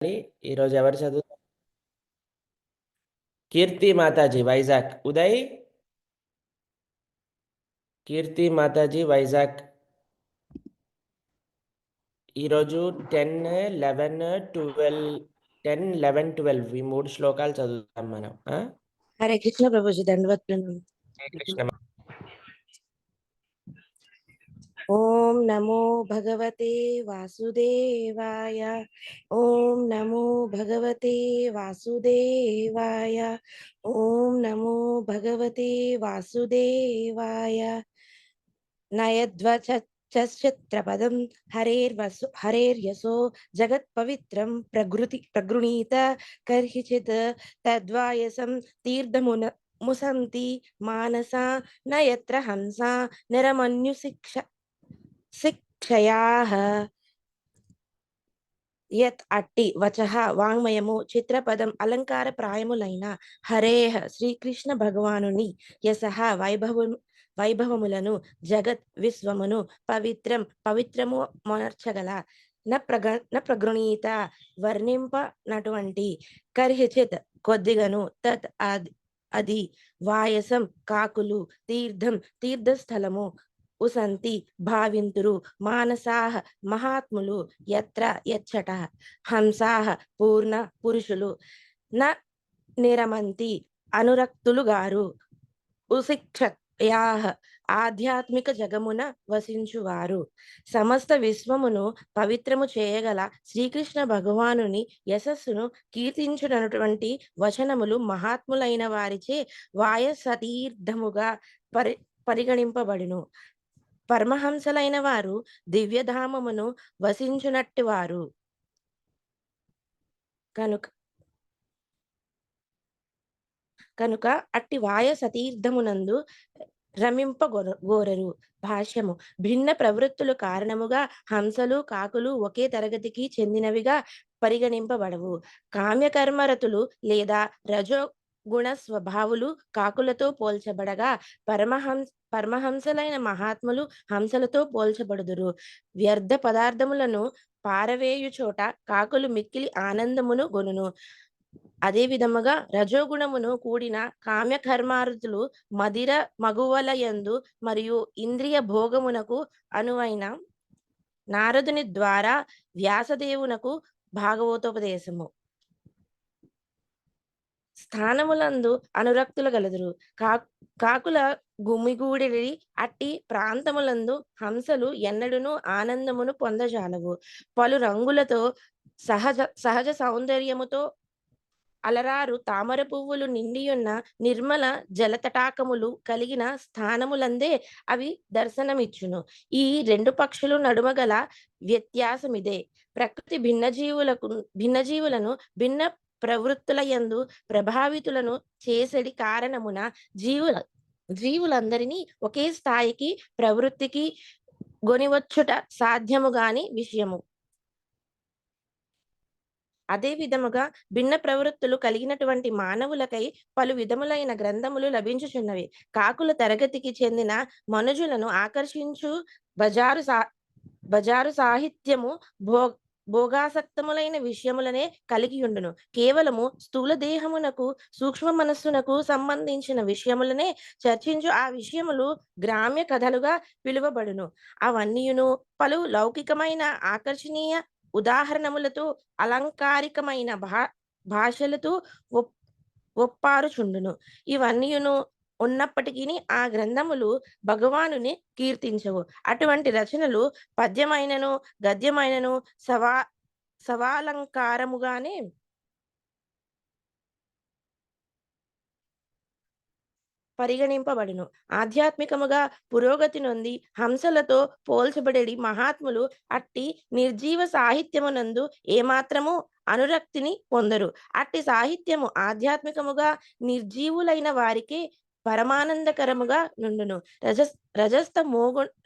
ఈరోజు ఎవరు చదువు కీర్తి మాతాజీ వైజాగ్. ఉదయ్, కీర్తి మాతాజీ వైజాగ్. ఈరోజు 10, 11, 12, 10, 11, 12 ఈ 3 శ్లోకాలు చదువుతాం మనం. హరే కృష్ణ ప్రభుజీ, దండవత్ ప్రణామం. కృష్ణ. ఓం నమో భగవతే వాసుదేవాయ. ఓం నమో భగవతే వాసుదేవాయ. ఓం నమో భగవతే వాసుదేవాయ. నయధ్వచశ్చిత్రపదం హరేర్యసో జగత్పవిత్రం ప్రగృణీత కర్హిచిత్ తద్వాయసం తీర్థమున ముసంతి మానసా నయత్ర హంసా నిరమన్యు శిక్షయాః. యత్ అట్టి వచః వాంగ్మయము చిత్రపదం అలంకార ప్రాయములైన హరేహ శ్రీకృష్ణ భగవానుని యశః వైభవములను జగత్ విశ్వమును పవిత్రము మార్చగల న ప్రగృణీత వర్ణింపనటువంటి కర్హిచిత్ కొద్దిగను తత్ అది వాయసం కాకులు తీర్థస్థలము ఉసంతి భావింతురు మానసాహ మహాత్ములు యత్ర యచ్చట హంసాహ పూర్ణ పురుషులు న నిరమంతి అనురక్తులు గారు ఉశిక్షయాహ ఆధ్యాత్మిక జగమున వసించువారు. సమస్త విశ్వమును పవిత్రము చేయగల శ్రీకృష్ణ భగవానుని యశస్సును కీర్తించునటువంటి వచనములు మహాత్ములైన వారిచే వాయసతీర్థముగా పరిగణింపబడును. పరమహంసలైన వారు దివ్యధామమును వసించునట్టి వారు కనుక అట్టి వాయ సతీర్థమునందు రమింపగోరరు. భాష్యము. భిన్న ప్రవృత్తులు కారణముగా హంసలు కాకులు ఒకే తరగతికి చెందినవిగా పరిగణింపబడవు. కామ్యకర్మరతులు లేదా రజో గుణ స్వభావులు కాకులతో పోల్చబడగా పరమహంసలైన మహాత్ములు హంసలతో పోల్చబడుదురు. వ్యర్థ పదార్థములను పారవేయు చోట కాకులు మిక్కిలి ఆనందమును గొనును. అదే విధముగా రజోగుణమును కూడిన కామ్యకర్మారుతులు మదిర మగువలయందు మరియు ఇంద్రియ భోగమునకు అనువైన నారదుని ద్వారా వ్యాసదేవునకు భాగవతోపదేశము స్థానములందు అనురక్తులు గలదురు. కాకుల గుమిగూడి అట్టి ప్రాంతములందు హంసలు ఎన్నడును ఆనందమును పొందజాలవు. పలు రంగులతో సహజ సౌందర్యముతో అలరారు తామర పువ్వులు నిండియున్న నిర్మల జలతటాకములు కలిగిన స్థానములందే అవి దర్శనమిచ్చును. ఈ రెండు పక్షులు నడుమ గల వ్యత్యాసమిదే. ప్రకృతి భిన్నజీవులను భిన్న ప్రవృత్తుల యందు ప్రభావితులను చేసడి కారణమున జీవులందరినీ ఒకే స్థాయికి ప్రవృత్తికి గొనివచ్చుట సాధ్యము గాని విషయము. అదే విధముగా భిన్న ప్రవృత్తులు కలిగినటువంటి మానవులకై పలు విధములైన గ్రంథములు లభించుచున్నవి. కాకుల తరగతికి చెందిన మనుజులను ఆకర్షించు బజారు సాహిత్యము భోగాసక్తములైన విషయములనే కలిగియుండును. కేవలము స్థూల దేహమునకు సూక్ష్మ మనస్సునకు సంబంధించిన విషయములనే చర్చించు ఆ విషయములు గ్రామ్య కథలుగా పిలువబడును. అవన్నీయును పలు లౌకికమైన ఆకర్షణీయ ఉదాహరణములతో అలంకారికమైన భాషలతో ఒప్పారుచుండును. ఇవన్నీయును ఉన్నప్పటికీ ఆ గ్రంథములు భగవానుని కీర్తించవు. అటువంటి రచనలు పద్యమైనను గద్యమైనను సవాలంకారముగానే పరిగణింపబడును. ఆధ్యాత్మికముగా పురోగతి నొంది హంసలతో పోల్చబడి మహాత్ములు అట్టి నిర్జీవ సాహిత్యమునందు ఏమాత్రము అనురక్తిని పొందరు. అట్టి సాహిత్యము ఆధ్యాత్మికముగా నిర్జీవులైన వారికి పరమానందకరముగా నుండును.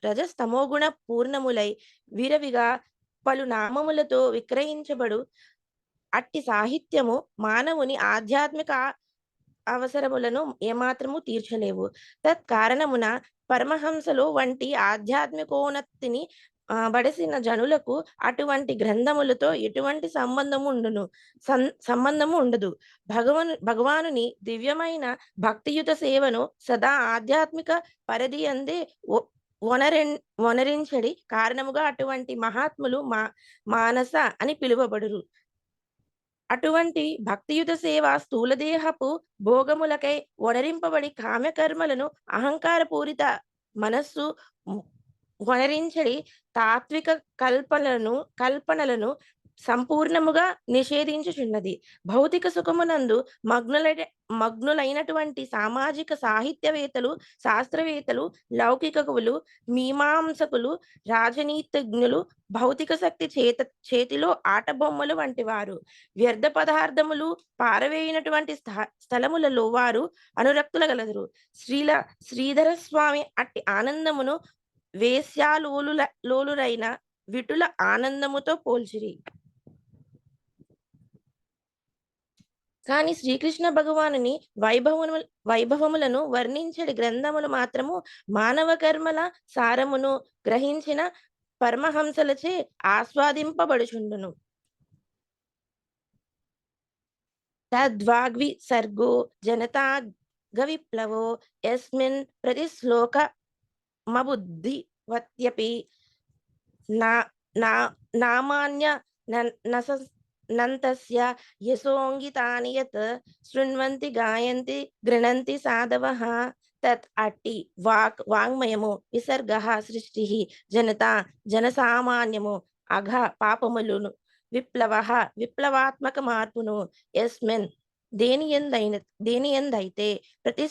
రజస్తమోగుణ పూర్ణములై విరవిగా పలు నామములతో విక్రయించబడు అట్టి సాహిత్యము మానవుని ఆధ్యాత్మిక అవసరములను ఏమాత్రము తీర్చలేవు. తత్కారణమున పరమహంసలు వంటి ఆధ్యాత్మికోన్నతిని బడసిన జనులకు అటువంటి గ్రంథములతో ఎటువంటి సంబంధము ఉండదు. భగవానుని దివ్యమైన భక్తియుత సేవను సదా ఆధ్యాత్మిక పరిధియందే ఒ ఒనరెన్ ఒనరించడి కారణముగా అటువంటి మహాత్ములు మానస అని పిలువబడురు. అటువంటి భక్తియుత సేవ స్థూలదేహపు భోగములకై ఒనరింపబడి కామ్యకర్మలను అహంకారపూరిత మనస్సు మ్ వనరించడి తాత్విక కల్పనలను సంపూర్ణముగా నిషేధించుచున్నది. భౌతిక సుఖమునందు మగ్నులైనటువంటి సామాజిక సాహిత్యవేత్తలు, శాస్త్రవేత్తలు, లౌకిక కవులు, మీమాంసకులు, రాజనీతిజ్ఞులు భౌతిక శక్తి చేతిలో ఆటబొమ్మలు వంటి వారు. వ్యర్థ పదార్థములు పారవేయినటువంటి స్థలములలో వారు అనురక్తులగలరు. శ్రీధర స్వామి అట్టి ఆనందమును లోలురైన విటుల ఆనందముతో పోల్చిరి. కానీ శ్రీకృష్ణ భగవానుని వైభవములను వర్ణించడి గ్రంథములు మాత్రము మానవ కర్మల సారమును గ్రహించిన పరమహంసలచే ఆస్వాదింపబడుచుండును. తద్వాగ్వి సర్గో జనతా గవిప్లవో యస్మిన్ ప్రతి శ్లోక మబుద్ధివత్యపి నామాన్య నంతస్య యశోంగితాని యత్ శృణ్వంతి గాయంతి గృణంతి సాధవః తత్ అట్టి వాంగ్మయము విసర్గః సృష్టి జనసామాన్యము అఘ పాపములును విప్లవాత్మక మార్పును యస్మిన్ దేని ఎందైతే ప్రతి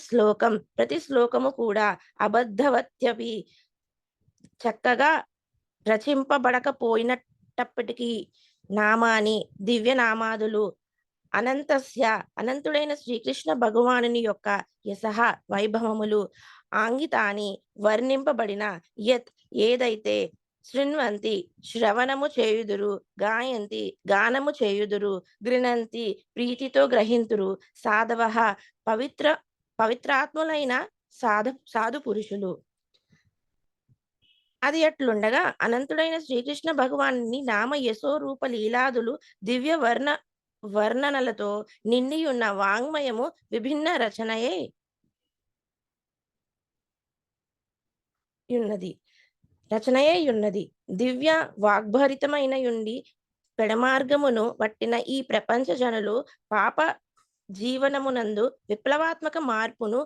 శ్లోకము కూడా అబద్ధవత్యపి చక్కగా రచింపబడకపోయినప్పటికీ నామాని దివ్య నామాదులు అనంతుడైన శ్రీకృష్ణ భగవానుని యొక్క యశః వైభవములు ఆంగితాని వర్ణింపబడిన ఏదైతే శృణ్వంతి శ్రవణము చేయుదురు, గాయంతి గానము చేయుదురు, గృణంతి ప్రీతితో గ్రహింతురు, సాధవః పవిత్రాత్ములైన సాధు పురుషులు. అది అట్లుండగా అనంతుడైన శ్రీకృష్ణ భగవానుని నామ యశో రూప లీలాదులు దివ్య వర్ణనలతో నిండియున్న వాంగ్మయము విభిన్న రచనయే ఉన్నది. దివ్య వాగ్భరితమైన యుండి పెడమార్గమును వట్టిన ఈ ప్రపంచ జనులు పాప జీవనమునందు విప్లవాత్మక మార్పును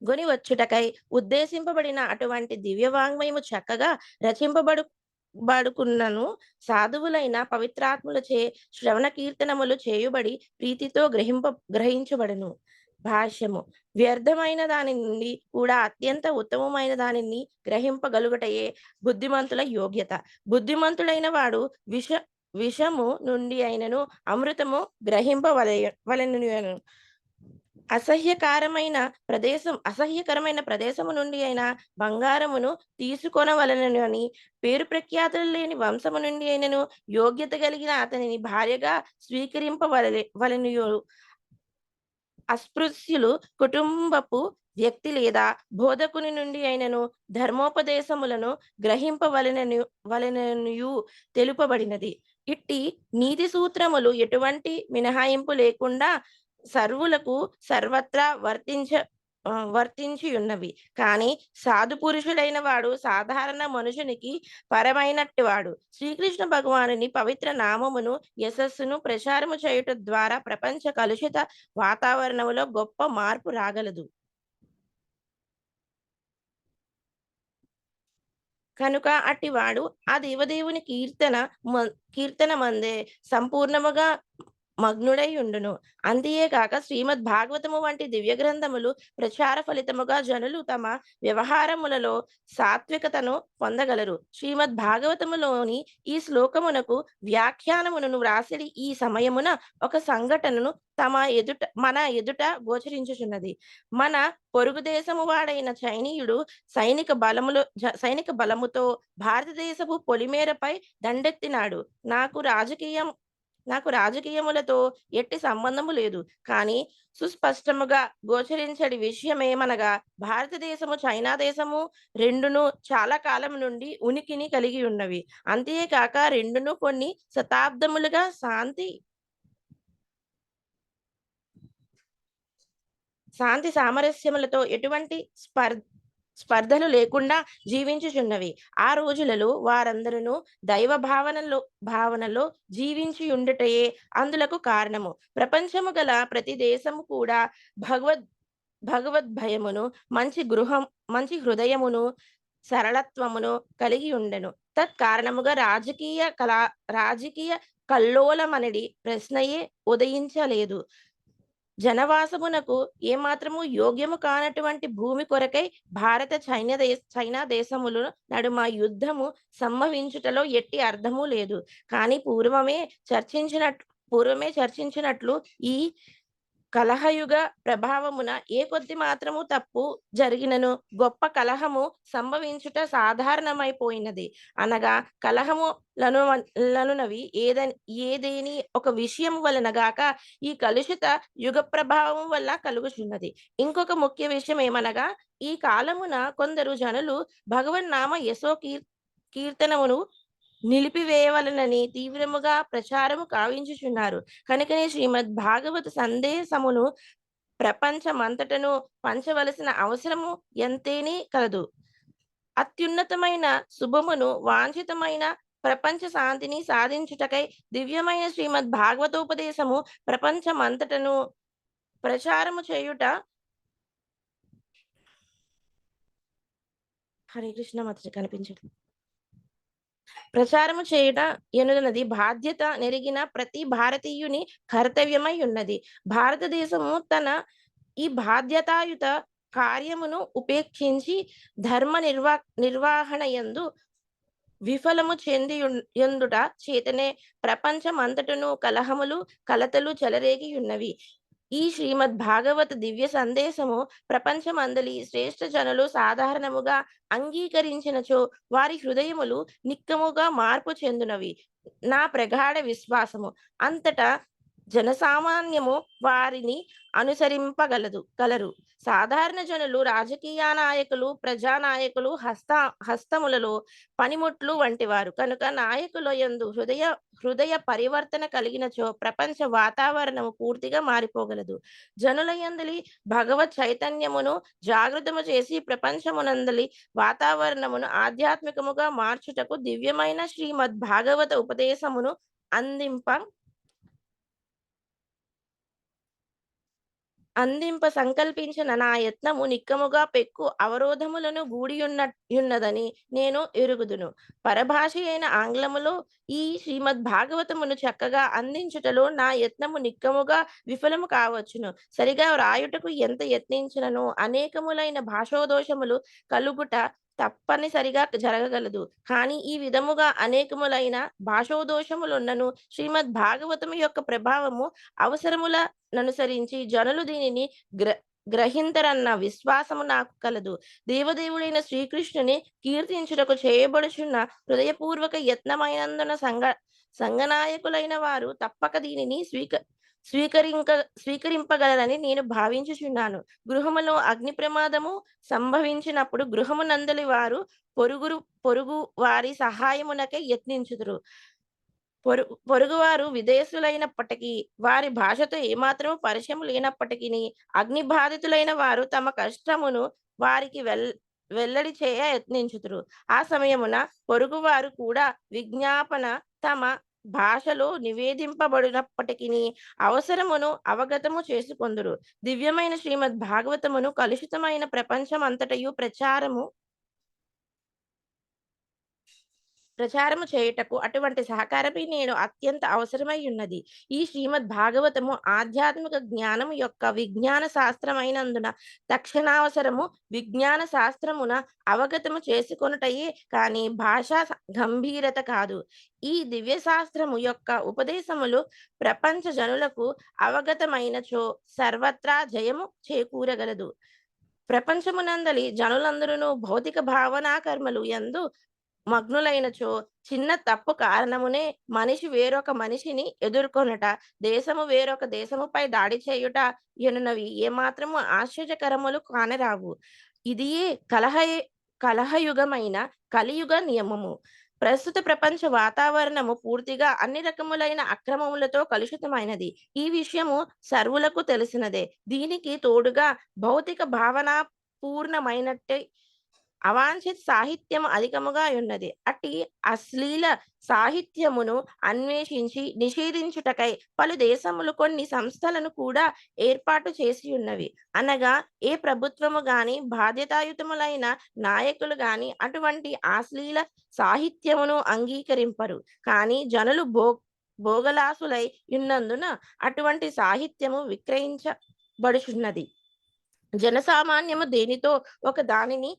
గొనివచ్చుటకై ఉద్దేశింపబడిన అటువంటి దివ్య వాంగ్మయము చక్కగా రచింపబడుకున్నను సాధువులైన పవిత్రాత్ములచే శ్రవణ కీర్తనములు చేయుబడి ప్రీతితో గ్రహించబడును. భాష్యము. వ్యర్థమైన దాని నుండి కూడా అత్యంత ఉత్తమమైన దానిని గ్రహింపగలుగుటయే బుద్ధిమంతుల యోగ్యత. బుద్ధిమంతుడైన వాడు విషము నుండి అయినను అమృతము గ్రహింపవలెను. అసహ్యకరమైన ప్రదేశము నుండి అయినా బంగారమును తీసుకొనవలెనని, పేరు ప్రఖ్యాతులు లేని వంశము నుండి అయినను యోగ్యత కలిగిన అతనిని భార్యగా స్వీకరింపవలెను. అస్పృశ్యులు కుటుంబపు వ్యక్తి లేదా బోధకుని నుండి అయినను ధర్మోపదేశములను గ్రహింపవలెననియు తెలుపబడినది. ఇట్టి నీతి సూత్రములు ఎటువంటి మినహాయింపు లేకుండా సర్వులకు సర్వత్రా వర్తించియున్నవి. కానీ సాధు పురుషుడైన వాడు సాధారణ మనుషునికి పరమైనట్టి వాడు. శ్రీకృష్ణ భగవానుని పవిత్ర నామమును యశస్సును ప్రచారము చేయుట ద్వారా ప్రపంచ కలుషిత వాతావరణములో గొప్ప మార్పు రాగలదు. కనుక అట్టివాడు ఆ దేవదేవుని కీర్తన మందే సంపూర్ణముగా మగ్నుడై ఉండును. అంతేకాక శ్రీమద్ భాగవతము వంటి దివ్య గ్రంథములు ప్రచార ఫలితముగా జనులు తమ వ్యవహారములలో సాత్వికతను పొందగలరు. శ్రీమద్ భాగవతములోని ఈ శ్లోకమునకు వ్యాఖ్యానమును వ్రాసిడి ఈ సమయమున ఒక సంఘటనను మన ఎదుట గోచరించుచున్నది. మన పొరుగు దేశము వాడైన చైనీయుడు సైనిక బలముతో భారతదేశపు పొలిమేరపై దండెత్తినాడు. నాకు నాకు రాజకీయములతో ఎట్టి సంబంధము లేదు. కానీ సుస్పష్టముగా గోచరించడి విషయమేమనగా భారతదేశము, చైనా దేశము రెండును చాలా కాలం నుండి ఉనికిని కలిగి ఉన్నవి. అంతేకాక రెండును కొన్ని శతాబ్దములుగా శాంతి సామరస్యములతో ఎటువంటి స్పర్ధలు లేకుండా జీవించుచున్నవి. ఆ రోజులలో వారందరును దైవ భావనలో జీవించియుండుటయే అందులకు కారణము. ప్రపంచము గల ప్రతి దేశము కూడా భగవద్ భగవద్భయమును, మంచి హృదయమును, సరళత్వమును కలిగి ఉండెను. తత్కారణముగా రాజకీయ కల్లోలమనడి ప్రశ్నయే ఉదయించలేదు. జనవాసమునకు ఏమాత్రము యోగ్యము కానటువంటి భూమి కొరకై చైనా దేశముల నడుమ యుద్ధము సంభవించుటలో ఎట్టి అర్థము లేదు. కానీ పూర్వమే చర్చించినట్లు ఈ కలహయుగ ప్రభావమున ఏ కొద్ది మాత్రము తప్పు జరిగినను గొప్ప కలహము సంభవించుట సాధారణమైపోయినది. అనగా లనునవి ఏదేని ఒక విషయము వలన గాక ఈ కలుషిత యుగ ప్రభావము వల్ల కలుగుచున్నది. ఇంకొక ముఖ్య విషయం ఏమనగా ఈ కాలమున కొందరు జనులు భగవన్నామ కీర్తనమును నిలిపివేయవలెనని తీవ్రముగా ప్రచారము కావించుచున్నారు. కనుకనే శ్రీమద్ భాగవత సందేశమును ప్రపంచమంతటను పంచవలసిన అవసరము ఎంతేని కలదు. అత్యున్నతమైన శుభమును వాంఛితమైన ప్రపంచ శాంతిని సాధించుటకై దివ్యమైన శ్రీమద్ భాగవతోపదేశము ప్రపంచమంతటను ప్రచారము చేయుట. హరే కృష్ణ మత కనిపించట్లేదు. ప్రచారము చేయుట ఎనున్నది బాధ్యత నెరిగిన ప్రతి భారతీయుని కర్తవ్యమై ఉన్నది. భారతదేశము తన ఈ బాధ్యతాయుత కార్యమును ఉపేక్షించి ధర్మ నిర్వహణ యందు విఫలము యందుట చేతనే ప్రపంచమంతటను కలహములు కలతలు చెలరేగి ఉన్నవి. ఈ శ్రీమద్ భాగవత దివ్య సందేశము ప్రపంచమందలి శ్రేష్ఠ జనులు సాధారణముగా అంగీకరించినచో వారి హృదయములు నిక్కముగా మార్పు చెందునవి నా ప్రగాఢ విశ్వాసము. అంతటా జనసామాన్యము వారిని కలరు. సాధారణ జనులు రాజకీయ నాయకులు, ప్రజానాయకులు హస్తములలో పనిముట్లు వంటివారు కనుక నాయకుల యందు హృదయ పరివర్తన కలిగినచో ప్రపంచ వాతావరణము పూర్తిగా మారిపోగలదు. జనుల యందలి భగవత్ చైతన్యమును జాగృతము చేసి ప్రపంచమునందలి వాతావరణమును ఆధ్యాత్మికముగా మార్చుటకు దివ్యమైన శ్రీమద్ భాగవత ఉపదేశమును అందింప సంకల్పించిన నా యత్నము నిక్కముగా పెక్కు అవరోధములను యున్నదని నేను ఎరుగుదును. పరభాష అయిన ఆంగ్లములో ఈ శ్రీమద్ భాగవతమును చక్కగా అందించుటలో నా యత్నము నిక్కముగా విఫలము కావచ్చును. సరిగా వ్రాయుటకు ఎంత యత్నించినను అనేకములైన భాషోదోషములు కలుగుట తప్పనిసరిగా జరగగలదు. కానీ ఈ విధముగా అనేకములైన భాషోదోషములున్నను శ్రీమద్ భాగవతము యొక్క ప్రభావము అవసరములననుసరించి జనులు దీనిని గ్రహింతరన్న విశ్వాసము నాకు కలదు. దేవదేవుడైన శ్రీకృష్ణుని కీర్తించుటకు చేయబడుచున్న హృదయపూర్వక యత్నమైనందున సంఘనాయకులైన వారు తప్పక దీనిని స్వీకరింపగలరని నేను భావించుచున్నాను. గృహములో అగ్ని ప్రమాదము సంభవించినప్పుడు గృహమునందలి వారు పొరుగు వారి సహాయమునకై యత్నించుదురు. పొరుగువారు విదేశులైనప్పటికీ వారి భాషతో ఏమాత్రము పరిచయం లేనప్పటికీ అగ్ని బాధితులైన వారు తమ కష్టమును వారికి వెల్లడి చేయ యత్నించుదురు. ఆ సమయమున పొరుగువారు కూడా విజ్ఞాపన తమ భాషలో నివేదింపబడినప్పటికీ అవసరమును అవగతము చేసుకొందురు. దివ్యమైన శ్రీమద్ భాగవతమును కలుషితమైన ప్రపంచం అంతటయు ప్రచారము చేయుటకు అటువంటి సహకారమే నేను అత్యంత అవసరమై ఉన్నది. ఈ శ్రీమద్ భాగవతము ఆధ్యాత్మిక జ్ఞానము యొక్క విజ్ఞాన శాస్త్రమైనందున తక్షణావసరము విజ్ఞాన శాస్త్రమున అవగతము చేసుకొనుటయే కానీ భాషా గంభీరత కాదు. ఈ దివ్య శాస్త్రము యొక్క ఉపదేశములు ప్రపంచ జనులకు అవగతమైనచో సర్వత్రా జయము చేకూరగలదు. ప్రపంచమునందలి జనులందరూ భౌతిక భావనా కర్మలు యందు మగ్నులైనచో చిన్న తప్పు కారణమునే మనిషి వేరొక మనిషిని ఎదుర్కొనుట, దేశము వేరొక దేశముపై దాడి చేయుట ఎనునవి ఏమాత్రము ఆశ్చర్యకరములు కానరావు. ఇదియే కలహయుగమైన కలియుగ నియమము. ప్రస్తుత ప్రపంచ వాతావరణము పూర్తిగా అన్ని రకములైన అక్రమములతో కలుషితమైనది. ఈ విషయము సర్వులకు తెలిసినదే. దీనికి తోడుగా భౌతిక భావన పూర్ణమైనట్టే అవాంఛిత సాహిత్యము అధికముగా ఉన్నది. అట్టి అశ్లీల సాహిత్యమును అన్వేషించి నిషేధించుటకై పలు దేశములు కొన్ని సంస్థలను కూడా ఏర్పాటు చేసి ఉన్నవి. అనగా ఏ ప్రభుత్వము గాని బాధ్యతాయుతములైన నాయకులు గాని అటువంటి అశ్లీల సాహిత్యమును అంగీకరింపరు. కానీ జనులు భోగలాసులై ఉన్నందున అటువంటి సాహిత్యము విక్రయించబడుచున్నది. జనసామాన్యము దేనితో ఒక దానిని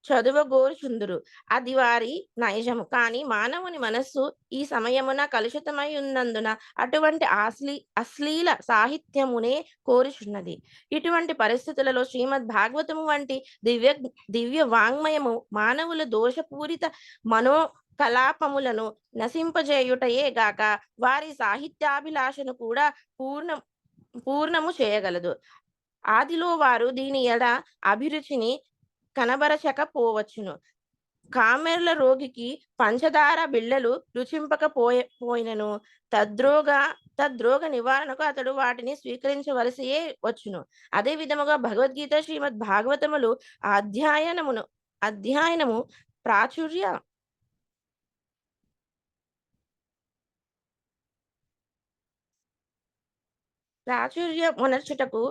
చదువగోరుచుందురు. అది వారి నైజము. కానీ మానవుని మనస్సు ఈ సమయమున కలుషితమై ఉన్నందున అటువంటి అశ్లీల సాహిత్యమునే కోరుచున్నది. ఇటువంటి పరిస్థితులలో శ్రీమద్ భాగవతము వంటి దివ్య వాంగ్మయము మానవుల దోషపూరిత మనోకలాపములను నశింపజేయుటయే గాక వారి సాహిత్యాభిలాషను కూడా పూర్ణము చేయగలదు. ఆదిలో వారు దీని ఎడ అభిరుచిని కనబరచకపోవచ్చును. కామెర్ల రోగికి పంచదార బిళ్ళలు పోయినను తద్రోగ నివారణకు అతడు వాటిని స్వీకరించవలసియే వచ్చును. అదే విధముగా భగవద్గీత శ్రీమద్ భాగవతములు అధ్యయనము ప్రాచుర్యమునర్చుటకు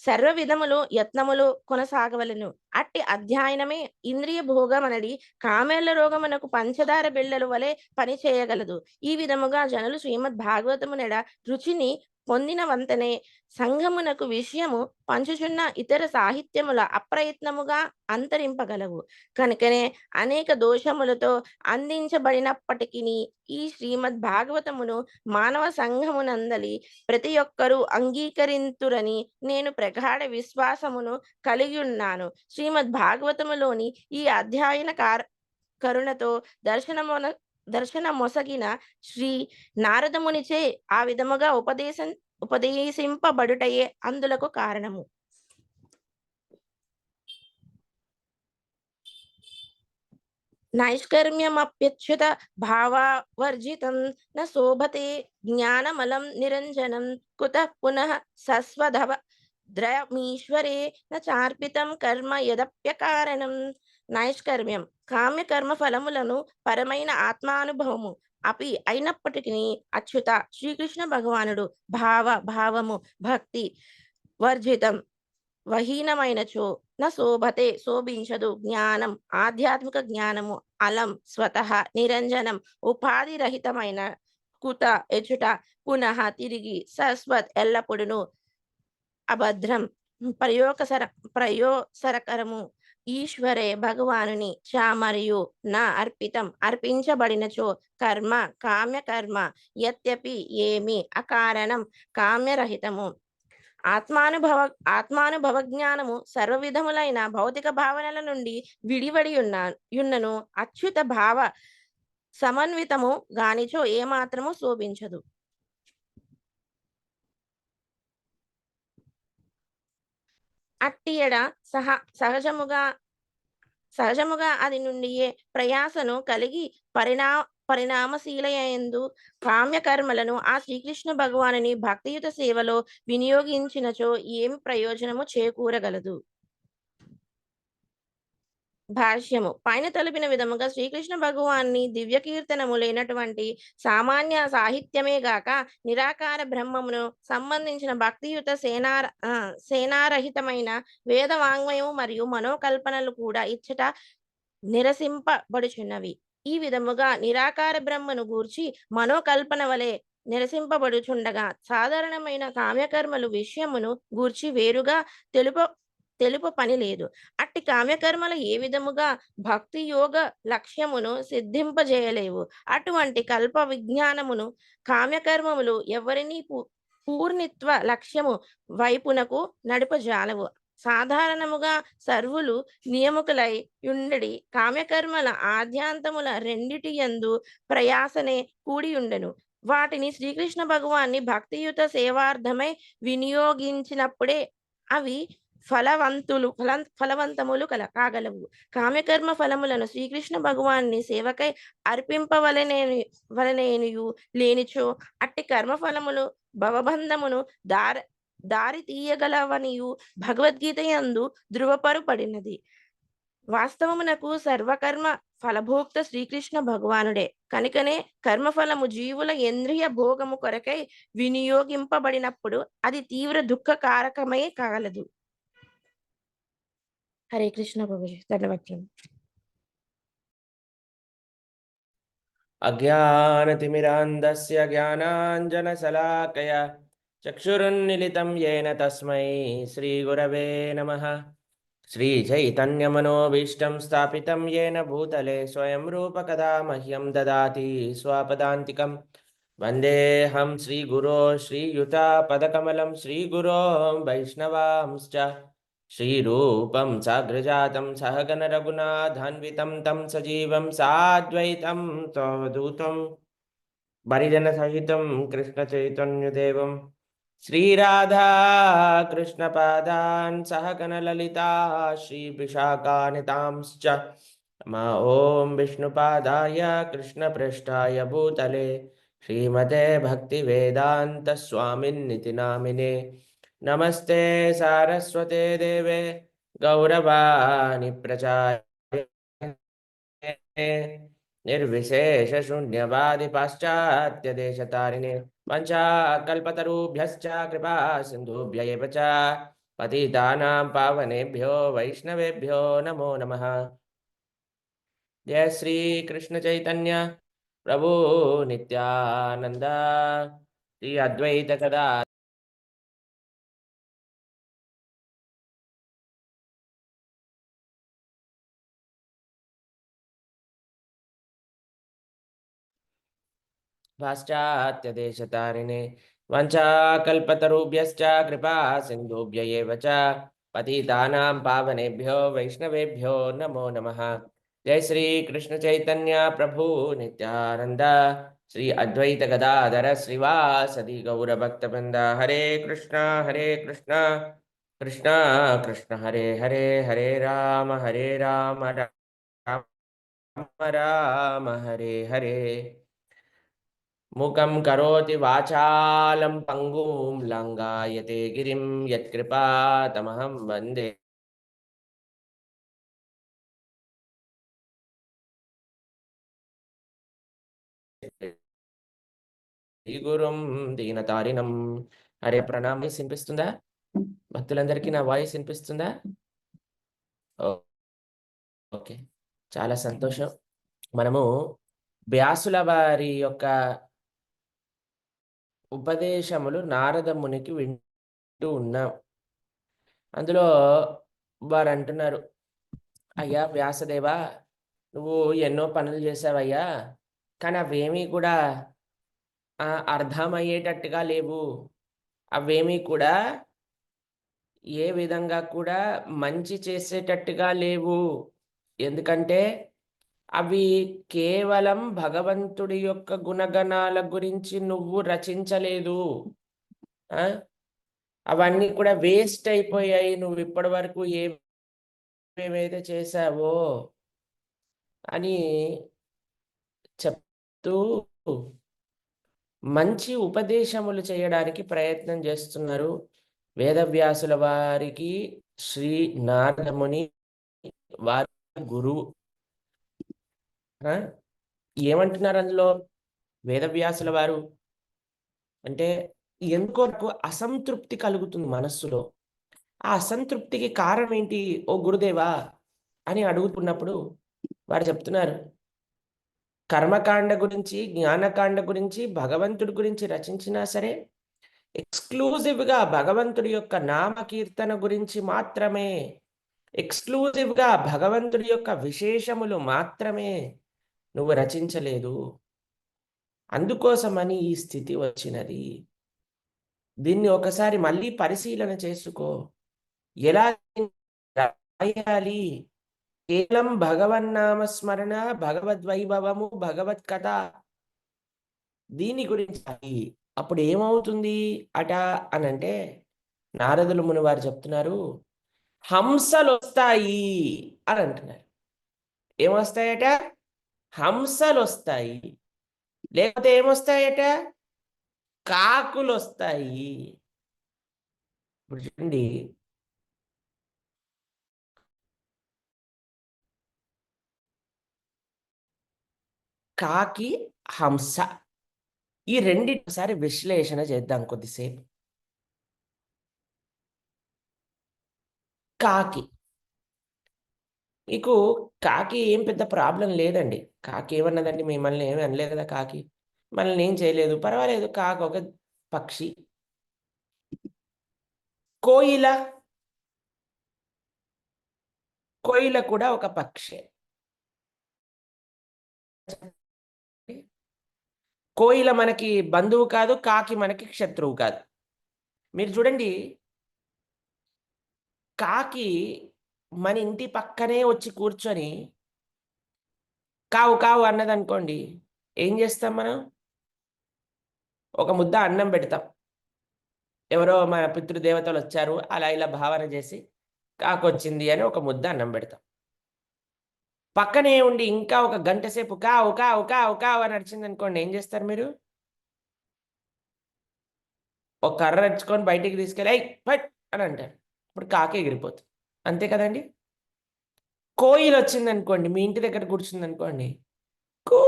సర్వ విధములు యత్నములు కొనసాగవలెను. అట్టి అధ్యయనమే ఇంద్రియ భోగమనడి కామేళ్ల రోగమునకు పంచదార బిళ్ళలు వలె పని చేయగలదు. ఈ విధముగా జనులు శ్రీమద్ భాగవతమునెడ రుచిని పొందిన వంతనే సంఘమునకు విషయము పంచుచున్న ఇతర సాహిత్యముల అప్రయత్నముగా అంతరింపగలవు. కనుకనే అనేక దోషములతో అందించబడినప్పటికీ ఈ శ్రీమద్ భాగవతమును మానవ సంఘమునందలి ప్రతి ఒక్కరూ అంగీకరింతురని నేను ప్రగాఢ విశ్వాసమును కలిగి ఉన్నాను. శ్రీమద్ భాగవతములోని ఈ అధ్యయన కరుణతో దర్శనమొసగిన శ్రీ నారదమునిచే ఆ విధముగా ఉపదేశింపబడుటయే అందులకు కారణము. నైష్కర్మ్యమప్యచ్యుత భావావర్జితం న శోభతే జ్ఞానమలం నిరంజనం కుతః పునః సస్వధవ ద్రయమీశ్వరే న చార్పితం కర్మ యదప్యకారణం. నైష్కర్మ్యం కామ్యకర్మ ఫలములను పరమైన ఆత్మానుభవము అపి అయినప్పటికీ అచ్యుత శ్రీకృష్ణ భగవానుడు భావము భక్తి వర్జితం వహీనమైనచో న శోభతే శోభించదు జ్ఞానం ఆధ్యాత్మిక జ్ఞానము అలం స్వతః నిరంజనం ఉపాధి రహితమైన కుత ఎచుట పునః తిరిగి సస్వత్ ఎల్లప్పుడును అభద్రం ప్రయోసరకరము ఈశ్వరే భగవానుని చ మరియు నా అర్పితం అర్పించబడినచో కర్మ కామ్యకర్మ యత్యపి ఏమి అకారణం కామ్యరహితము. ఆత్మానుభవ జ్ఞానము సర్వ విధములైన భౌతిక భావనల నుండి విడివడి యున్నను అచ్యుత భావ సమన్వితము గానిచో ఏమాత్రము శోభించదు. అట్టియడ సహజముగా అది నుండియే ప్రయాసను కలిగి పరిణామశీలయందు కామ్యకర్మలను ఆ శ్రీకృష్ణ భగవానుని భక్తియుత సేవలో వినియోగించినచో ఏమి ప్రయోజనము చేకూరగలదు. భాష్యము పైన తెలిపిన విధముగా శ్రీకృష్ణ భగవాన్ని దివ్య కీర్తనము లేనటువంటి సామాన్య సాహిత్యమే గాక నిరాకార బ్రహ్మమును సంబంధించిన భక్తియుత సేనారహితమైన వేద వాంగ్మయము మరియు మనోకల్పనలు కూడా ఇచ్చట నిరసింపబడుచున్నవి. ఈ విధముగా నిరాకార బ్రహ్మను గూర్చి మనోకల్పన వలె నిరసింపబడుచుండగా సాధారణమైన కామ్యకర్మలు విషయమును గూర్చి వేరుగా తెలుపు పని లేదు. అట్టి కామ్యకర్మలు ఏ విధముగా భక్తి యోగ లక్ష్యమును సిద్ధింపజేయలేవు. అటువంటి కల్ప విజ్ఞానమును కామ్యకర్మములు ఎవరిని పూర్ణిత్వ లక్ష్యము వైపునకు నడుపజాలవు. సాధారణముగా సర్వులు నియముకులై యుండడి కామ్యకర్మల ఆద్యాంతముల రెండిటి యందు ప్రయాసనే కూడియుండెను. వాటిని శ్రీకృష్ణ భగవాన్ని భక్తియుత సేవార్థమై వినియోగించినప్పుడే అవి ఫలవంతములు కాగలవు. కామ్యకర్మ ఫలములను శ్రీకృష్ణ భగవాన్ని సేవకై వలనేనియు లేనిచో అట్టి కర్మఫలములు భవబంధమును దారి తీయగలవనియు భగవద్గీత యందు ధృవపరుపడినది. వాస్తవమునకు సర్వకర్మ ఫలభోక్త శ్రీకృష్ణ భగవానుడే. కనుకనే కర్మఫలము జీవుల ఇంద్రియ భోగము కొరకై వినియోగింపబడినప్పుడు అది తీవ్ర దుఃఖకారకమై కాగలదు. హరే కృష్ణ ప్రభుజీ, ధన్యవాదాలు. అజ్ఞానతిమిరాంధస్య జ్ఞానాంజనశలాకయా చక్షురున్మిలితం येन తస్మై శ్రీగురవే నమః. శ్రీచైతన్యమనోభీష్టం స్థాపితం येन భూతలే స్వయం రూప కదా మహ్యం దదాతి స్వపదాంతికం. వందేహం శ్రీగురో శ్రీయుతాపదకమలం శ్రీగురో వైష్ణవాంశ్చ శ్రీరూపం సాగ్రజాతం సహగణ రఘునాథాన్వితం తం సజీవం సాద్వైతం తవధూతం పరిజన సహితం కృష్ణ చైతన్యదేవం శ్రీరాధా కృష్ణపాదాన్ సహగణ లలితా శ్రీ విశాఖానితాంశ్చ నమః. ఓం విష్ణుపాదాయ కృష్ణప్రేష్ఠాయ భూతలే శ్రీమతే భక్తి వేదాంత స్వామిన్నితి నామినే నమస్తే సారస్వతే దేవే గౌరవాణి ప్రచారిణే నిర్విశేష శూన్యవాది పాశ్చాత్య దేశతారిణే వంచాకల్పతరుభ్యశ్చ కృపా సింధుభ్య ఏవ చ పతితానాం పావనేభ్యో వైష్ణవేభ్యో నమో నమః. జయ శ్రీ కృష్ణ చైతన్య ప్రభు నిత్యానంద శ్రీ అద్వైత కదా పాశ్చాత్య దేశతారిణే వంచాకల్పతరుభ్యశ్చ కృపా సింధుభ్య ఏవ చ పతితానాం పావనేభ్యో వైష్ణవేభ్యో నమో నమః. జై శ్రీ కృష్ణ చైతన్య ప్రభు నిత్యానంద శ్రీ అద్వైత గదాధర శ్రీవాసది గౌరభక్తవృంద. హరే కృష్ణ కృష్ణ కృష్ణ హరే హరే హరే రామ రామ రామ హరే హరే. ముఖం కరోతి వాచాలం పంగుం లంఘాయతే గిరిం యత్కృపాతమహం వందే గురుం దీనతారిణం. హరే ప్రణామ. వాయిస్ వినిపిస్తుందా? భక్తులందరికీ నా వాయిస్ వినిపిస్తుందా? ఓకే, చాలా సంతోషం. మనము వ్యాసుల వారి యొక్క ఉపదేశములు నారద మునికి వింటూ ఉన్నాం. అందులో వారు అంటున్నారు, అయ్యా వ్యాసదేవా, నువ్వు ఎన్నో పనులు చేసావయ్యా, కానీ అవేమీ కూడా అర్థమయ్యేటట్టుగా లేవు. అవేమీ కూడా ఏ విధంగా కూడా మంచి చేసేటట్టుగా లేవు. ఎందుకంటే అవి కేవలం భగవంతుడి యొక్క గుణగణాల గురించి నువ్వు రచించలేదు. అవన్నీ కూడా వేస్ట్ అయిపోయాయి నువ్వు ఇప్పటి వరకు ఏమైతే చేశావో అని చెప్తూ మంచి ఉపదేశములు చేయడానికి ప్రయత్నం చేస్తున్నారు. వేదవ్యాసుల వారికి శ్రీ నారదముని వారి గురువు. ఏమంటున్నారు అందులో వేదవ్యాసుల వారు అంటే, ఎందుకో నాకు అసంతృప్తి కలుగుతుంది మనస్సులో. ఆ అసంతృప్తికి కారణం ఏంటి ఓ గురుదేవా అని అడుగుతున్నప్పుడు వారు చెప్తున్నారు, కర్మకాండ గురించి జ్ఞానకాండ గురించి భగవంతుడి గురించి రచించినా సరే ఎక్స్క్లూజివ్గా భగవంతుడి యొక్క నామకీర్తన గురించి మాత్రమే, ఎక్స్క్లూజివ్గా భగవంతుడి యొక్క విశేషములు మాత్రమే నువ్వు రచించలేదు. అందుకోసమని ఈ స్థితి వచ్చినది. దీన్ని ఒకసారి మళ్ళీ పరిశీలన చేసుకో. ఎలా రాయాలి? కేవలం భగవన్నామస్మరణ, భగవద్వైభవము, భగవత్ కథ దీని గురించి అప్పుడు ఏమవుతుంది అట అనంటే నారదులు ముని వారు చెప్తున్నారు, హంసలు వస్తాయి అని అంటున్నారు. ఏమొస్తాయట? హంసలు వస్తాయి. లేకపోతే ఏమొస్తాయట? కాకులు వస్తాయి. ఇప్పుడు చూడండి, కాకి, హంస ఈ రెండింటి ఒకసారి విశ్లేషణ చేద్దాం కొద్దిసేపు. కాకి, మీకు కాకి ఏం పెద్ద ప్రాబ్లం లేదండి. కాకి ఏమన్నదండి? మిమ్మల్ని ఏమి అనలేదు కదా. కాకి మనల్ని ఏం చేయలేదు, పర్వాలేదు. కాకి ఒక పక్షి. కోయిల, కోయిల కూడా ఒక పక్షి. కోయిల మనకి బంధువు కాదు, కాకి మనకి శత్రువు కాదు. మీరు చూడండి, కాకి మన ఇంటి పక్కనే వచ్చి కూర్చొని కావు కావు అన్నదనుకోండి, ఏం చేస్తాం మనం? ఒక ముద్ద అన్నం పెడతాం. ఎవరో మన పితృదేవతలు వచ్చారు అలా ఇలా భావన చేసి కాకొచ్చింది అని ఒక ముద్ద అన్నం పెడతాం. పక్కనే ఉండి ఇంకా ఒక గంట సేపు కావు కావు కావు కావు అని అరిచింది అనుకోండి, ఏం చేస్తారు మీరు? ఒక కర్ర తెచ్చుకొని బయటికి తీసుకెళ్ళి "ఏయ్ ఫట్" అని అంటారు. ఇప్పుడు కాకి ఎగిరిపోతుంది. అంతే కదండి. కోయిలు వచ్చింది అనుకోండి, మీ ఇంటి దగ్గర కూర్చుంది అనుకోండి, కూ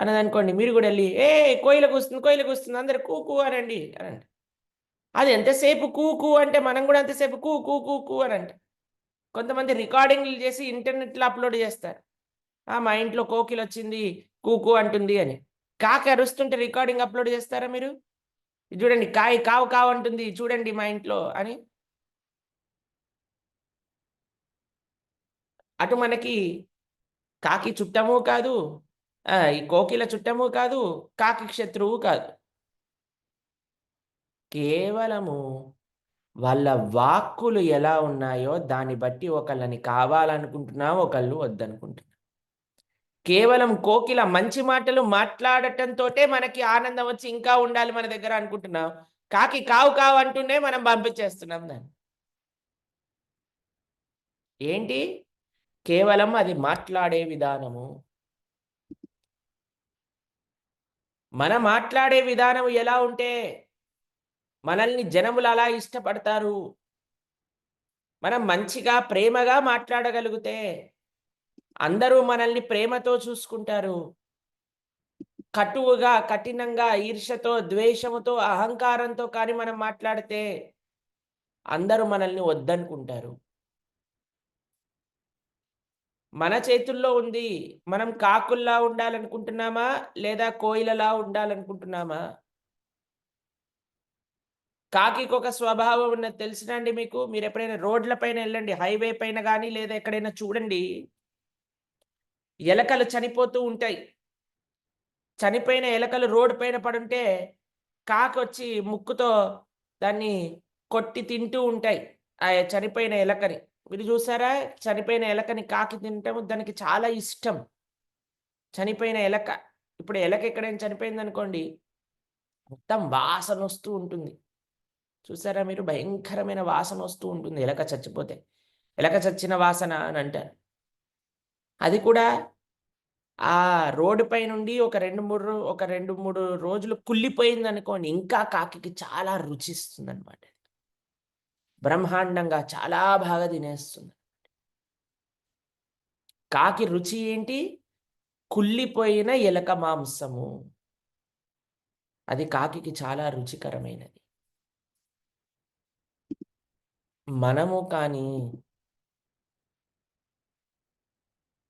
అన్నది అనుకోండి, మీరు కూడా వెళ్ళి ఏ కోయిల కూస్తుంది, కోయిల కూస్తుంది, అందరు కూ కూ అనండి అనండి. అది ఎంతసేపు కూ కూ అంటే మనం కూడా అంతసేపు కూ కూ కూ కూ అని అంటే. కొంతమంది రికార్డింగ్లు చేసి ఇంటర్నెట్లో అప్లోడ్ చేస్తారు. మా ఇంట్లో కోకిల వచ్చింది, కూ కూ అంటుంది అని. కాకి అరుస్తుంటే రికార్డింగ్ అప్లోడ్ చేస్తారా మీరు? ఇది చూడండి, కాయి కావు కావు అంటుంది చూడండి మా ఇంట్లో అని. అటు మనకి కాకి చుట్టము కాదు, ఈ కోకిల చుట్టము కాదు, కాకి శత్రువు కాదు. కేవలము వాళ్ళ వాక్కులు ఎలా ఉన్నాయో దాన్ని బట్టి ఒకళ్ళని కావాలనుకుంటున్నాం, ఒకళ్ళు వద్దనుకుంటున్నాం. కేవలం కోకిల మంచి మాటలు మాట్లాడటంతోటే మనకి ఆనందం వచ్చి ఇంకా ఉండాలి మన దగ్గర అనుకుంటున్నాం. కాకి కావు కావు అంటూనే మనం పంపించేస్తున్నాం దాన్ని. ఏంటి? కేవలం అది మాట్లాడే విధానము. మనం మాట్లాడే విధానం ఎలా ఉంటే మనల్ని జనములు అలా ఇష్టపడతారు. మనం మంచిగా ప్రేమగా మాట్లాడగలిగితే అందరూ మనల్ని ప్రేమతో చూసుకుంటారు. కటువుగా, కఠినంగా, ఈర్ష్యతో, ద్వేషముతో, అహంకారంతో కానీ మనం మాట్లాడితే అందరూ మనల్ని వద్దనుకుంటారు. మన చేతుల్లో ఉంది. మనం కాకుల్లా ఉండాలనుకుంటున్నామా? లేదా కోయిలలా ఉండాలనుకుంటున్నామా? కాకికొక స్వభావం ఉన్నది తెలుసునా అండి మీకు? మీరెప్పుడైనా రోడ్ల పైన ఎళ్ళండి. హైవే పైన గానీ, లేదా ఎక్కడైనా చూడండి. ఎలకలు చనిపోతూ ఉంటాయి. చనిపోయిన ఎలకలు రోడ్డు పైన పడుంటే, కాకొచ్చి ముక్కుతో దాన్ని కొట్టి తింటూ ఉంటాయి. ఆ చనిపోయిన ఎలకని. మీరు చూసారా? చనిపోయిన ఎలకని కాకి తినటం దానికి చాలా ఇష్టం. చనిపోయిన ఎలక. ఇప్పుడు ఎలక ఎక్కడైనా చనిపోయిందనుకోండి, మొత్తం వాసనొస్తూ ఉంటుంది. చూసారా మీరు? భయంకరమైన వాసనొస్తూ ఉంటుంది ఎలక చచ్చిపోతే. ఎలక చచ్చిన వాసన అని అంటారు. అది కూడా రోడ్డు పైనుండి ఒక 2, 3 రోజులు కుళ్ళిపోయిందనుకోండి, ఇంకా కాకికి చాలా రుచిస్తుందనమాట. బ్రహ్మాండంగా చాలా బాగా తినేస్తుంది. కాకి రుచి ఏంటి? కుళ్ళిపోయిన ఎలక మాంసము. అది కాకికి చాలా రుచికరమైనది. మనము కానీ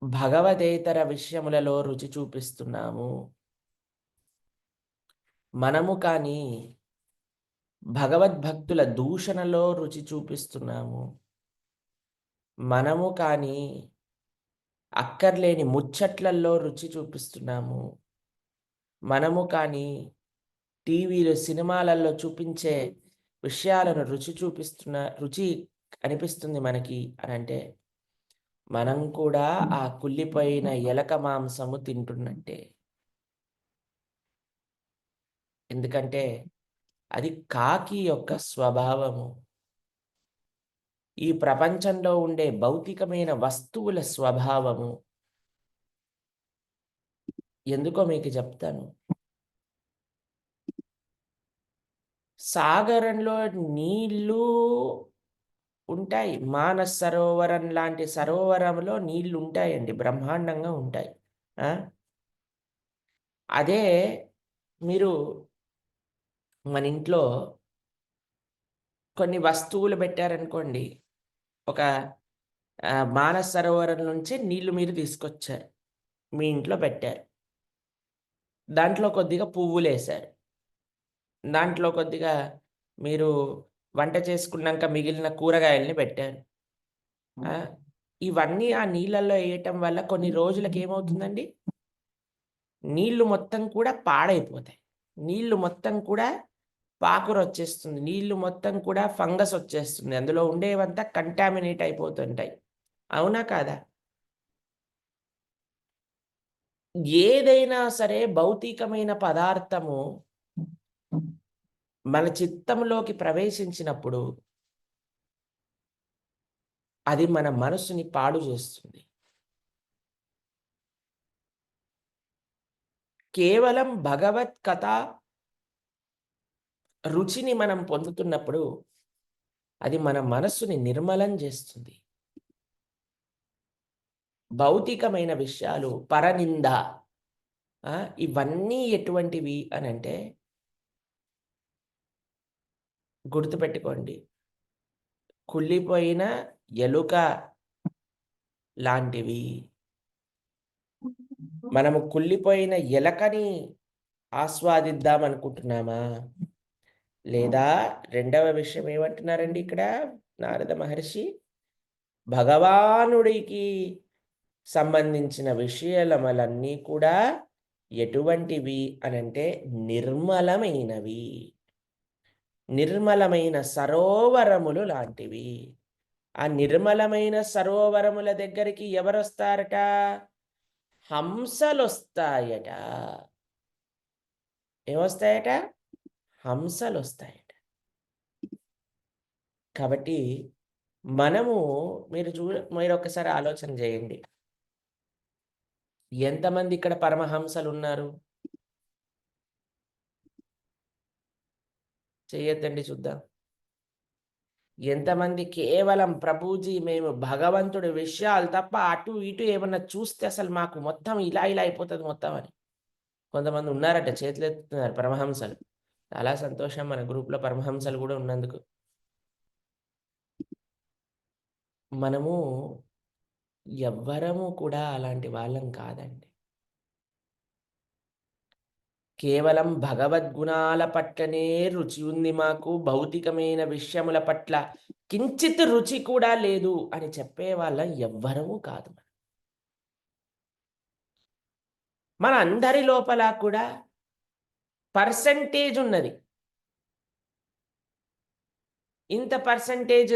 భగవదేతర విషయములలో రుచి చూపిస్తున్నాము. మనము కానీ భగవద్భక్తుల దూషణలో రుచి చూపిస్తున్నాము. మనము కానీ అక్కర్లేని ముచ్చట్లల్లో రుచి చూపిస్తున్నాము. మనము కానీ టీవీలు, సినిమాలలో చూపించే విషయాలను రుచి అనిపిస్తుంది మనకి అనంటే, మనం కూడా ఆ కుళ్ళిపోయిన ఎలక మాంసము తింటున్నట్టే. ఎందుకంటే, అది కాకి యొక్క స్వభావము. ఈ ప్రపంచంలో ఉండే భౌతికమైన వస్తువుల స్వభావము. ఎందుకో మీకు చెప్తాను. సాగరంలో నీళ్ళు ఉంటాయి. మానస్ సరోవరం లాంటి సరోవరంలో నీళ్లుంటాయండి. బ్రహ్మాండంగా ఉంటాయి. ఆ! అదే మీరు మన ఇంట్లో కొన్ని వస్తువులు పెట్టారనుకోండి. ఒక మానస్ సరోవరం నుంచి నీళ్లు మీరు తీసుకొచ్చారు. మీ ఇంట్లో పెట్టారు. దాంట్లో కొద్దిగా పువ్వులేశారు. దాంట్లో కొద్దిగా మీరు వంట చేసుకున్నాక మిగిలిన కూరగాయల్ని పెట్టారు. ఆ! ఇవన్నీ ఆ నీళ్ళల్లో ఎయటం వల్ల కొన్ని రోజులకి ఏమవుతుందండి? నీళ్ళు మొత్తం కూడా పాడైపోతాయి. నీళ్ళు మొత్తం కూడా పాకురొచ్చేస్తుంది. నీళ్ళు మొత్తం కూడా ఫంగస్ వచ్చేస్తుంది. అందులో ఉండేవంతా కంటామినేట్ అయిపోతుంటాయి. అవునా కాదా? ఏదైనా సరే భౌతికమైన పదార్థము మన చిత్తంలోకి ప్రవేశించినప్పుడు అది మన మనసుని పాడు చేస్తుంది. కేవలం భగవత్ కథ రుచిని మనం పొందుతున్నప్పుడు అది మన మనస్సుని నిర్మలం చేస్తుంది. భౌతికమైన విషయాలు, పరనింద ఇవన్నీ ఎటువంటివి అనంటే గుర్తుపెట్టుకోండి. కుళ్ళిపోయిన ఎలుక లాంటివి. మనము కుళ్ళిపోయిన ఎలకని ఆస్వాదిద్దామనుకుంటున్నామా? లేదా రెండవ విషయం ఏమంటున్నారండి ఇక్కడ నారద మహర్షి? భగవానుడికి సంబంధించిన విషయలమలన్నీ కూడా ఎటువంటివి అనంటే నిర్మలమైనవి. నిర్మలమైన సరోవరములు లాంటివి. ఆ నిర్మలమైన సరోవరముల దగ్గరికి ఎవరొస్తారట? హంసలొస్తాయట. ఏమొస్తాయట? హంసలొస్తాయట. కాబట్టి మనము మీరొక్కసారి ఆలోచన చేయండి. ఎంతమంది ఇక్కడ పరమహంసలున్నారు? చెయ్యొద్దండి చూద్దాం. ఎంతమంది కేవలం ప్రభుజీ మేము భగవంతుడి విషయాలు తప్ప అటు ఇటు ఏమన్నా చూస్తే అసలు మాకు మొత్తం ఇలా ఇలా అయిపోతది మొత్తం అని. కొంతమంది ఉన్నారట చేతులెత్తుతున్నారు పరమహంసలు. చాలా సంతోషం మన గ్రూప్‌లో పరమహంసలు గూడా ఉన్నందుకు. మనము ఎవ్వరము కూడా అలాంటి వాళ్ళం కాదండి. కేవలం భగవద్గుణాల పట్లనే రుచి ఉంది మాకు. భౌతికమైన విషయముల పట్ల కించిత్ రుచి కూడా లేదు అని చెప్పేవాళ్ళం ఎవ్వరము కాదు. మన అందరి లోపల కూడా పర్సెంటేజ్ ఉన్నది. ఇంత పర్సెంటేజ్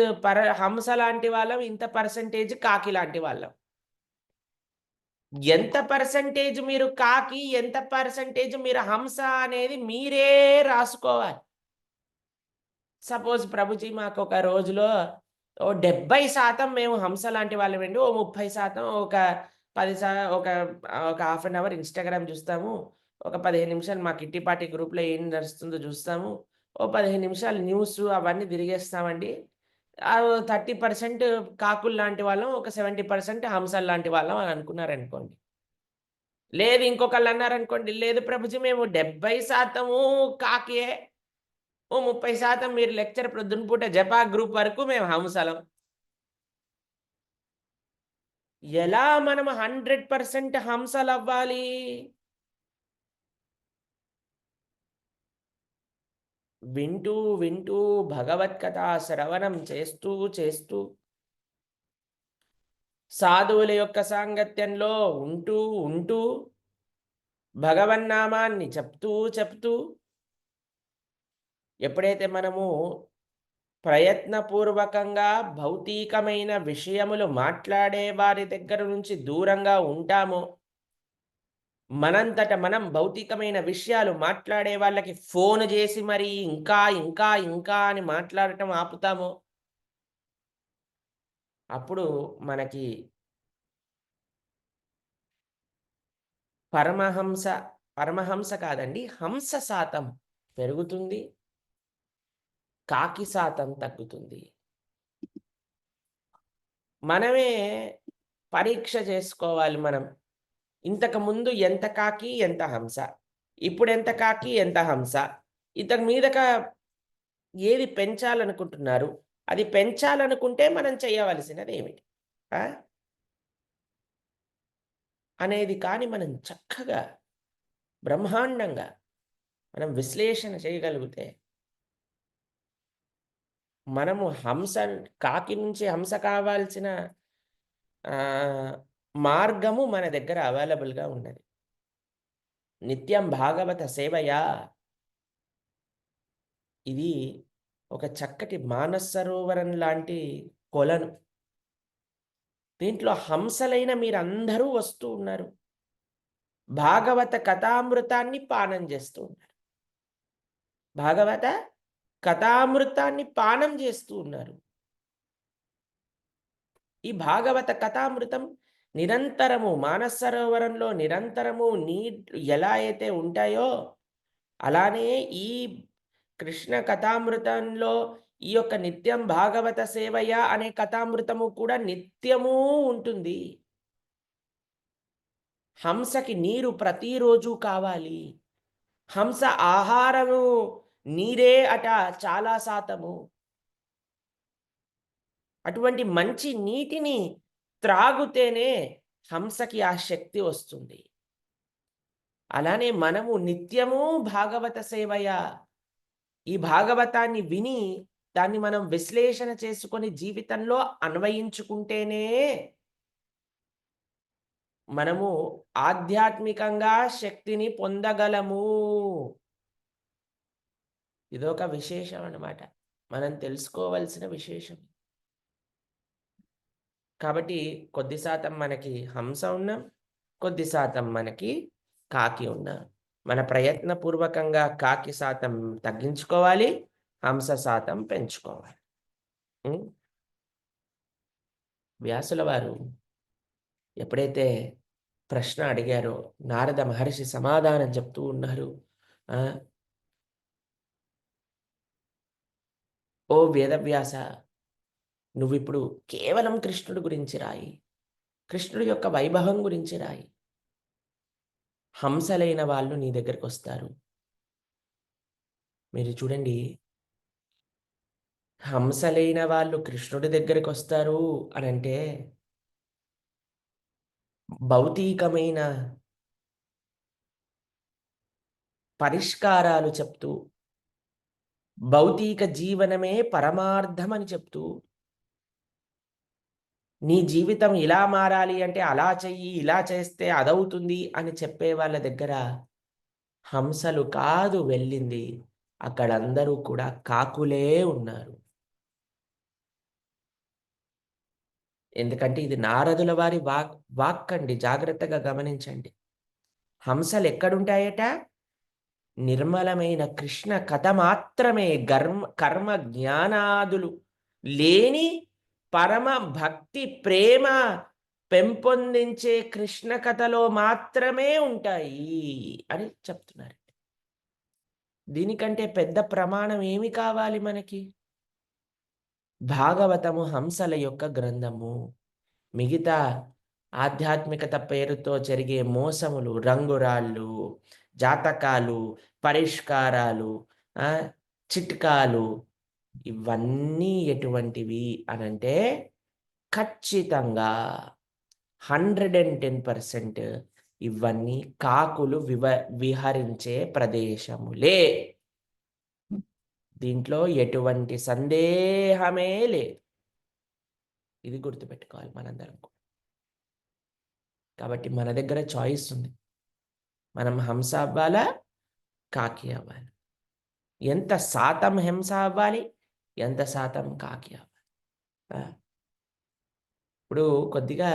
హంస లాంటి వాళ్ళం, ఇంత పర్సెంటేజ్ కాకి లాంటి వాళ్ళం. ఎంత పర్సెంటేజ్ మీరు కాకి, ఎంత పర్సెంటేజ్ మీరు హంస అనేది మీరే రాసుకోవాలి. సపోజ్ ప్రభుజీ మాకొక రోజులో ఓ 70% మేము హంస లాంటి వాళ్ళమండి. ఓ 30% ఒక 10 సా ఒక ఒక హాఫ్ అన్ అవర్ ఇన్‌స్టాగ్రామ్ చూస్తాము. ఒక 15 నిమిషాలు మా కిట్టి పార్టీ గ్రూప్‌లో ఏం నడుస్తుందో చూస్తాము. ఓ 15 నిమిషాలు న్యూస్ అవన్నీ తిరిగేస్తామండి. 30% కాకుల్లాంటి వాళ్ళం, ఒక 70% హంసల్లాంటి వాళ్ళం అని అనుకున్నారనుకోండి. లేదు ఇంకొకళ్ళన్నారనుకోండి, లేదు ప్రభుజీ మేము 70% కాకియే. ఓ 30% మీరు లెక్చర్ ప్రొద్దున పూట జపా గ్రూప్ వరకు మేము హంసలం. ఎలా మనం 100% హంసలవ్వాలి? వింటూ, వింటూ భగవత్కథా శ్రవణం చేస్తూ, చేస్తూ సాధువుల యొక్క సాంగత్యంలో ఉంటూ, ఉంటూ భగవన్నామాన్ని చెప్తూ, చెప్తూ ఎప్పుడైతే మనము ప్రయత్నపూర్వకంగా భౌతికమైన విషయములు మాట్లాడే వారి దగ్గర నుంచి దూరంగా ఉంటామో, మనంతట మనం భౌతికమైన విషయాలు మాట్లాడే వాళ్ళకి ఫోను చేసి మరి ఇంకా, ఇంకా, ఇంకా అని మాట్లాడటం ఆపుతామో, అప్పుడు మనకి పరమహంస పరమహంస కాదండి, హంస శాతం పెరుగుతుంది. కాకి శాతం తగ్గుతుంది. మనమే పరీక్ష చేసుకోవాలి మనం. ఇంతకుముందు ఎంత కాకి, ఎంత హంస. ఇప్పుడెంత కాకి, ఎంత హంస. ఇంతకు మీదట ఏది పెంచాలనుకుంటున్నారు? అది పెంచాలనుకుంటే మనం చేయవలసినదేమిటి? ఆ! అనేది కానీ మనం చక్కగా, బ్రహ్మాండంగా మనం విశ్లేషణ చేయగలిగితే, మనము కాకి నుంచి హంస కావాల్సిన ఆహ్, మార్గము మన దగ్గర అవైలబుల్‌గా ఉన్నది. నిత్యం భాగవత సేవయా ఇది ఒక చక్కటి మానసరోవరం లాంటి కొలను. దీంట్లో హంసలైన మీరందరూ వస్తూ ఉన్నారు. భాగవత కథామృతాన్ని పానం చేస్తూ ఉన్నారు. భాగవత కథామృతాన్ని పానం చేస్తూ ఉన్నారు. ఈ భాగవత కథామృతం నిరంతరము మానస సరోవరంలో నిరంతరము ఎలా అయితే ఉంటాయో, అలానే ఈ కృష్ణ కథామృతంలో ఈ యొక్క నిత్యం భాగవత సేవయ అనే కథామృతము కూడా నిత్యమూ ఉంటుంది. హంసకి నీరు ప్రతిరోజు కావాలి. హంస ఆహారము నీరే అట చాలా శాతము. అటువంటి మంచి నీటిని త్రాగుతేనే హంసకి ఆ శక్తి వస్తుంది. అలానే మనము నిత్యము భాగవత సేవయ ఈ భాగవతాన్ని విని దాన్ని మనం విశ్లేషణ చేసుకొని జీవితంలో అన్వయించుకుంటేనే మనము ఆధ్యాత్మికంగా శక్తిని పొందగలము. ఇదొక విశేషం అన్నమాట. మనం తెలుసుకోవాల్సిన విశేషం. కాబట్టి కొద్ది శాతం మనకి హంస ఉన్నాం, కొద్ది శాతం మనకి కాకి ఉన్నాం. మన ప్రయత్నపూర్వకంగా కాకి శాతం తగ్గించుకోవాలి, హంస శాతం పెంచుకోవాలి. హ్మ్. వ్యాసుల వారు ఎప్పుడైతే ప్రశ్న అడిగారో, నారద మహర్షి సమాధానం చెప్తూ ఉన్నారు. ఆ! "ఓ వేదవ్యాస! నువ్విప్పుడు కేవలం కృష్ణుడి గురించి రాయి. కృష్ణుడి యొక్క వైభవం గురించి రాయి. హంసలైన వాళ్ళు నీ దగ్గరకొస్తారు." మీరు చూడండి, హంసలైన వాళ్ళు కృష్ణుడి దగ్గరకొస్తారు అనంటే, భౌతికమైన పరిష్కారాలు చెప్తూ, భౌతిక జీవనమే పరమార్థమని చెప్తూ, నీ జీవితం ఇలా మారాలి అంటే అలా చెయ్యి, ఇలా చేస్తే అదవుతుంది అని చెప్పే వాళ్ళ దగ్గర హంసలు కాదు వెళ్ళింది. అక్కడందరూ కూడా కాకులే ఉన్నారు. ఎందుకంటే ఇది నారదుల వారి వాక్కండి, జాగ్రత్తగా గమనించండి. హంసలెక్కడుంటాయట? నిర్మలమైన కృష్ణ కథ మాత్రమే కర్మ జ్ఞానాదులు లేని పరమ భక్తి ప్రేమ పెంపొందించే కృష్ణ కథలో మాత్రమే ఉంటాయి అని చెప్తున్నారు. దీనికంటే పెద్ద ప్రమాణం ఏమి కావాలి మనకి? భాగవతము హంసల యొక్క గ్రంథము. మిగతా ఆధ్యాత్మికత పేరుతో జరిగే మోసములు, రంగురాళ్ళు, జాతకాలు, పరిష్కారాలు, చిట్కాలు ఇవన్నీ ఎటువంటివి అనంటే ఖచ్చితంగా 110% ఇవన్నీ కాకులు విహరించే ప్రదేశములే. దీంట్లో ఎటువంటి సందేహమే లేదు. ఇది గుర్తుపెట్టుకోవాలి మనందరం కూడా. కాబట్టి మన దగ్గర చాయిస్ ఉంది. మనం హంస అవ్వాలా? కాకి అవ్వాలి. ఎంత శాతం హంస అవ్వాలి? ఎంత శాతం కాకి అవ్వాలి. ఆ! ఇప్పుడు కొద్దిగా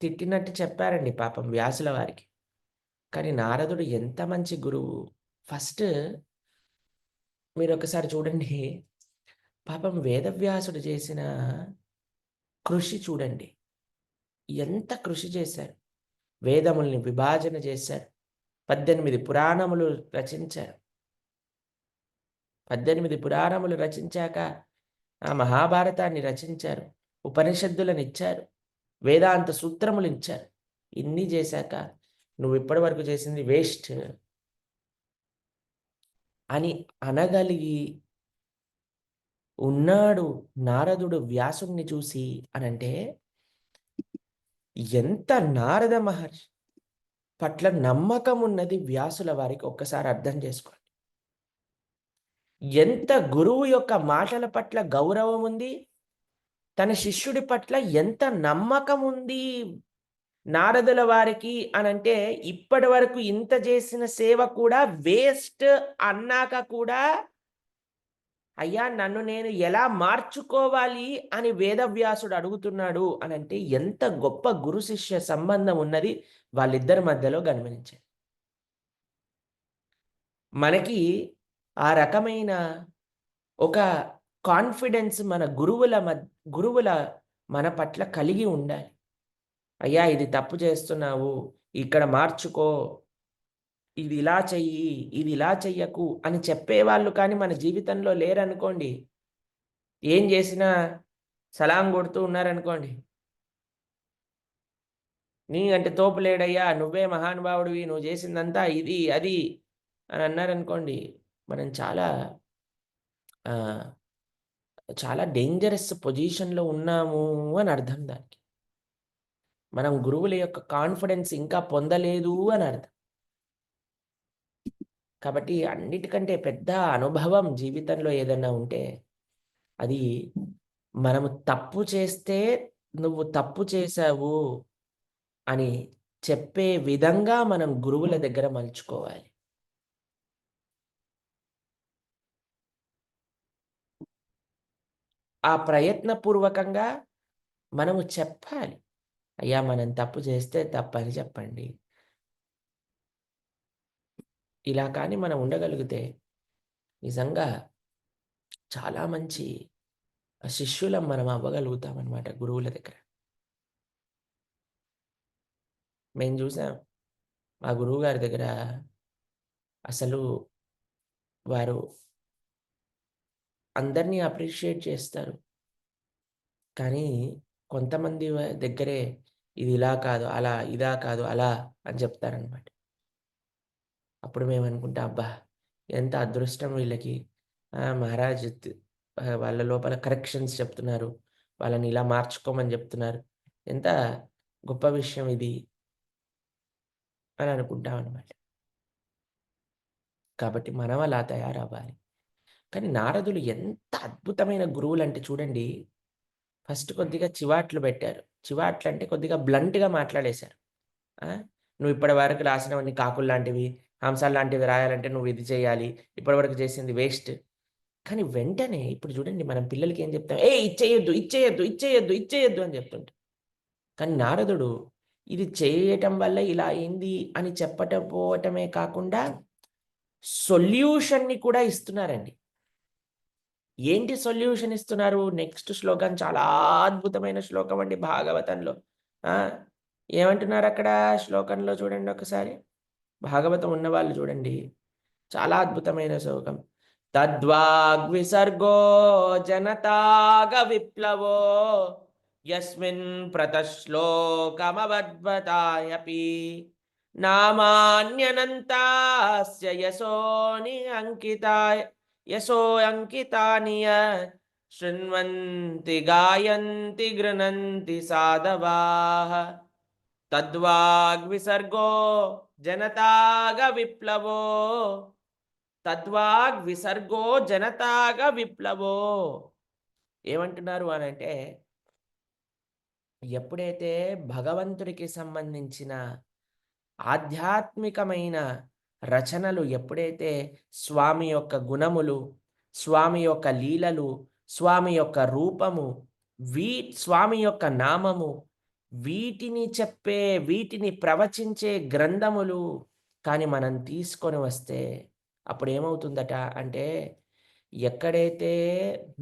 తిట్టినట్టు చెప్పారండి పాపం వ్యాసుల వారికి. కానీ నారదుడు ఎంత మంచి గురువు. ఫస్ట్ మీరొకసారి చూడండి, పాపం వేదవ్యాసుడు చేసిన కృషి చూడండి. ఎంత కృషి చేశారు. వేదముల్ని విభాజన చేశారు. 18 పురాణములు రచించారు. 18 పురాణములు రచించాక ఆ మహాభారతాన్ని రచించారు. ఉపనిషత్తులనిచ్చారు. వేదాంత సూత్రములిచ్చారు. ఇన్ని చేశాక నువ్వు ఇప్పటి వరకు చేసింది వేస్ట్ అని అనగలిగి ఉన్నాడు నారదుడు వ్యాసుడిని చూసి అనంటే, ఎంత నారద మహర్షి పట్ల నమ్మకం ఉన్నది వ్యాసుల వారికి ఒక్కసారి అర్థం చేసుకోండి. ఎంత గురువు యొక్క మాటల పట్ల గౌరవం ఉంది, తన శిష్యుడి పట్ల ఎంత నమ్మకం ఉంది నారదుల వారికి అనంటే, ఇప్పటి వరకు ఇంత చేసిన సేవ కూడా వేస్ట్ అన్నాక కూడా, అయ్యా నన్ను నేను ఎలా మార్చుకోవాలి అని వేదవ్యాసుడు అడుగుతున్నాడు అనంటే, ఎంత గొప్ప గురు శిష్య సంబంధం ఉన్నది వాళ్ళిద్దరి మధ్యలో గమనించారు. మనకి ఆ రకమైన ఒక కాన్ఫిడెన్స్ మన గురువుల మన పట్ల కలిగి ఉండాలి. అయ్యా ఇది తప్పు చేస్తున్నావు, ఇక్కడ మార్చుకో, ఇది ఇలా చెయ్యి, ఇది ఇలా చెయ్యకు అని చెప్పేవాళ్ళు కానీ మన జీవితంలో లేరనుకోండి, ఏం చేసినా సలాం కొడుతూ ఉన్నారనుకోండి. నీ అంటే తోపులేడయ్యా, నువ్వే మహానుభావుడివి, నువ్వు చేసిందంతా ఇది, అది అని అన్నారనుకోండి, మనం ఆహ్, చాలా డేంజరస్ పొజిషన్‌లో ఉన్నాము అని అర్థం దానికి. మనం గురువుల యొక్క కాన్ఫిడెన్స్ ఇంకా పొందలేదు అని అర్థం. కాబట్టి అన్నిటికంటే పెద్ద అనుభవం జీవితంలో ఏదన్నా ఉంటే, అది మనము తప్పు చేస్తే నువ్వు తప్పు చేశావు అని చెప్పే విధంగా మనం గురువుల దగ్గర మలుచుకోవాలి. ఆ ప్రయత్నపూర్వకంగా మనము చెప్పాలి. అయ్యా! మనం తప్పు చేస్తే తప్పని చెప్పండి. ఇలా కానీ మనం ఉండగలిగితే నిజంగా చాలా మంచి శిష్యులం మనం అవ్వగలుగుతామనమాట గురువుల దగ్గర. మేము చూసాం మా గురువుగారి దగ్గర అసలు వారు అందరిని అప్రిషియేట్ చేస్తారు. కానీ కొంతమంది దగ్గరే ఇది ఇలా కాదు, అలా, ఇదా కాదు, అలా అని చెప్తారనమాట. అప్పుడు మేమనుకుంటాం, అబ్బా! ఎంత అదృష్టం వీళ్ళకి. మహారాజ్ వాళ్ళ లోపల కరెక్షన్స్ చెప్తున్నారు. వాళ్ళని ఇలా మార్చుకోమని చెప్తున్నారు. ఎంత గొప్ప విషయం ఇది అని అనుకుంటామనమాట. కాబట్టి మనం అలా తయారవ్వాలి. కానీ నారదులు ఎంత అద్భుతమైన గురువులంటే చూడండి, ఫస్ట్ కొద్దిగా చివాట్లు పెట్టారు. చివాట్లంటే కొద్దిగా బ్లంట్‌గా మాట్లాడేశారు. ఆ! "నువ్వు ఇప్పటి వరకు రాసినవన్నీ కాకుల్లాంటివి, హంసల్లాంటివి రాయాలంటే నువ్వు ఇది చేయాలి. ఇప్పటివరకు చేసింది వేస్ట్." కానీ వెంటనే ఇప్పుడు చూడండి మనం పిల్లలకి ఏం చెప్తాం? "ఏయ్! ఇది చేయొద్దు, ఇది చేయొద్దు, ఇది చేయొద్దు, ఇది చేయొద్దు" అని చెప్తుంటాం. కానీ నారదుడు ఇది చేయటం వల్ల ఇలా అయింది అని పోవటమే కాకుండా సొల్యూషన్‌ని కూడా ఇస్తున్నారండి. ఏంటి సొల్యూషన్ ఇస్తున్నారు? నెక్స్ట్ శ్లోకం చాలా అద్భుతమైన శ్లోకం అండి భాగవతంలో. ఆ! ఏమంటున్నారక్కడ శ్లోకంలో చూడండి ఒకసారి. భాగవతం ఉన్నవాళ్ళు చూడండి. చాలా అద్భుతమైన శ్లోకం. తద్వాగ్విసర్గో జనతాగ విప్లవో యస్మిన్ ప్రతశ్లోకమవద్వతాయపి నామాన్యనంతాస్య యశోऽంకితాని శృణ్వంతి గాయంతి గృణంతి సాధవాః తద్వాగ్విసర్గో జనతాగ విప్లవో తద్వాగ్విసర్గో జనతాగ విప్లవో ఏమంటున్నారు అనంటే, ఎప్పుడైతే భగవంతుడికి సంబంధించిన ఆధ్యాత్మికమైన రచనలు ఎప్పుడైతే స్వామి యొక్క గుణములు, స్వామి యొక్క లీలలు, స్వామి యొక్క రూపము, స్వామి యొక్క నామము, వీటిని చెప్పే, వీటిని ప్రవచించే గ్రంథములు కానీ మనం తీసుకొని వస్తే అప్పుడేమవుతుందట అంటే, ఎక్కడైతే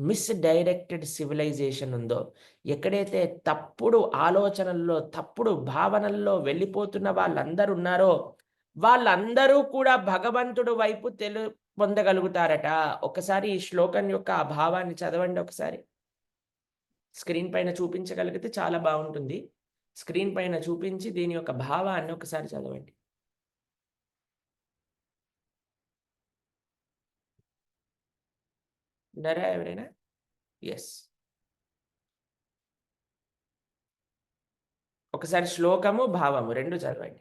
మిస్‌డైరెక్టెడ్ సివిలైజేషన్ ఉందో, ఎక్కడైతే తప్పుడు ఆలోచనల్లో, తప్పుడు భావనల్లో వెళ్ళిపోతున్న వాళ్ళందరున్నారో, వాళ్ళందరూ కూడా భగవంతుడు వైపు పొందగలుగుతారట. ఒకసారి ఈ శ్లోకం యొక్క ఆ భావాన్ని చదవండి ఒకసారి. స్క్రీన్ పైన చూపించగలిగితే చాలా బావుంటుంది. స్క్రీన్ పైన చూపించి దీని యొక్క భావాన్ని ఒకసారి చదవండి. ఉన్నారా ఎవరైనా? యెస్. ఒకసారి శ్లోకము, భావము 2 చదవండి.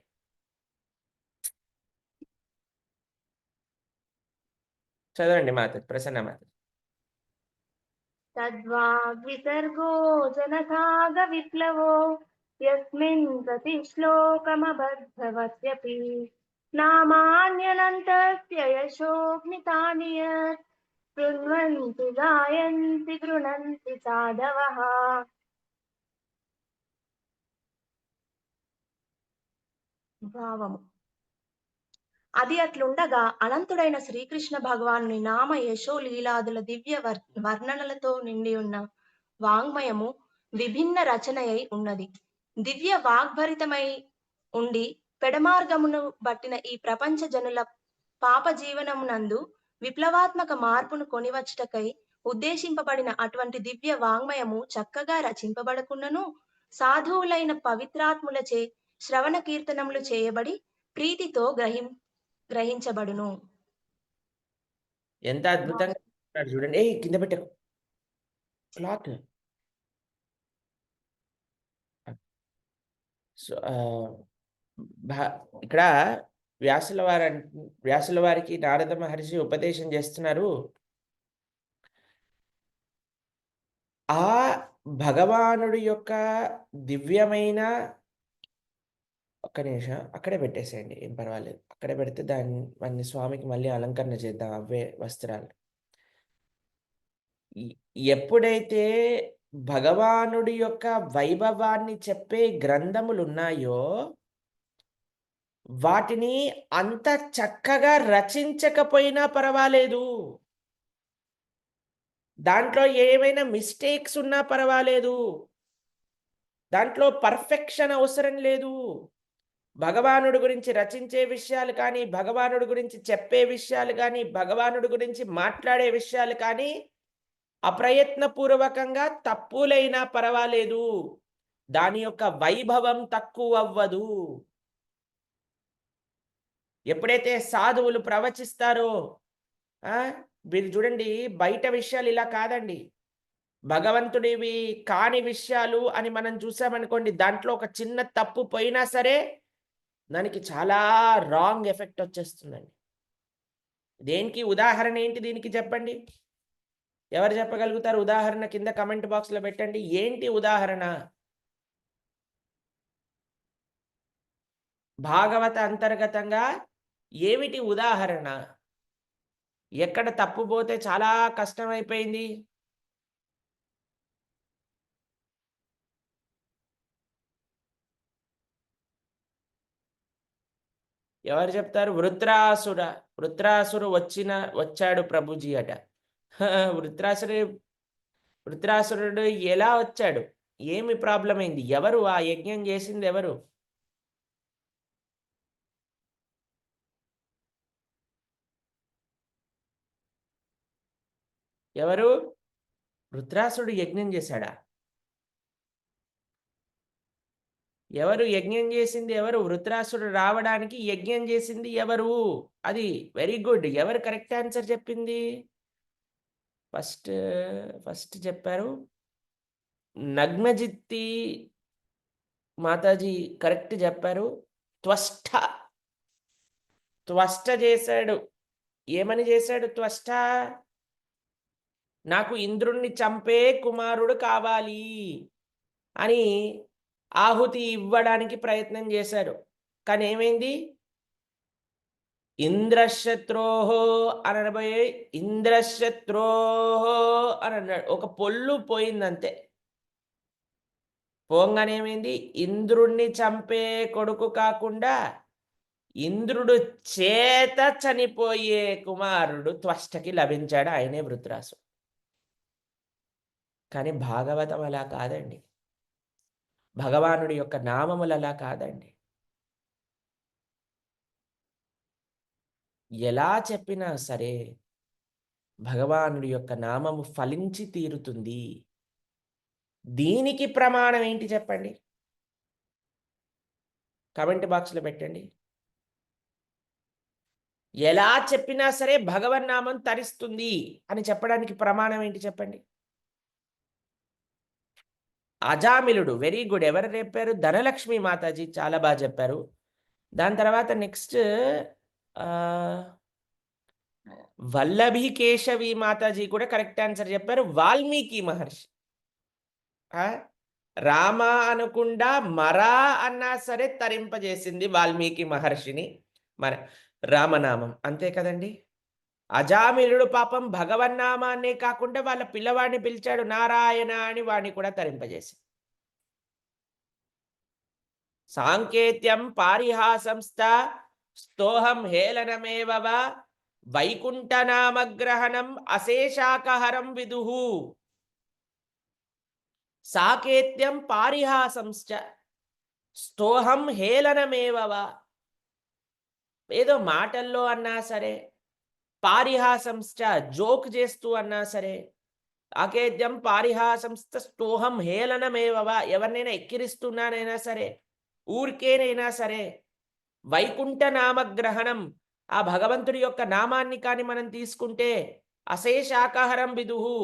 చదవండి మాతాజీ, ప్రసన్న మాతాజీ. तद्वाग्विसर्गो जनसागविप्लवो यस्मिन् प्रतिश्लोकमबद्धवत्यपि नामान्यनन्तस्य यशोऽग्नितानि यत् शृण्वन्ति गायन्ति गृह्णन्ति साधवः। భావము. అది అట్లుండగా అనంతుడైన శ్రీకృష్ణ భగవానుని నామ యశో లీలాదుల దివ్య వర్ణనలతో నిండి ఉన్న వాంగ్మయము విభిన్న రచనయై ఉన్నది. దివ్య వాగ్భరితమై ఉండి పెడమార్గమును బట్టిన ఈ ప్రపంచ జనుల పాప జీవనమునందు విప్లవాత్మక మార్పును కొనివచ్చుటకై ఉద్దేశింపబడిన అటువంటి దివ్య వాంగ్మయము చక్కగా రచింపబడకున్నను సాధువులైన పవిత్రాత్ములచే శ్రవణ కీర్తనములు చేయబడి ప్రీతితో గ్రహించబడును. ఎంత అద్భుతంగా చెప్తున్నాడు చూడండి. ఏయ్! కింద పెట్టకు. క్లాత్. సో, ఇక్కడ వ్యాసుల వారికి నారద మహర్షి ఉపదేశం చేస్తున్నారు. ఆ భగవానుడి యొక్క దివ్యమైన, ఒక్క నిమిషం అక్కడే పెట్టేసేయండి, ఏం పర్వాలేదు. అక్కడే పెడితే దాన్ని స్వామికి మళ్ళీ అలంకరణ చేద్దాం అవే వస్త్రాలు. ఎప్పుడైతే భగవానుడి యొక్క వైభవాన్ని చెప్పే గ్రంథములున్నాయో, వాటిని అంత చక్కగా రచించకపోయినా పర్వాలేదు. దాంట్లో ఏమైనా మిస్టేక్స్ ఉన్నా పర్వాలేదు. దాంట్లో పర్ఫెక్షన్ అవసరం లేదు. భగవానుడి గురించి రచించే విషయాలు కానీ, భగవానుడి గురించి చెప్పే విషయాలు కానీ, భగవానుడి గురించి మాట్లాడే విషయాలు కానీ అప్రయత్నపూర్వకంగా తప్పులైనా పర్వాలేదు. దాని యొక్క వైభవం తక్కువవ్వదు. ఎప్పుడైతే సాధువులు ప్రవచిస్తారో, మీరు చూడండి, బయట విషయాలు ఇలా కాదండి. భగవంతుడివి కాని విషయాలు అని మనం చూసామనుకోండి, దాంట్లో ఒక చిన్న తప్పు పోయినా సరే దానికి చాలా రాంగ్ ఎఫెక్ట్ వచ్చేస్తుందండి. దేనికి ఉదాహరణ ఏంటి దీనికి చెప్పండి? ఎవరు చెప్పగలుగుతారు ఉదాహరణ? కింద కమెంట్ బాక్స్లో పెట్టండి. ఏంటి ఉదాహరణ? భాగవత అంతర్గతంగా ఏమిటి ఉదాహరణ? ఎక్కడ తప్పు పోతే చాలా కష్టమైపోయింది? ఎవరు చెప్తారు? వృత్రాసురు వచ్చాడు ప్రభుజీ అట. వృత్రాసురుడు ఎలా వచ్చాడు? ఏమి ప్రాబ్లం అయింది? ఎవరు ఆ యజ్ఞం చేసింది? ఎవరు? ఎవరు? వృత్రాసురుడు యజ్ఞం చేశాడా? ఎవరు యజ్ఞం చేసింది? ఎవరు? వృత్రాసురుడు రావడానికి యజ్ఞం చేసింది ఎవరు? అది వెరీ గుడ్. ఎవరు కరెక్ట్ ఆన్సర్ చెప్పింది? ఫస్ట్ చెప్పారు నగ్నజిత్తి మాతాజీ, కరెక్ట్ చెప్పారు. త్వష్ట చేశాడు. ఏమని చేశాడు త్వష్ట? నాకు ఇంద్రుణ్ణి చంపే కుమారుడు కావాలి అని ఆహుతి ఇవ్వడానికి ప్రయత్నం చేశాడు. కానీ ఏమైంది? ఇంద్రశత్రోహ అని అనబోయే ఇంద్రశత్రోహ అని అన్నాడు. ఒక పొల్లు పోయిందంతే. పోంగానే ఏమైంది? ఇంద్రుణ్ణి చంపే కొడుకు కాకుండా ఇంద్రుడు చేత చనిపోయే కుమారుడు త్వష్టకి లభించాడు. ఆయనే వృత్రాసు. కానీ భాగవతం అలా కాదండి. భగవానుడి యొక్క నామములు అలా కాదండి. ఎలా చెప్పినా సరే భగవానుడి యొక్క నామము ఫలించి తీరుతుంది. దీనికి ప్రమాణం ఏంటి చెప్పండి? కామెంట్ బాక్స్‌లో పెట్టండి. ఎలా చెప్పినా సరే భగవన్నామం తరిస్తుంది అని చెప్పడానికి ప్రమాణం ఏంటి చెప్పండి? అజామిలుడు వెరీ గుడ్. ఎవరు చెప్పారు? ధనలక్ష్మి మాతాజీ చాలా బాగా చెప్పారు. దాని తర్వాత నెక్స్ట్ వల్లభి కేశవి మాతాజీ కూడా కరెక్ట్ ఆన్సర్ చెప్పారు. వాల్మీకి మహర్షి రామ అనకుండా మరా అన్నా సరే తరింపజేసింది వాల్మీకి మహర్షిని మన రామనామం. అంతే కదండి. అజామిలుడు పాపం భగవన్నామాన్నే కాకుండా వాళ్ళ పిల్లవాడిని పిలిచాడు నారాయణ అని, వాడిని కూడా తరింపజేసి. సాంకేత్యం పారిహాసంస్థ స్తోహం హేళనమేవ వైకుంఠనామగ్రహణం అశేషాకహరం విదుహు. సాకేత్యం పారిహాసంశ్చ స్తోహం హేళనమేవ. ఏదో మాటల్లో అన్నా సరే, పారిహాసంశ్చ జోక్ చేస్తూ అన్నా సరే, సాకేత్యం పారిహాసంస్థ స్తోహం హేళనమేవ. ఎవరినైనా ఎక్కిరిస్తున్నానైనా సరే, ఊరికేనైనా సరే, వైకుంఠ నామగ్రహణం ఆ భగవంతుడి యొక్క నామాన్ని కానీ మనం తీసుకుంటే అశేషాకహరం విదుహు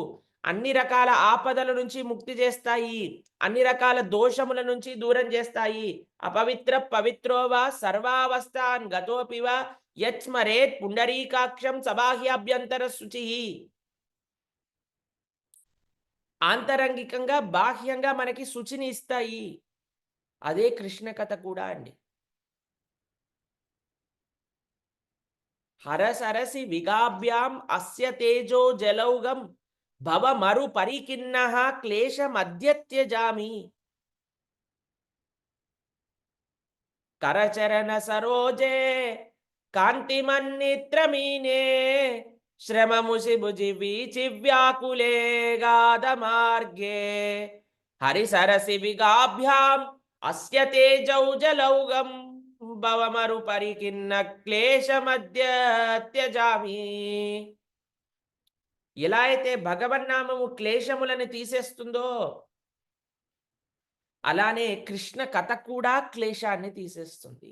అన్ని రకాల ఆపదల నుంచి ముక్తి చేస్తాయి, అన్ని రకాల దోషముల నుంచి దూరం చేస్తాయి. అపవిత్ర పవిత్రోవా సర్వావస్థాన్ గతోపివా యచ్మరేత్ పుండరీకాక్షం సబాహ్యాభ్యంతర శుచి. ఆంతరంగికంగా బాహ్యంగా మనకి శుచిని ఇస్తాయి. అదే కృష్ణ కథ కూడా అండి. హరసరసి విగాభ్యాం అస్య తేజో జలౌగం భవ మరు పరికిన్నః క్లేశమద్యత్యజామి. కరచరణ సరోజే కాంతిమన్నిత్రమీనే శ్రమముసి భుజి వీచి వ్యాకులే గాధ మార్గే. హరిసరసి విగాభ్యాం అస్య తేజౌ జలౌగం భవమరు పరికిన్న క్లేశమద్య త్యజామి. ఎలా అయితే భగవన్నామము క్లేశములను తీసేస్తుందో అలానే కృష్ణ కథ కూడా క్లేశాన్ని తీసేస్తుంది.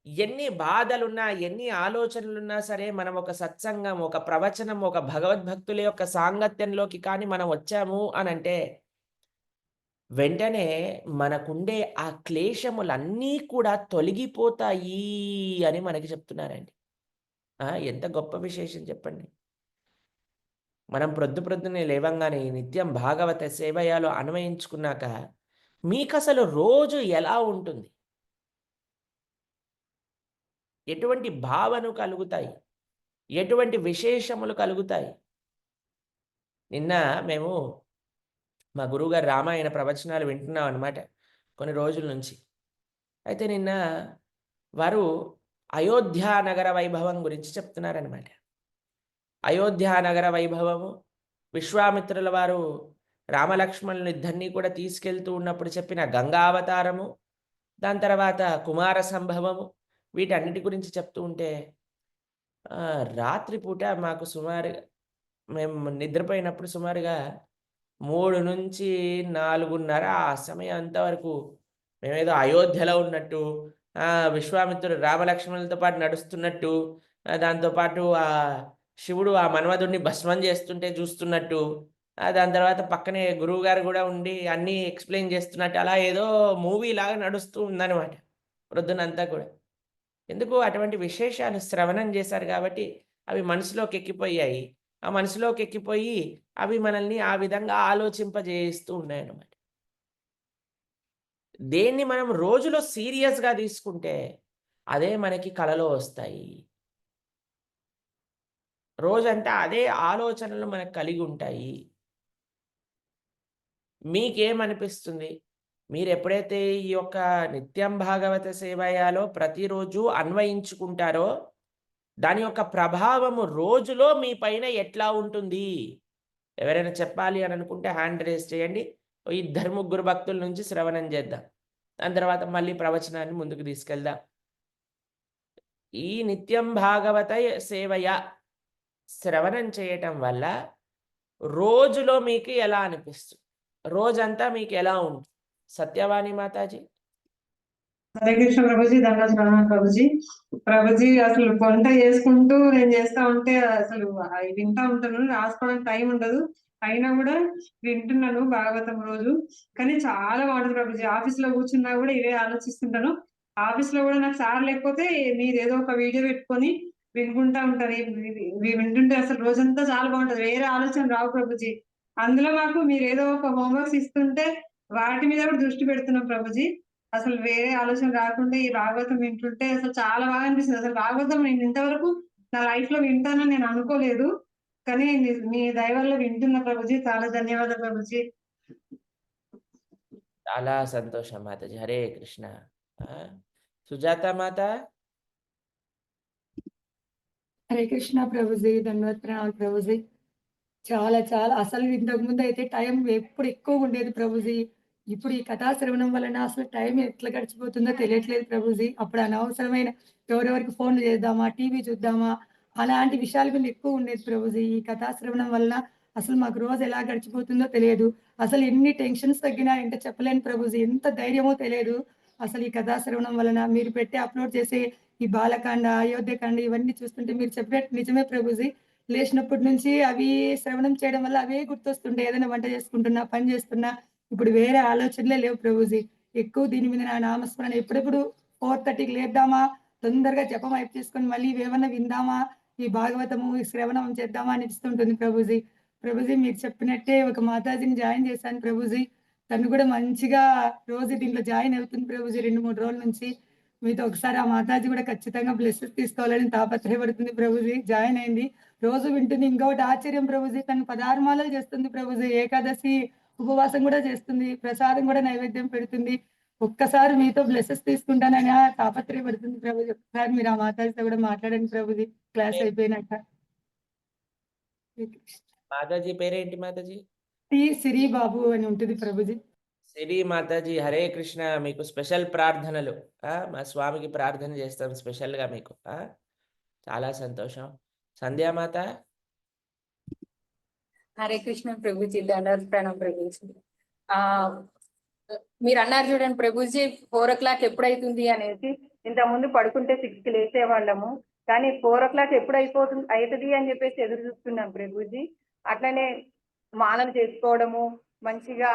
ఎన్ని బాధలున్నా, ఎన్ని ఆలోచనలున్నా సరే, మనం ఒక సత్సంగం, ఒక ప్రవచనం, ఒక భగవద్భక్తుల యొక్క సాంగత్యంలోకి కానీ మనం వచ్చాము అని అంటే వెంటనే మనకుండే ఆ క్లేశములన్నీ కూడా తొలగిపోతాయి అని మనకి చెప్తున్నారండి. ఎంత గొప్ప విశేషం చెప్పండి. మనం ప్రొద్దునే లేవంగానే నిత్యం భాగవత సేవయాలో అన్వయించుకున్నాక మీకసలు రోజు ఎలా ఉంటుంది? ఎటువంటి భావనలు కలుగుతాయి? ఎటువంటి విశేషములు కలుగుతాయి? నిన్న మేము మా గురువుగారు రామాయణ ప్రవచనాలు వింటున్నాం అన్నమాట కొన్ని రోజుల నుంచి. అయితే నిన్న వారు అయోధ్య నగర వైభవం గురించి చెప్తున్నారనమాట. అయోధ్య నగర వైభవము, విశ్వామిత్రుల వారు రామలక్ష్మణులు ఇద్దరినీ కూడా తీసుకెళ్తూ ఉన్నప్పుడు చెప్పిన గంగావతారము, దాని తర్వాత కుమార సంభవము, వీటన్నిటి గురించి చెప్తూ ఉంటే రాత్రిపూట మాకు సుమారుగా మేము నిద్రపోయినప్పుడు సుమారుగా 3 నుంచి 4:30 ఆ సమయం అంతవరకు మేమేదో అయోధ్యలో ఉన్నట్టు, విశ్వామిత్రుడు రామలక్ష్మణులతో పాటు నడుస్తున్నట్టు, దాంతోపాటు శివుడు ఆ మన్మధుడిని భస్మం చేస్తుంటే చూస్తున్నట్టు, దాని తర్వాత పక్కనే గురువుగారు కూడా ఉండి అన్నీ ఎక్స్ప్లెయిన్ చేస్తున్నట్టు, అలా ఏదో మూవీ లాగా నడుస్తూ ఉందన్నమాట ప్రొద్దునంతా కూడా. ఎందుకు అటువంటి విశేషాలు శ్రవణం చేశారు కాబట్టి అవి మనసులోకి ఎక్కిపోయాయి. ఆ మనసులోకి ఎక్కిపోయి అవి మనల్ని ఆ విధంగా ఆలోచింపజేస్తూ ఉన్నాయన్నమాట. దేన్ని మనం రోజులో సీరియస్‌గా తీసుకుంటే అదే మనకి కలలో వస్తాయి. రోజంతా అదే ఆలోచనలు మనకు కలిగి ఉంటాయి. మీకేమనిపిస్తుంది? మీరెప్పుడైతే ఈ యొక్క నిత్యం భాగవత సేవయాలో ప్రతిరోజు అన్వయించుకుంటారో, దాని యొక్క ప్రభావము రోజులో మీ పైన ఎట్లా ఉంటుంది? ఎవరైనా చెప్పాలి అని అనుకుంటే హ్యాండ్ రైజ్ చేయండి. ఓ ఇద్దరు, ముగ్గురు భక్తుల నుంచి శ్రవణం చేద్దాం. దాని తర్వాత మళ్ళీ ప్రవచనాన్ని ముందుకు తీసుకెళ్దాం. ఈ నిత్యం భాగవత సేవయ శ్రవణం చేయటం వల్ల రోజులో మీకు ఎలా అనిపిస్తుంది? రోజంతా మీకు ఎలా ఉంటుంది? సత్యవాణి మాతాజీ. హరే కృష్ణ ప్రభుజీ, దండాలు ప్రభుజీ. ప్రభుజీ అసలు వంట చేసుకుంటూ నేను చేస్తా ఉంటే అసలు అవి వింటా ఉంటాను, రాసుకోవడానికి టైం ఉండదు. అయినా కూడా వింటున్నాను భాగవతం రోజు. కానీ చాలా బాగుంటుంది ప్రభుజీ. ఆఫీస్ లో కూర్చున్నా కూడా ఇవే ఆలోచిస్తుంటాను. ఆఫీస్ లో కూడా నాకు సార్ లేకపోతే మీరు ఏదో ఒక వీడియో పెట్టుకొని వినుకుంటా ఉంటారు. ఇవి వింటుంటే అసలు రోజంతా చాలా బాగుంటది, వేరే ఆలోచన రావు ప్రభుజీ. అందులో మాకు మీరు ఏదో ఒక హోంవర్క్స్ ఇస్తుంటే వాటి మీద కూడా దృష్టి పెడుతున్నాం ప్రభుజీ. అసలు వేరే ఆలోచన రాకుండా ఈ భాగవతం వింటుంటే అసలు చాలా బాగా అనిపిస్తుంది. అసలు భాగవతం నేను ఇంతవరకు నా లైఫ్ లో వింటానని నేను అనుకోలేదు. కానీ మీ దయ వల్ల వింటున్నా ప్రభుజీ. చాలా ధన్యవాదాలు ప్రభుజీ. చాలా సంతోషం మాతాజీ. హరే కృష్ణ. సుజాత మాత. హరే కృష్ణ ప్రభుజీ, ధన్యవాదాలు ప్రభుజీ. చాలా చాలా అసలు ఇంతకు ముందు అయితే టైం ఎప్పుడు ఎక్కువ ఉండేది ప్రభుజీ. ఇప్పుడు ఈ కథా శ్రవణం వలన అసలు టైం ఎట్లా గడిచిపోతుందో తెలియట్లేదు ప్రభుజీ. అప్పుడు అనవసరమైన ఎవరెవరికి ఫోన్లు చేద్దామా, టీవీ చూద్దామా, అలాంటి విషయాల మీద ఎక్కువ ఉండేది ప్రభుజీ. ఈ కథా శ్రవణం వలన అసలు మాకు రోజు ఎలా గడిచిపోతుందో తెలియదు. అసలు ఎన్ని టెన్షన్స్ తగ్గినా ఎంత చెప్పలేను ప్రభుజీ. ఎంత ధైర్యమో తెలియదు. అసలు ఈ కథా శ్రవణం వలన మీరు అప్లోడ్ చేసే ఈ బాలకాండ, అయోధ్యకాండ ఇవన్నీ చూస్తుంటే మీరు చెప్పినట్టు నిజమే ప్రభుజీ. లేచినప్పటి నుంచి అవి శ్రవణం చేయడం వల్ల అవే గుర్తొస్తుండే. ఏదైనా వంట చేసుకుంటున్నా, పని చేస్తున్నా, ఇప్పుడు వేరే ఆలోచనలే లేవు ప్రభుజీ. ఎక్కువ దీని మీద నా నామస్మరణ ఎప్పుడెప్పుడు 4:30కి లేద్దామా, తొందరగా జపం చేసుకొని మళ్ళీ ఇవేమన్నా విందామా, ఈ భాగవతము, ఈ శ్రవణం చేద్దామా అనిపిస్తుంటుంది ప్రభుజీ. ప్రభుజీ మీరు చెప్పినట్టే ఒక మాతాజీని జాయిన్ చేశాను ప్రభుజీ. తను కూడా మంచిగా రోజు దీంట్లో జాయిన్ అవుతుంది ప్రభుజీ 2, 3 రోజుల నుంచి. మీతో ఒకసారి ఆ మాతాజీ కూడా ఖచ్చితంగా బ్లెస్సెస్ తీసుకోవాలని తాపత్రయపడుతుంది ప్రభుజీ. జాయిన్ అయింది. రోజు వింటుంది. ఇంకొకటి ఆశ్చర్యం ప్రభుజీ, తను 16 మాలలు చేస్తుంది ప్రభుజీ. ఏకాదశి ఉపవాసం కూడా చేస్తుంది. ప్రసాదం కూడా నైవేద్యం పెడుతుంది. ఒక్కసారి మీతో బ్లెస్సెస్ తీసుకుంటానని తాపత్రయపడుతుంది ప్రభుజీ. ఒకసారి మీరు ఆ మాతాజీతో కూడా మాట్లాడండి ప్రభుజీ క్లాస్ అయిపోయినాక. మాతాజీ పేరేంటి మాతాజీ? టి సిరి బాబు అని ఉంటుంది ప్రభుజీ. సిరి మాతాజీ. హరే కృష్ణ. మీకు స్పెషల్ ప్రార్థనలు. మా స్వామికి ప్రార్థన చేస్తాం స్పెషల్గా మీకు. చాలా సంతోషం. సంధ్యామాత. హరే కృష్ణ ప్రభుజీ, దండాలు ప్రణామం ప్రభుజీ. మీరు అన్నారు చూడండి ప్రభుజీ 4 o'clock ఎప్పుడైతుంది అనేసి. ఇంత ముందు పడుకుంటే 6కి లేచేవాళ్ళము, కానీ 4 o'clock ఎప్పుడు అవుతుంది అని చెప్పేసి ఎదురు చూస్తున్నాం ప్రభుజీ. అట్లనే మాలలు చేసుకోవడము, మంచిగా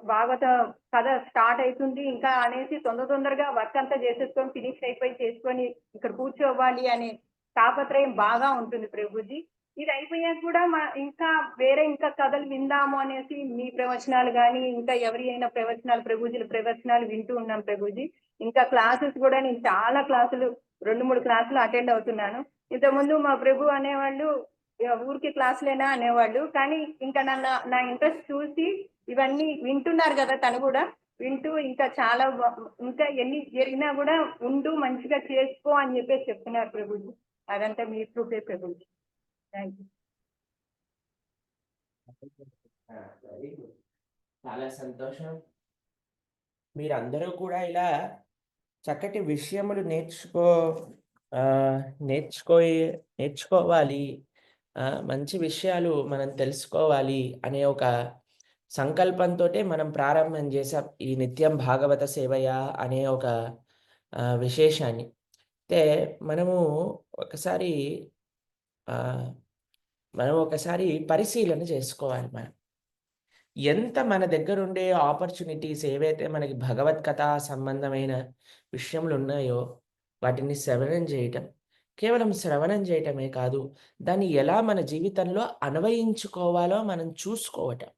భాగవత కథ స్టార్ట్ అవుతుంది ఇంకా అనేసి తొందరగా వర్క్ అంతా చేసేసుకొని ఫినిష్ చేసుకొని ఇక్కడ కూర్చోవాలి అనే తాపత్రయం బాగా ఉంటుంది ప్రభుజీ. ఇది అయిపోయాక కూడా ఇంకా వేరే కథలు విందాము అనేసి మీ ప్రవచనాలు కానీ ఇంకా ఎవరి అయినా ప్రవచనాలు, ప్రభుజీల ప్రవచనాలు వింటూ ఉన్నాం ప్రభుజీ. ఇంకా క్లాసెస్ కూడా నేను చాలా క్లాసులు 2-3 క్లాసులు అటెండ్ అవుతున్నాను. ఇంతకుముందు మా ప్రభు అనేవాళ్ళు ఊరికి క్లాసులేనా అనేవాళ్ళు, కానీ ఇంకా నా ఇంట్రెస్ట్ చూసి ఇవన్నీ వింటున్నారు కదా, తను కూడా వింటూ ఇంకా చాలా ఇంకా ఎన్ని జరిగినా కూడా ఉండు మంచిగా చేసుకో అని చెప్పేసి చెప్తున్నారు ప్రభుజీ. అదంతా మీ కృపే ప్రభుజీ. Thank you. చాలా సంతోషం. మీరందరూ కూడా ఇలా చక్కటి విషయములు నేర్చుకోవాలి, మంచి విషయాలు మనం తెలుసుకోవాలి అనే ఒక సంకల్పంతోటే మనం ప్రారంభం చేసాం ఈ నిత్యం భాగవత సేవయ అనే ఒక విశేషాన్ని. అంటే మనము ఒకసారి పరిశీలన చేసుకోవాలి. ఎంత మన దగ్గర ఉండే ఆపర్చునిటీస్ ఏవైతే మనకి భగవత్ కథా సంబంధమైన విషయములు ఉన్నాయో వాటిని శ్రవణం చేయటం, కేవలం శ్రవణం చేయటమే కాదు, దాన్ని ఎలా మన జీవితంలో అన్వయించుకోవాలో మనం చూసుకోవటం.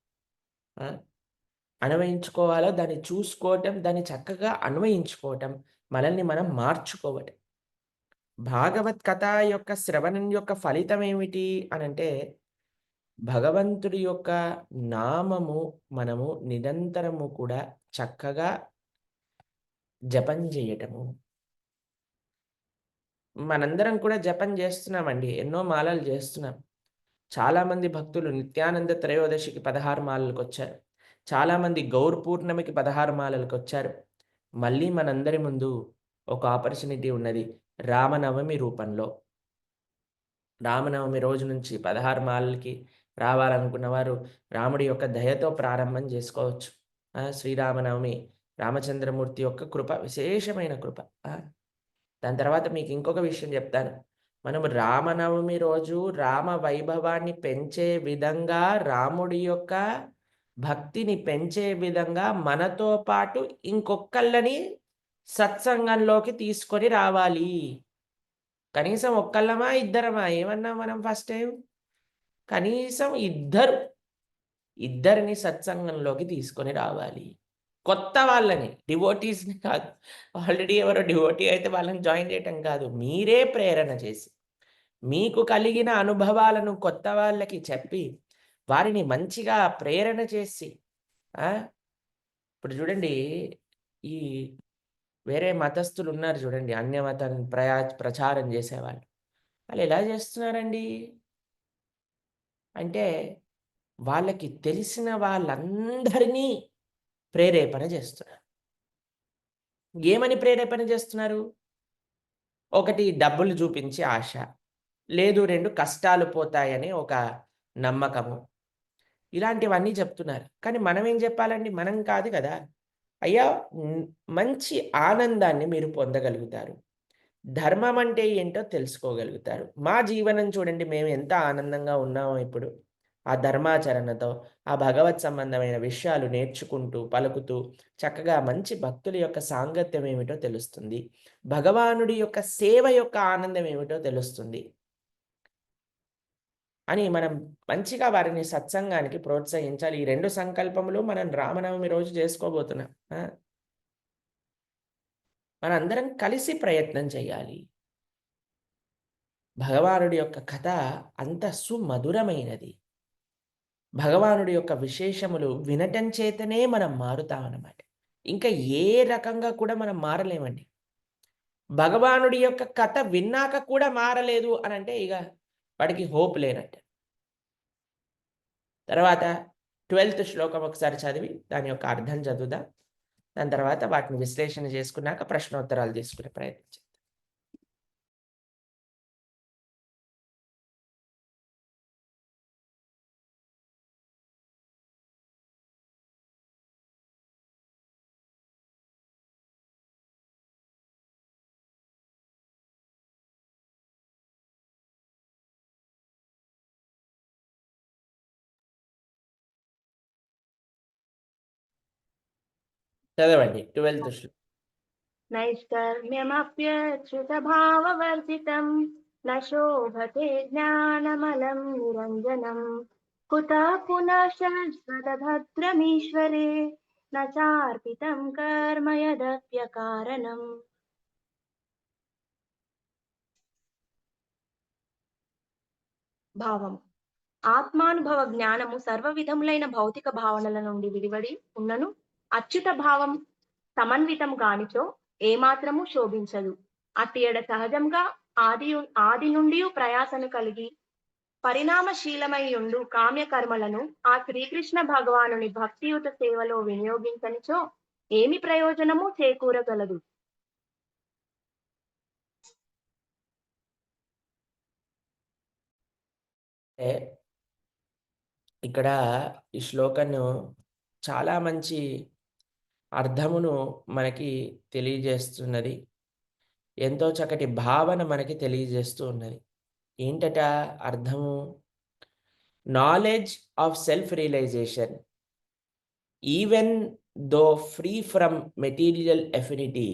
అన్వయించుకోవాలో దాన్ని చూసుకోవటం, దాన్ని చక్కగా అన్వయించుకోవటం, మనల్ని మనం మార్చుకోవటం. భాగవత్ కథ యొక్క శ్రవణం యొక్క ఫలితం ఏమిటి అనంటే, భగవంతుడి యొక్క నామము మనము నిరంతరము కూడా చక్కగా జపం చేయటము. మనందరం కూడా జపం చేస్తున్నామండి. ఎన్నో మాలలు చేస్తున్నాం. చాలామంది భక్తులు నిత్యానంద త్రయోదశికి 16 మాలలకొచ్చారు. చాలామంది గౌర్ పూర్ణమికి 16 మాలలకొచ్చారు. మళ్ళీ మనందరి ముందు ఒక ఆపర్చునిటీ ఉన్నది రామనవమి రూపంలో. రామనవమి రోజు నుంచి 16 మాలలకి రావాలనుకున్న వారు రాముడి యొక్క దయతో ప్రారంభం చేసుకోవచ్చు. శ్రీరామనవమి రామచంద్రమూర్తి యొక్క కృప, విశేషమైన కృప. దాని తర్వాత మీకు ఇంకొక విషయం చెప్తాను. మనము రామనవమి రోజు రామ వైభవాన్ని పెంచే విధంగా, రాముడి యొక్క భక్తిని పెంచే విధంగా మనతో పాటు ఇంకొకళ్ళని సత్సంగంలోకి తీసుకొని రావాలి. కనీసం ఒక్కళ్ళమా ఇద్దరమా? ఏమన్నా మనం ఫస్ట్ టైం? కనీసం ఇద్దరిని సత్సంగంలోకి తీసుకొని రావాలి. కొత్త వాళ్ళని, డివోటీస్ని కాదు. ఆల్రెడీ ఎవరో డివోటీ అయితే వాళ్ళని జాయిన్ చేయటం కాదు. మీరే ప్రేరణ చేసి, మీకు కలిగిన అనుభవాలను కొత్త వాళ్ళకి చెప్పి, వారిని మంచిగా ప్రేరణ చేసి, ఇప్పుడు చూడండి, ఈ వేరే మతస్థులు ఉన్నారు చూడండి, అన్య మతాన్ని ప్రచారం చేసేవాళ్ళు. వాళ్ళు ఎలా చేస్తున్నారండి అంటే, వాళ్ళకి తెలిసిన వాళ్ళందరినీ ప్రేరేపణ చేస్తున్నారు. ఏమని ప్రేరేపణ చేస్తున్నారు? ఒకటి డబ్బులు చూపించి ఆశ, లేదు 2 కష్టాలు పోతాయని ఒక నమ్మకము, ఇలాంటివన్నీ చెప్తున్నారు. కానీ మనం ఏం చెప్పాలండి? మనం కాదు కదా. అయ్యా, మంచి ఆనందాన్ని మీరు పొందగలుగుతారు. ధర్మం అంటే ఏంటో తెలుసుకోగలుగుతారు. మా జీవనం చూడండి, మేము ఎంత ఆనందంగా ఉన్నామో ఇప్పుడు. ఆ ధర్మాచరణతో, ఆ భగవత్ సంబంధమైన విషయాలు నేర్చుకుంటూ, పలుకుతూ, చక్కగా మంచి భక్తుల యొక్క సాంగత్యం ఏమిటో తెలుస్తుంది. భగవానుడి యొక్క సేవ యొక్క ఆనందం ఏమిటో తెలుస్తుంది అని మనం మంచిగా వారిని సత్సంగానికి ప్రోత్సహించాలి. ఈ 2 సంకల్పములు మనం రామనవమి రోజు చేసుకోబోతున్నాం. మనందరం కలిసి ప్రయత్నం చేయాలి. భగవానుడి యొక్క కథ అంత సుమధురమైనది. భగవానుడి యొక్క విశేషములు వినటం చేతనే మనం మారుతామన్నమాట. ఇంకా ఏ రకంగా కూడా మనం మారలేమండి. భగవానుడి యొక్క కథ విన్నాక కూడా మారలేదు అని అంటే ఇక వాడికి హోప్ లేనట్టు. తర్వాత 12th శ్లోకం ఒకసారి చదివి దాని యొక్క అర్థం చదువుదాం. దాని తర్వాత వాటిని విశ్లేషణ చేసుకున్నాక ప్రశ్నోత్తరాలు తీసుకునే ప్రయత్నం చేద్దాం. చదవండి 12th శ్లోకం. నైష్కర్మ్యమప్యచ్యుతభావవర్జితం న శోభతే జ్ఞానమలం నిరంజనం కుతః పునః శాశ్వతభద్రమీశ్వరే న చార్పితం కర్మ యదప్యకారణం. భావం: ఆత్మానుభవ జ్ఞానము సర్వ విధములైన భౌతిక భావనల నుండి విడివడి ఉన్నను అచ్యుత భావం సమన్వితం కానిచో ఏమాత్రము శోభించదు. అట్టి ఎడ సహజంగా ఆది నుండి ప్రయాసను కలిగి పరిణామశీలమైయుండు కామ్యకర్మలను ఆ శ్రీకృష్ణ భగవానుని భక్తియుత సేవలో వినియోగించనిచో ఏమి ప్రయోజనము చేకూరగలదు. ఇక్కడ ఈ శ్లోకను చాలా మంచి అర్థమును మనకి తెలియజేస్తున్నది. ఎంతో చక్కటి భావన మనకి తెలియజేస్తూ ఉన్నది. ఏంటట అర్థము? Knowledge of self realisation even though free from material affinity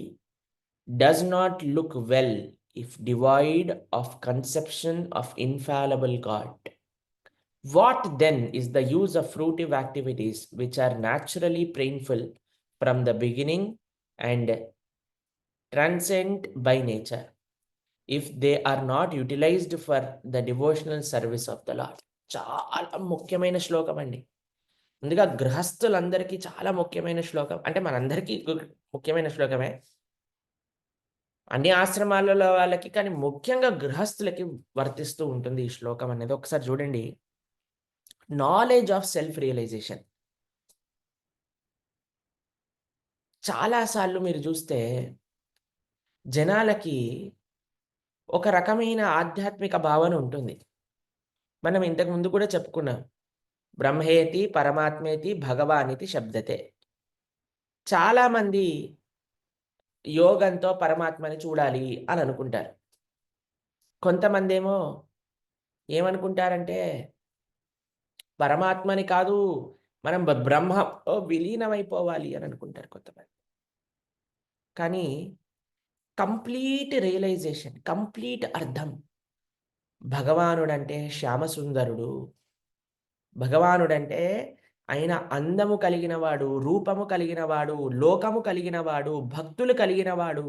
does not look well if devoid of conception of infallible God. What then is the use of fruitive activities which are naturally painful from the beginning and transcend by nature if they are not utilized for the devotional service of the Lord? చాలా ముఖ్యమైన శ్లోకం అండి. ముందుగా గృహస్థులందరికీ చాలా ముఖ్యమైన శ్లోకం. అంటే మనందరికీ ముఖ్యమైన శ్లోకమే. అన్ని ఆశ్రమాలలో వాళ్ళకి, కానీ ముఖ్యంగా గృహస్థులకి వర్తిస్తూ ఉంటుంది ఈ శ్లోకం అనేది. ఒకసారి చూడండి. Knowledge of self realisation. చాలాసార్లు మీరు చూస్తే జనాలకి ఒక రకమైన ఆధ్యాత్మిక భావన ఉంటుంది. మనం ఇంతకు ముందు కూడా చెప్పుకున్నాం. బ్రహ్మేతి పరమాత్మేతి భగవానితి శబ్దతే. చాలామంది యోగంతో పరమాత్మని చూడాలి అని అనుకుంటారు. కొంతమంది ఏమో ఏమనుకుంటారంటే పరమాత్మని కాదు, మనం బ్రహ్మలో విలీనమైపోవాలి అని అనుకుంటారు కొంతమంది. కానీ కంప్లీట్ రియలైజేషన్, కంప్లీట్ అర్థం, భగవానుడంటే శ్యామసుందరుడు, భగవానుడంటే ఆయన అందము కలిగినవాడు, రూపము కలిగినవాడు, లోకము కలిగినవాడు, భక్తులు కలిగినవాడు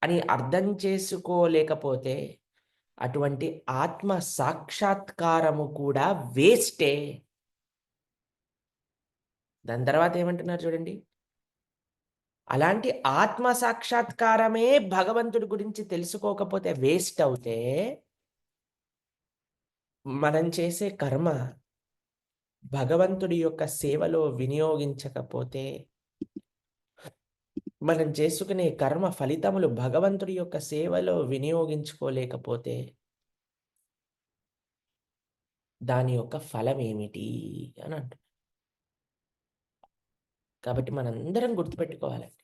అని అర్థం చేసుకోలేకపోతే అటువంటి ఆత్మ సాక్షాత్కారము కూడా వేస్టే. దాని తర్వాత ఏమంటున్నారు చూడండి. అలాంటి ఆత్మ సాక్షాత్కారమే భగవంతుడి గురించి తెలుసుకోకపోతే వేస్ట్ అవుతే, మనం చేసే కర్మ భగవంతుడి యొక్క సేవలో వినియోగించకపోతే, మనం చేసుకునే కర్మ ఫలితములు భగవంతుడి యొక్క సేవలో వినియోగించుకోలేకపోతే దాని యొక్క ఫలం ఏమిటి అని అంటున్నారు. కాబట్టి మనందరం గుర్తుపెట్టుకోవాలండి,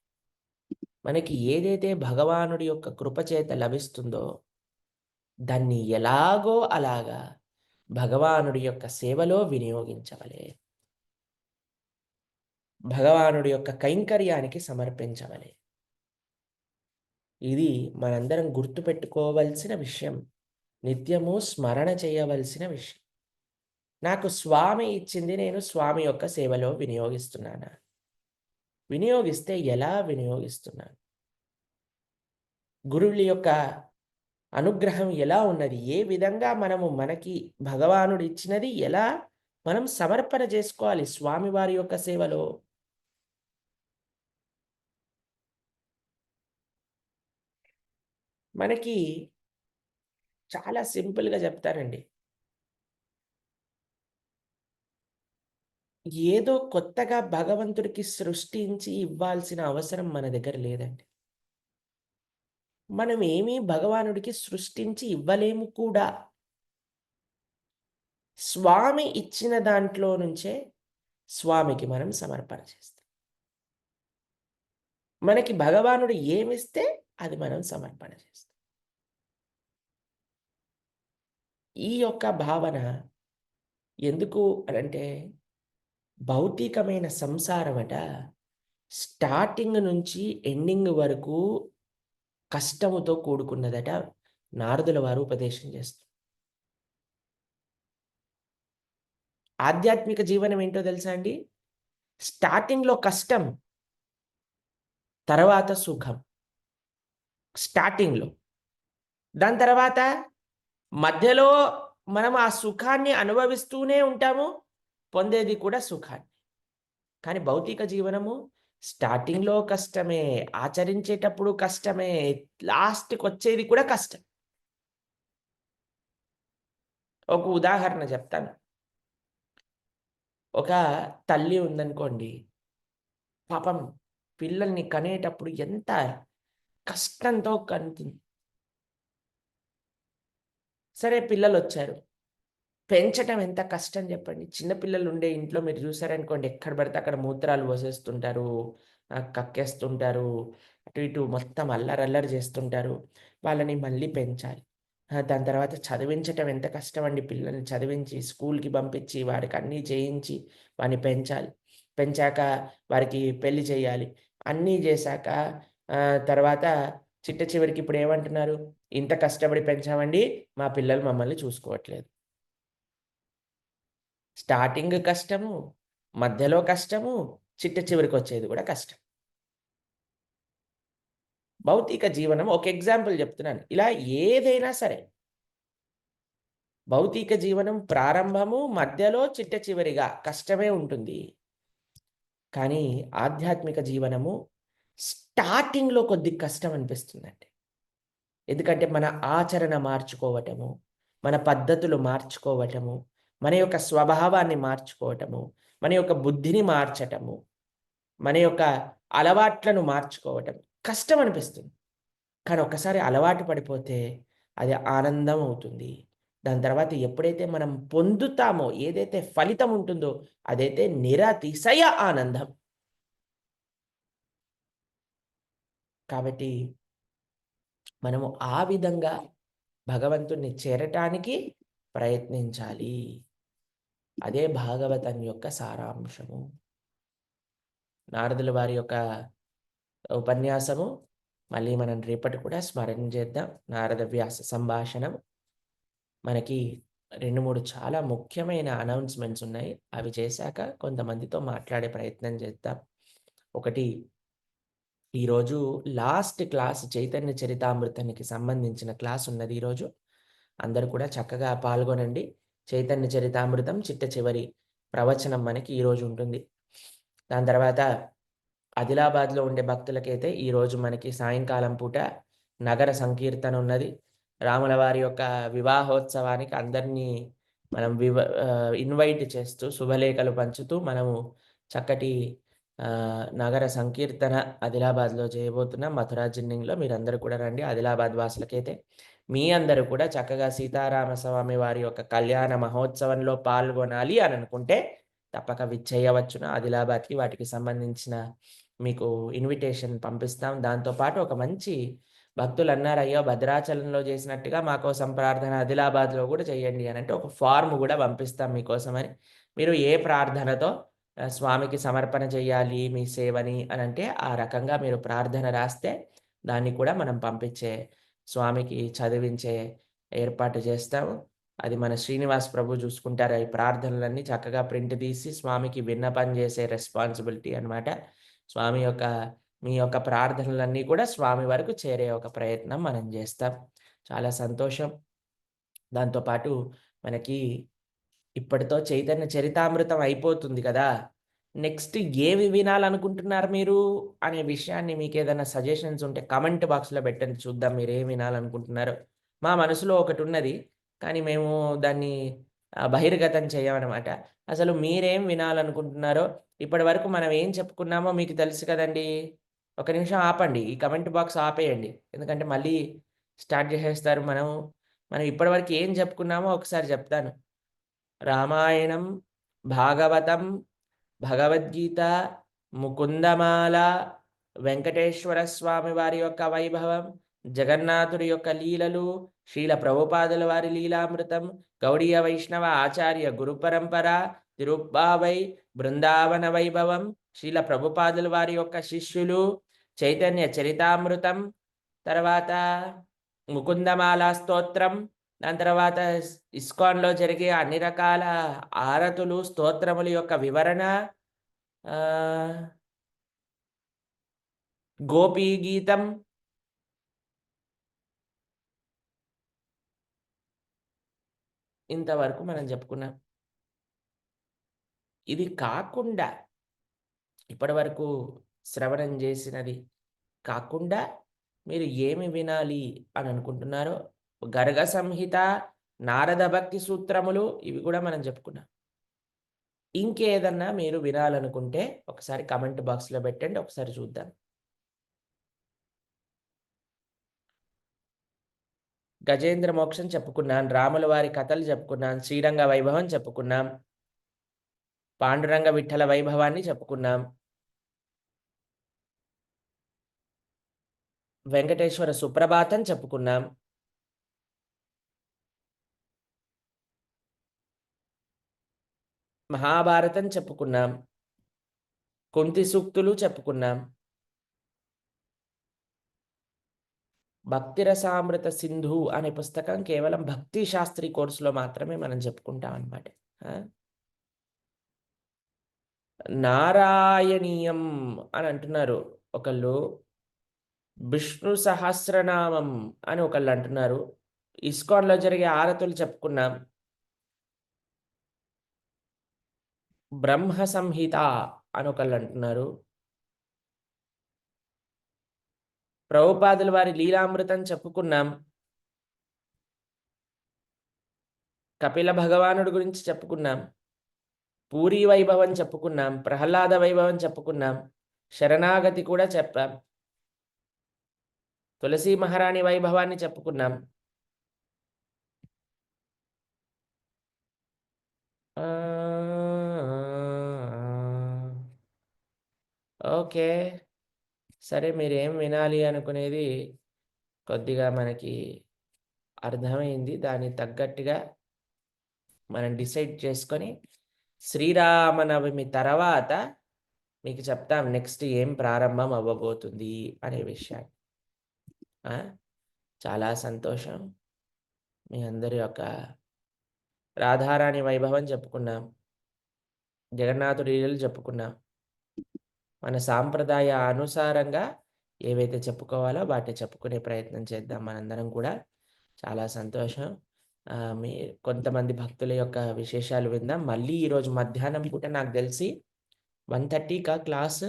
మనకి ఏదైతే భగవానుడి యొక్క కృపచేత లభిస్తుందో దాన్ని ఎలాగో అలాగా భగవానుడి యొక్క సేవలో వినియోగించవలే, భగవానుడి యొక్క కైంకర్యానికి సమర్పించవలే. ఇది మనందరం గుర్తుపెట్టుకోవలసిన విషయం, నిత్యము స్మరణ చేయవలసిన విషయం. నాకు స్వామి ఇచ్చింది, నేను స్వామి యొక్క సేవలో వినియోగిస్తున్నానా? వినియోగిస్తే ఎలా వినియోగిస్తున్నాను? గురువుల యొక్క అనుగ్రహం ఎలా ఉన్నది? ఏ విధంగా మనకి భగవానుడు ఇచ్చినది ఎలా మనం సమర్పణ చేసుకోవాలి స్వామివారి యొక్క సేవలో? మనకి చాలా సింపుల్గా చెప్తారండి. ఏదో కొత్తగా భగవంతుడికి సృష్టించి ఇవ్వాల్సిన అవసరం మన దగ్గర లేదండి. మనం ఏమీ భగవానుడికి సృష్టించి ఇవ్వలేము కూడా. స్వామి ఇచ్చిన దాంట్లో నుంచే స్వామికి మనం సమర్పణ చేస్తాం. మనకి భగవానుడు ఏమిస్తే అది మనం సమర్పణ చేస్తాం. ఈ యొక్క భావన ఎందుకు అంటే, భౌతికమైన సంసారమట స్టార్టింగ్ నుంచి ఎండింగ్ వరకు కష్టముతో కూడుకున్నదట. నారదుల వారు ఉపదేశం చేస్తారు. ఆధ్యాత్మిక జీవనం ఏంటో తెలుసా అండి? స్టార్టింగ్లో కష్టం, తర్వాత సుఖం. స్టార్టింగ్లో, దాని తర్వాత మధ్యలో మనం ఆ సుఖాన్ని అనుభవిస్తూనే ఉంటాము, పొందేది కూడా సుఖాన్ని. కానీ భౌతిక జీవనము స్టార్టింగ్లో కష్టమే, ఆచరించేటప్పుడు కష్టమే, లాస్ట్కి వచ్చేది కూడా కష్టం. ఒక ఉదాహరణ చెప్తాను. ఒక తల్లి ఉందనుకోండి, పాపం పిల్లల్ని కనేటప్పుడు ఎంత కష్టంతో కంటుంది. సరే, పిల్లలు వచ్చారు, పెంచటం ఎంత కష్టం చెప్పండి. చిన్నపిల్లలు ఉండే ఇంట్లో మీరు చూసారనుకోండి, ఎక్కడ పడితే అక్కడ మూత్రాలు పోసేస్తుంటారు, కక్కేస్తుంటారు, అటు ఇటు మొత్తం అల్లరి చేస్తుంటారు. వాళ్ళని మళ్ళీ పెంచాలి. దాని తర్వాత చదివించటం ఎంత కష్టం అండి. పిల్లల్ని చదివించి స్కూల్కి పంపించి వారికి అన్నీ చేయించి వాడిని పెంచాలి. పెంచాక వారికి పెళ్లి చేయాలి. అన్నీ చేశాక తర్వాత చిట్ట చివరికి ఇప్పుడు ఏమంటున్నారు? ఇంత కష్టపడి పెంచామండి, మా పిల్లలు మమ్మల్ని చూసుకోవట్లేదు. స్టార్టింగ్ కష్టము, మధ్యలో కష్టము, చిట్ట చివరికి వచ్చేది కూడా కష్టం. భౌతిక జీవనం ఒక ఎగ్జాంపుల్ చెప్తున్నాను. ఇలా ఏదైనా సరే భౌతిక జీవనం ప్రారంభము, మధ్యలో, చిట్ట చివరిగా కష్టమే ఉంటుంది. కానీ ఆధ్యాత్మిక జీవనము స్టార్టింగ్‌లో కొద్దిగా కష్టం అనిపిస్తుందండి. ఎందుకంటే మన ఆచరణ మార్చుకోవటము, మన పద్ధతులు మార్చుకోవటము, మన యొక్క స్వభావాన్ని మార్చుకోవటము, మన యొక్క బుద్ధిని మార్చటము, మన యొక్క అలవాట్లను మార్చుకోవటం కష్టం అనిపిస్తుంది. కానీ ఒక్కసారి అలవాటు పడిపోతే అది ఆనందం అవుతుంది. దాని తర్వాత ఎప్పుడైతే మనం పొందుతామో, ఏదైతే ఫలితం ఉంటుందో అదైతే నిరతిశయ ఆనందం. కాబట్టి మనము ఆ విధంగా భగవంతుణ్ణి చేరటానికి ప్రయత్నించాలి. అదే భాగవతం యొక్క సారాంశము. నారదుల వారి యొక్క ఉపన్యాసము మళ్ళీ మనం రేపటి కూడా స్మరణ చేద్దాం. నారద వ్యాస సంభాషణం. మనకి 2-3 చాలా ముఖ్యమైన అనౌన్స్మెంట్స్ ఉన్నాయి. అవి చేశాక కొంతమందితో మాట్లాడే ప్రయత్నం చేద్దాం. ఒకటి, ఈరోజు లాస్ట్ క్లాస్ చైతన్య చరితామృతానికి సంబంధించిన క్లాస్ ఉన్నది ఈరోజు. అందరూ కూడా చక్కగా పాల్గొనండి. చైతన్య చరితామృతం చిట్ట చివరి ప్రవచనం మనకి ఈరోజు ఉంటుంది. దాని తర్వాత ఆదిలాబాద్లో ఉండే భక్తులకైతే ఈరోజు మనకి సాయంకాలం పూట నగర సంకీర్తన ఉన్నది. రాముల వారి యొక్క వివాహోత్సవానికి అందరినీ మనం ఇన్వైట్ చేస్తూ శుభలేఖలు పంచుతూ మనము చక్కటి నగర సంకీర్తన ఆదిలాబాద్లో చేయబోతున్నాం. మథురా జిన్నింగ్లో మీరందరూ కూడా రండి. ఆదిలాబాద్ వాసులకైతే మీ అందరూ కూడా చక్కగా సీతారామస్వామి వారి యొక్క కళ్యాణ మహోత్సవంలో పాల్గొనాలి అని అనుకుంటే తప్పక విచ్చేయవచ్చున ఆదిలాబాద్కి. వాటికి సంబంధించిన మీకు ఇన్విటేషన్ పంపిస్తాం. దాంతోపాటు ఒక మంచి భక్తులు అన్నారు, అయ్యో భద్రాచలంలో చేసినట్టుగా మా కోసం ప్రార్థన ఆదిలాబాద్లో కూడా చేయండి అని అంటే ఒక ఫార్మ్ కూడా పంపిస్తాం మీకోసమని. మీరు ఏ ప్రార్థనతో స్వామికి సమర్పణ చేయాలి మీ సేవని అని అంటే ఆ రకంగా మీరు ప్రార్థన రాస్తే దాన్ని కూడా మనం పంపించే స్వామికి చదివించే ఏర్పాటు చేస్తాము. అది మన శ్రీనివాస్ ప్రభు చూసుకుంటారు. ఈ ప్రార్థనలన్నీ చక్కగా ప్రింట్ తీసి స్వామికి విన్నపం చేసే రెస్పాన్సిబిలిటీ అన్నమాట. స్వామి యొక్క మీ యొక్క ప్రార్థనలన్నీ కూడా స్వామి వరకు చేరే ఒక ప్రయత్నం మనం చేస్తాం. చాలా సంతోషం. దాంతోపాటు మనకి ఇప్పటితో చైతన్య చరితామృతం అయిపోతుంది కదా. నెక్స్ట్ ఏవి వినాలనుకుంటున్నారు మీరు అనే విషయాన్ని మీకు ఏదైనా సజెషన్స్ ఉంటే కమెంట్ బాక్స్లో పెట్టండి, చూద్దాం మీరు ఏం వినాలనుకుంటున్నారో. మా మనసులో ఒకటి ఉన్నది, కానీ మేము దాన్ని బహిర్గతం చేయమన్నమాట. అసలు మీరేం వినాలనుకుంటున్నారో ఇప్పటి వరకు మనం ఏం చెప్పుకున్నామో మీకు తెలుసు కదండి. ఒక నిమిషం ఆపండి, ఈ కమెంట్ బాక్స్ ఆపేయండి, ఎందుకంటే మళ్ళీ స్టార్ట్ చేసేస్తారు. మనం ఇప్పటివరకు ఏం చెప్పుకున్నామో ఒకసారి చెప్తాను. రామాయణం, భాగవతం, భగవద్గీత, ముకుందమాల, వెంకటేశ్వర స్వామి వారి యొక్క వైభవం, జగన్నాథుడి యొక్క లీలలు, శ్రీల ప్రభుపాదుల వారి లీలామృతం, గౌడీయ వైష్ణవ ఆచార్య గురు పరంపర, తిరుప్పావై, బృందావన వైభవం, శ్రీల ప్రభుపాదుల వారి యొక్క శిష్యులు, చైతన్య చరితామృతం, తర్వాత ముకుందమాల స్తోత్రం, దాని తర్వాత ఇస్కాన్లో జరిగే అన్ని రకాల ఆరతులు స్తోత్రముల యొక్క వివరణ, గోపీ గీతం, ఇంతవరకు మనం చెప్పుకున్నాం. ఇది కాకుండా ఇప్పటి వరకు శ్రవణం చేసినది కాకుండా మీరు ఏమి వినాలి అని అనుకుంటున్నారో గర్గ సంహిత, నారద భక్తి సూత్రములు ఇవి కూడా మనం చెప్పుకున్నాం. ఇంకేదన్నా మీరు వినాలనుకుంటే ఒకసారి కమెంట్ బాక్స్లో పెట్టండి, ఒకసారి చూద్దాం. గజేంద్ర మోక్షం చెప్పుకున్నాం, రాముల వారి కథలు చెప్పుకున్నాం, శ్రీరంగ వైభవం చెప్పుకున్నాం, పాండురంగ విఠల వైభవాన్ని చెప్పుకున్నాం, వెంకటేశ్వర సుప్రభాతం చెప్పుకున్నాం, మహాభారతం చెప్పుకున్నాం, కుంతి సూక్తులు చెప్పుకున్నాం, భక్తి రసామృత సింధు అనే పుస్తకం కేవలం భక్తి శాస్త్రి కోర్సులో మాత్రమే మనం చెప్పుకుంటాం అన్నమాట. నారాయణీయం అని అంటున్నారు ఒకళ్ళు, విష్ణు సహస్రనామం అని ఒకళ్ళు అంటున్నారు. ఇస్కాన్లో జరిగే ఆరతులు చెప్పుకున్నాం. బ్రహ్మ సంహిత అని ఒకళ్ళు అంటున్నారు. ప్రభుపాదుల వారి లీలామృతం చెప్పుకున్నాం. కపిల భగవానుడి గురించి చెప్పుకున్నాం. పూరీ వైభవం చెప్పుకున్నాం. ప్రహ్లాద వైభవం చెప్పుకున్నాం. శరణాగతి కూడా చెప్పాం. తులసి మహారాణి వైభవాన్ని చెప్పుకున్నాం. ఓకే, సరే, మీరేం వినాలి అనుకునేది కొద్దిగా మనకి అర్థమైంది. దానికి తగ్గట్టుగా మనం డిసైడ్ చేసుకొని శ్రీరామనవమి తర్వాత మీకు చెప్తాం నెక్స్ట్ ఏం ప్రారంభం అవ్వబోతుంది అనే విషయాన్ని. చాలా సంతోషం. మీ అందరి యొక్క రాధారాణి వైభవం చెప్పుకున్నాం. జగన్నాథుడి లీలలు చెప్పుకున్నాం. మన సాంప్రదాయ అనుసారంగా ఏవైతే చెప్పుకోవాలో వాటిని చెప్పుకునే ప్రయత్నం చేద్దాం మనందరం కూడా. చాలా సంతోషం. మీ కొంతమంది భక్తుల యొక్క విశేషాలు విందాం. మళ్ళీ ఈరోజు మధ్యాహ్నం పూట నాకు తెలిసి 1:30కా క్లాస్.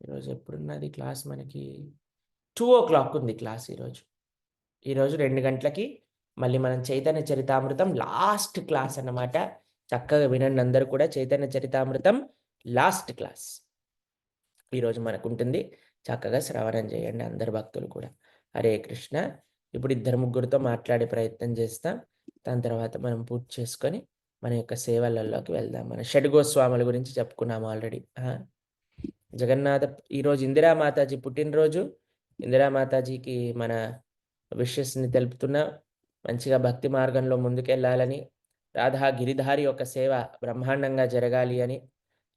ఈరోజు ఎప్పుడున్నది క్లాస్? మనకి 2 o'clock ఉంది క్లాస్ ఈరోజు. 2 గంటలకి మళ్ళీ మనం చైతన్య చరితామృతం లాస్ట్ క్లాస్ అన్నమాట. చక్కగా వినండి అందరూ కూడా. చైతన్య చరితామృతం లాస్ట్ క్లాస్ ఈరోజు మనకు ఉంటుంది. చక్కగా శ్రవణం చేయండి అందరు భక్తులు కూడా. హరే కృష్ణ. ఇప్పుడు 2-3 మాట్లాడే ప్రయత్నం చేస్తాం. దాని తర్వాత మనం పూర్తి చేసుకొని మన యొక్క సేవలలోకి వెళ్దాం. మన షడ్గోస్వాముల గురించి చెప్పుకున్నాము ఆల్రెడీ. జగన్నాథ ఈరోజు ఇందిరామాతాజీ పుట్టినరోజు. ఇందిరామాతాజీకి మన విషెస్ని తెలుపుతున్నాం. మంచిగా భక్తి మార్గంలో ముందుకెళ్ళాలని, రాధా గిరిధారి యొక్క సేవ బ్రహ్మాండంగా జరగాలి అని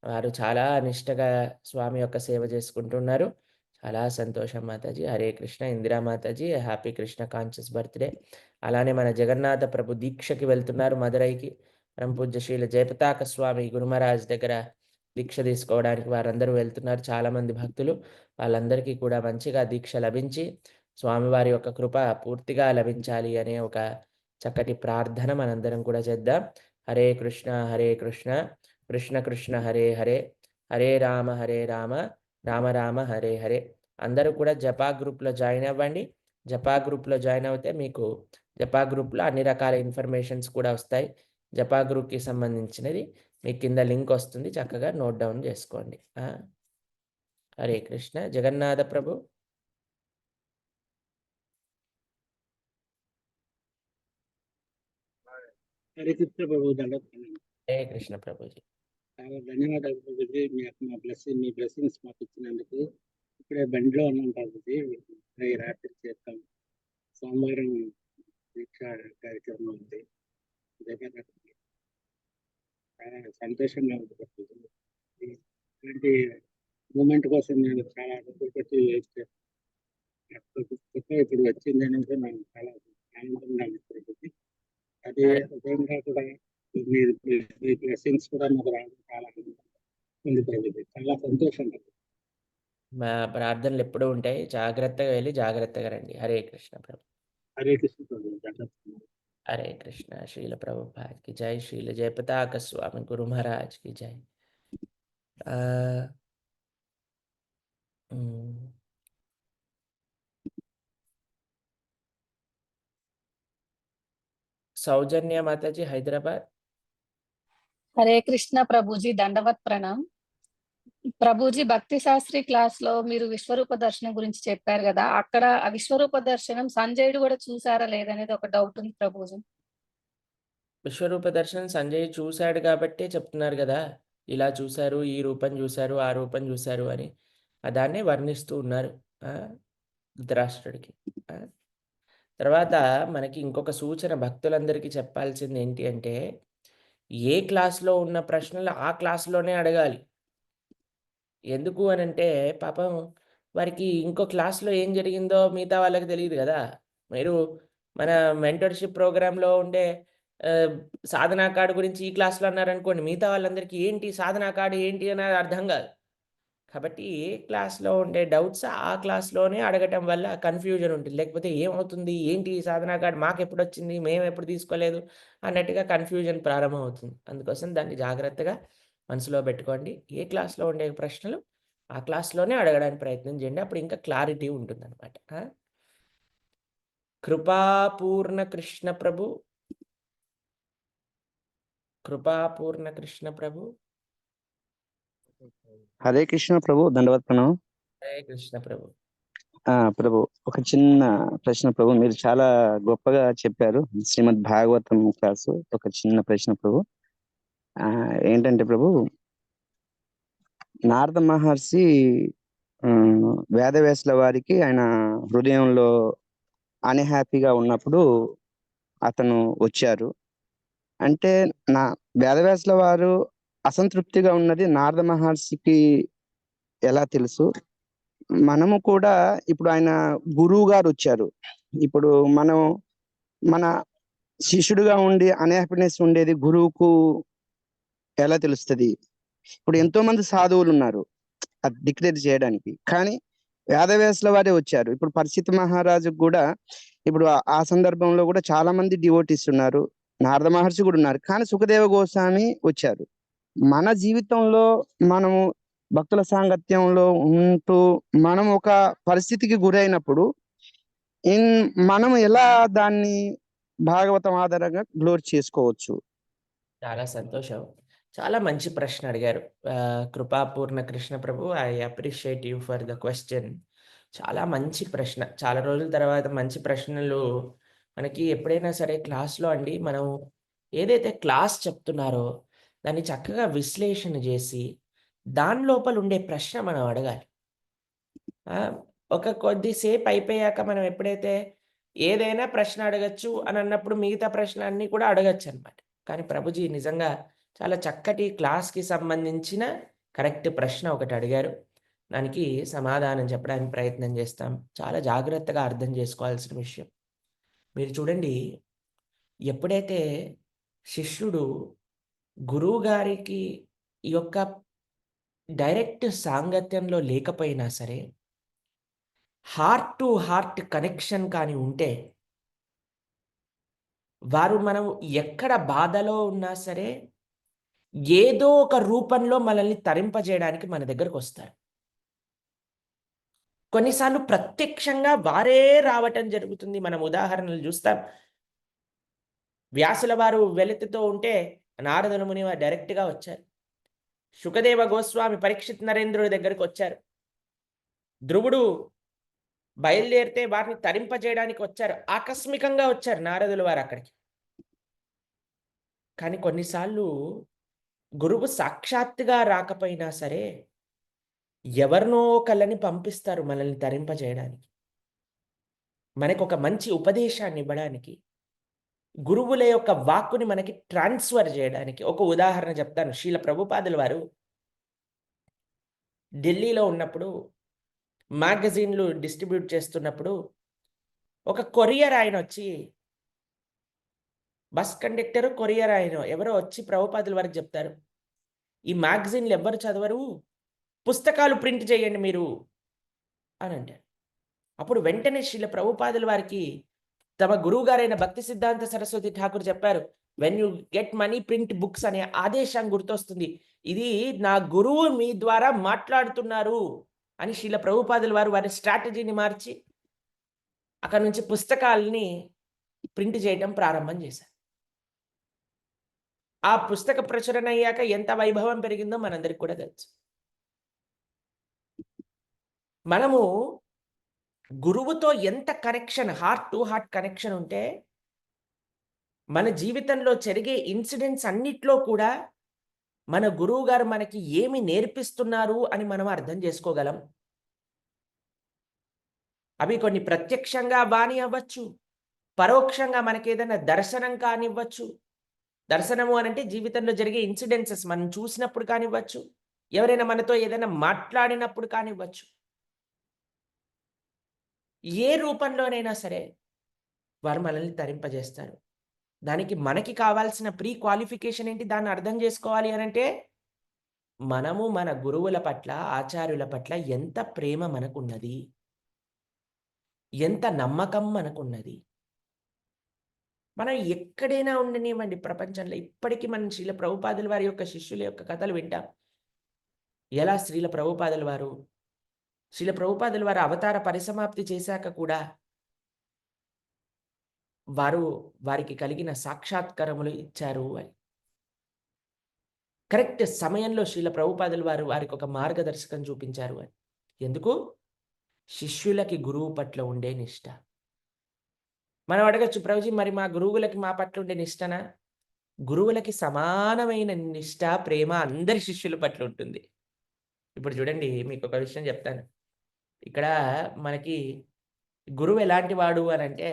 వారు చాలా నిష్టగా స్వామి యొక్క సేవ చేసుకుంటున్నారు. చాలా సంతోషం Mataji. Hare Krishna. Indira Mataji happy Krishna conscious birthday. అలానే మన జగన్నాథ ప్రభు దీక్షకి వెళ్తున్నారు మదురైకి. పరమ పూజ్య శ్రీల జయపతాక స్వామి గురుమహారాజ్ దగ్గర దీక్ష తీసుకోవడానికి వారందరూ వెళ్తున్నారు. చాలామంది భక్తులు. వాళ్ళందరికీ కూడా మంచిగా దీక్ష లభించి స్వామివారి యొక్క కృప పూర్తిగా లభించాలి అనే ఒక చక్కటి ప్రార్థన మనందరం కూడా చేద్దాం. హరే కృష్ణ హరే కృష్ణ కృష్ణ కృష్ణ హరే హరే, హరే రామ రామ రామ హరే హరే. అందరూ కూడా జపా గ్రూప్లో జాయిన్ అవ్వండి. జపా గ్రూప్లో జాయిన్ అవుతే మీకు జపా గ్రూప్లో అన్ని రకాల ఇన్ఫర్మేషన్స్ కూడా వస్తాయి. జపా గ్రూప్కి సంబంధించినది మీకు కింద లింక్ వస్తుంది. చక్కగా నోట్ డౌన్ చేసుకోండి. హరే కృష్ణ. జగన్నాథ ప్రభు. హరే కృష్ణ ప్రభు. హరే కృష్ణ ప్రభుజీ. చాలా ధన్యవాదాలు ప్రభుజీ. మీ బ్లెస్సింగ్స్ మాకు ఇచ్చినందుకు. ఇప్పుడే బండిలో ఉన్నాం ప్రభుజీ. రాత్రి చేస్తాం. సోమవారం దీక్ష కార్యక్రమం ఉంది. జగన్నాథ్ చాలా సంతోషంగా ఉంది ప్రభుజీ. ఇలాంటి మూమెంట్ కోసం నేను చాలా రోజులు పెట్టి ఇప్పుడు వచ్చింది అనేది నాకు చాలా ఆనందంగా ఉంది ప్రభుజీ. అదే విధంగా కూడా మీ బ్లెస్సింగ్స్ కూడా నాకు రావడం చాలా ఉంది ప్రభుజీ. చాలా సంతోషం. మా ప్రార్థనలు ఎప్పుడూ ఉంటాయి. జాగ్రత్తగా వెళ్ళి జాగ్రత్తగా రండి. హరే కృష్ణ ప్రభు. హరే కృష్ణ ప్రభు. హరే కృష్ణ. శ్రీల ప్రభుపాద్ కి జై. శ్రీల జయపతాక స్వామి గురు మహారాజ్ కి జై. సౌజన్య మాతాజీ హైదరాబాద్. హరే కృష్ణ ప్రభుజీ. దండవత్ ప్రణామ్ ప్రభుజీ. భక్తి శాస్త్రి క్లాస్ లో మీరు విశ్వరూప దర్శనం గురించి చెప్పారు కదా, అక్కడ ఆ విశ్వరూప దర్శనం సంజయుడు కూడా చూసారా లేదనేది ఒక డౌట్ ఉంది ప్రభుజీ. విశ్వరూప దర్శనం సంజయ్ చూశాడు కాబట్టే చెప్తున్నారు కదా, ఇలా చూశారు, ఈ రూపం చూశారు, ఆ రూపం చూశారు అని దాన్నే వర్ణిస్తూ ఉన్నారు ధృతరాష్ట్రుడికి. తర్వాత మనకి ఇంకొక సూచన భక్తులందరికీ చెప్పాల్సింది ఏంటి అంటే, ఏ క్లాస్లో ఉన్న ప్రశ్నలు ఆ క్లాస్లోనే అడగాలి. ఎందుకు అనంటే పాపం వారికి ఇంకో క్లాస్లో ఏం జరిగిందో మిగతా వాళ్ళకి తెలియదు కదా. మీరు మన మెంటర్షిప్ ప్రోగ్రాంలో ఉండే సాధనా కార్డు గురించి ఈ క్లాస్లో అన్నారనుకోండి, మిగతా వాళ్ళందరికీ ఏంటి సాధనా కార్డు ఏంటి అనేది అర్థం కాదు. కాబట్టి ఏ క్లాస్లో ఉండే డౌట్స్ ఆ క్లాస్లోనే అడగటం వల్ల కన్ఫ్యూజన్ ఉంటుంది. లేకపోతే ఏమవుతుంది, ఏంటి ఈ సాధనా కార్డు మాకెప్పుడు వచ్చింది, మేము ఎప్పుడు తీసుకోలేదు అన్నట్టుగా కన్ఫ్యూజన్ ప్రారంభం అవుతుంది. అందుకోసం దాన్ని జాగ్రత్తగా మనసులో పెట్టుకోండి. ఏ క్లాస్లో ఉండే ప్రశ్నలు ఆ క్లాస్లోనే అడగడానికి ప్రయత్నం చేయండి. అప్పుడు ఇంకా క్లారిటీ ఉంటుందన్నమాట. కృపాపూర్ణ కృష్ణ ప్రభు, కృపాపూర్ణ కృష్ణ ప్రభు. హరే కృష్ణ ప్రభు, దండవత్ ప్రణామం. హరే కృష్ణ ప్రభు. ప్రభు, ఒక చిన్న ప్రశ్న ప్రభు. మీరు చాలా గొప్పగా చెప్పారు శ్రీమద్ భాగవతం క్లాసు. ఒక చిన్న ప్రశ్న ప్రభు. ఏంటంటే ప్రభు, నారద మహర్షి వేదవ్యాసుల వారికి ఆయన హృదయంలో అన్హ్యాపీగా ఉన్నప్పుడు అతను వచ్చారు. అంటే నా వేదవ్యాసుల వారు అసంతృప్తిగా ఉన్నది నారద మహర్షికి ఎలా తెలుసు? మనము కూడా ఇప్పుడు ఆయన గురువు గారు వచ్చారు. ఇప్పుడు మనం మన శిష్యుడిగా ఉండి అన్హ్యాపీనెస్ ఉండేది గురువుకు ఎలా తెలుస్తుంది? ఇప్పుడు ఎంతో మంది సాధువులు ఉన్నారు అది డిక్లేర్ చేయడానికి, కానీ వేదవ్యాసుల వారే వచ్చారు. ఇప్పుడు పరిస్థితి మహారాజుకు కూడా ఇప్పుడు ఆ సందర్భంలో కూడా చాలా మంది డివోటీస్ ఉన్నారు, నారద మహర్షి కూడా ఉన్నారు, కానీ సుఖదేవ గోస్వామి వచ్చారు. మన జీవితంలో మనము భక్తుల సాంగత్యంలో ఉంటూ మనం ఒక పరిస్థితికి గురైనప్పుడు మనం ఎలా దాన్ని భాగవతం ఆధారంగా గ్లోర్ చేసుకోవచ్చు? చాలా సంతోషం. చాలా మంచి ప్రశ్న అడిగారు Krupapurna Krishna Prabhu. I appreciate you for the question. చాలా మంచి ప్రశ్న. చాలా రోజుల తర్వాత మంచి ప్రశ్నలు మనకి ఎప్పుడైనా సరే క్లాస్లో అండి, మనం ఏదైతే క్లాస్ చెప్తున్నారో దాన్ని చక్కగా విశ్లేషణ చేసి దాని లోపల ఉండే ప్రశ్న మనం అడగాలి. ఒక కొద్దిసేపు అయిపోయాక మనం ఎప్పుడైతే ఏదైనా ప్రశ్న అడగచ్చు అని అన్నప్పుడు మిగతా ప్రశ్న అన్నీ కూడా అడగచ్చు అనమాట. కానీ ప్రభుజీ నిజంగా చాలా చక్కటి క్లాస్కి సంబంధించిన కరెక్ట్ ప్రశ్న ఒకటి అడిగారు. దానికి సమాధానం చెప్పడానికి ప్రయత్నం చేస్తాం. చాలా జాగ్రత్తగా అర్థం చేసుకోవాల్సిన విషయం. మీరు చూడండి, ఎప్పుడైతే శిష్యుడు గురువు గారికి ఈ యొక్క డైరెక్ట్ సాంగత్యంలో లేకపోయినా సరే హార్ట్ టు హార్ట్ కనెక్షన్ కానీ ఉంటే, వారు మనం ఎక్కడ బాధలో ఉన్నా సరే ఏదో ఒక రూపంలో మనల్ని తరింపజేయడానికి మన దగ్గరకు వస్తారు. కొన్నిసార్లు ప్రత్యక్షంగా వారే రావటం జరుగుతుంది. మనం ఉదాహరణలు చూస్తాం. వ్యాసుల వారు వెలితితో ఉంటే నారదుల ముని వారు డైరెక్ట్గా వచ్చారు. శుకదేవ గోస్వామి పరీక్షిత్ నరేంద్రుడి దగ్గరకు వచ్చారు. ధ్రువుడు బయలుదేరితే వారిని తరింపజేయడానికి వచ్చారు. ఆకస్మికంగా వచ్చారు నారదుల వారు అక్కడికి. కానీ కొన్నిసార్లు గురువు సాక్షాత్తుగా రాకపోయినా సరే ఎవరినో ఒకళ్ళని పంపిస్తారు మనల్ని తరింపజేయడానికి, మనకు ఒక మంచి ఉపదేశాన్ని ఇవ్వడానికి, గురువుల యొక్క వాక్కుని మనకి ట్రాన్స్ఫర్ చేయడానికి. ఒక ఉదాహరణ చెప్తాను. శ్రీల ప్రభుపాదుల వారు ఢిల్లీలో ఉన్నప్పుడు మ్యాగజైన్లు డిస్ట్రిబ్యూట్ చేస్తున్నప్పుడు ఒక కొరియర్ ఆయన వచ్చి, బస్ కండక్టర్ కొరియర్ ఆయన ఎవరో వచ్చి ప్రభుపాదుల వారికి చెప్తారు, ఈ మ్యాగజైన్లు ఎవ్వరు చదవరు, పుస్తకాలు ప్రింట్ చేయండి మీరు అని అంటారు. అప్పుడు వెంటనే శ్రీల ప్రభుపాదుల వారికి తమ గురువు గారైన భక్తి సిద్ధాంత సరస్వతి ఠాకూర్ చెప్పారు, when you get money print books అనే ఆదేశం గుర్తొస్తుంది. ఇది నా గురువు మీ ద్వారా మాట్లాడుతున్నారు అని శ్రీల ప్రభుపాదుల వారు వారి స్ట్రాటజీని మార్చి అక్కడ నుంచి పుస్తకాలని ప్రింట్ చేయడం ప్రారంభం చేశారు. ఆ పుస్తక ప్రచురణ అయ్యాక ఎంత వైభవం పెరిగిందో మనందరికి కూడా తెలుసు. మనము గురువుతో ఎంత connection, heart to heart connection ఉంటే మన జీవితంలో జరిగే ఇన్సిడెంట్స్ అన్నిట్లో కూడా మన గురువు గారు మనకి ఏమి నేర్పిస్తున్నారు అని మనం అర్థం చేసుకోగలం. అవి కొన్ని ప్రత్యక్షంగా బాని అవ్వచ్చు, పరోక్షంగా మనకి ఏదైనా దర్శనం కానివ్వచ్చు. దర్శనము అని అంటే జీవితంలో జరిగే ఇన్సిడెన్సెస్ మనం చూసినప్పుడు కానివ్వచ్చు, ఎవరైనా మనతో ఏదైనా మాట్లాడినప్పుడు కానివ్వచ్చు. ఏ రూపంలోనైనా సరే వారు మనల్ని తరింపజేస్తారు. దానికి మనకి కావాల్సిన ప్రీ క్వాలిఫికేషన్ ఏంటి? దాన్ని అర్థం చేసుకోవాలి అనంటే మనము మన గురువుల పట్ల, ఆచార్యుల పట్ల ఎంత ప్రేమ మనకున్నది, ఎంత నమ్మకం మనకున్నది. మనం ఎక్కడైనా ఉండనివ్వండి ప్రపంచంలో, ఇప్పటికీ మనం శ్రీల ప్రభుపాదుల వారి యొక్క శిష్యుల యొక్క కథలు వింటాం. ఎలా శ్రీల ప్రభుపాదుల వారు అవతార పరిసమాప్తి చేశాక కూడా వారికి కలిగిన సాక్షాత్కారములు ఇచ్చారు అని. కరెక్ట్ సమయంలో శ్రీల ప్రభుపాదుల వారికి ఒక మార్గదర్శకం చూపించారు అని. ఎందుకు? శిష్యులకి గురువు పట్ల ఉండే నిష్ట. మనం అడగచ్చు, ప్రభుజీ మరి మా గురువులకి మా పట్ల ఉండే నిష్టనా? గురువులకి సమానమైన నిష్ట, ప్రేమ అందరి శిష్యుల పట్ల ఉంటుంది. ఇప్పుడు చూడండి, మీకు ఒక విషయం చెప్తాను. ఇక్కడ మనకి గురువు ఎలాంటి వాడు అని అంటే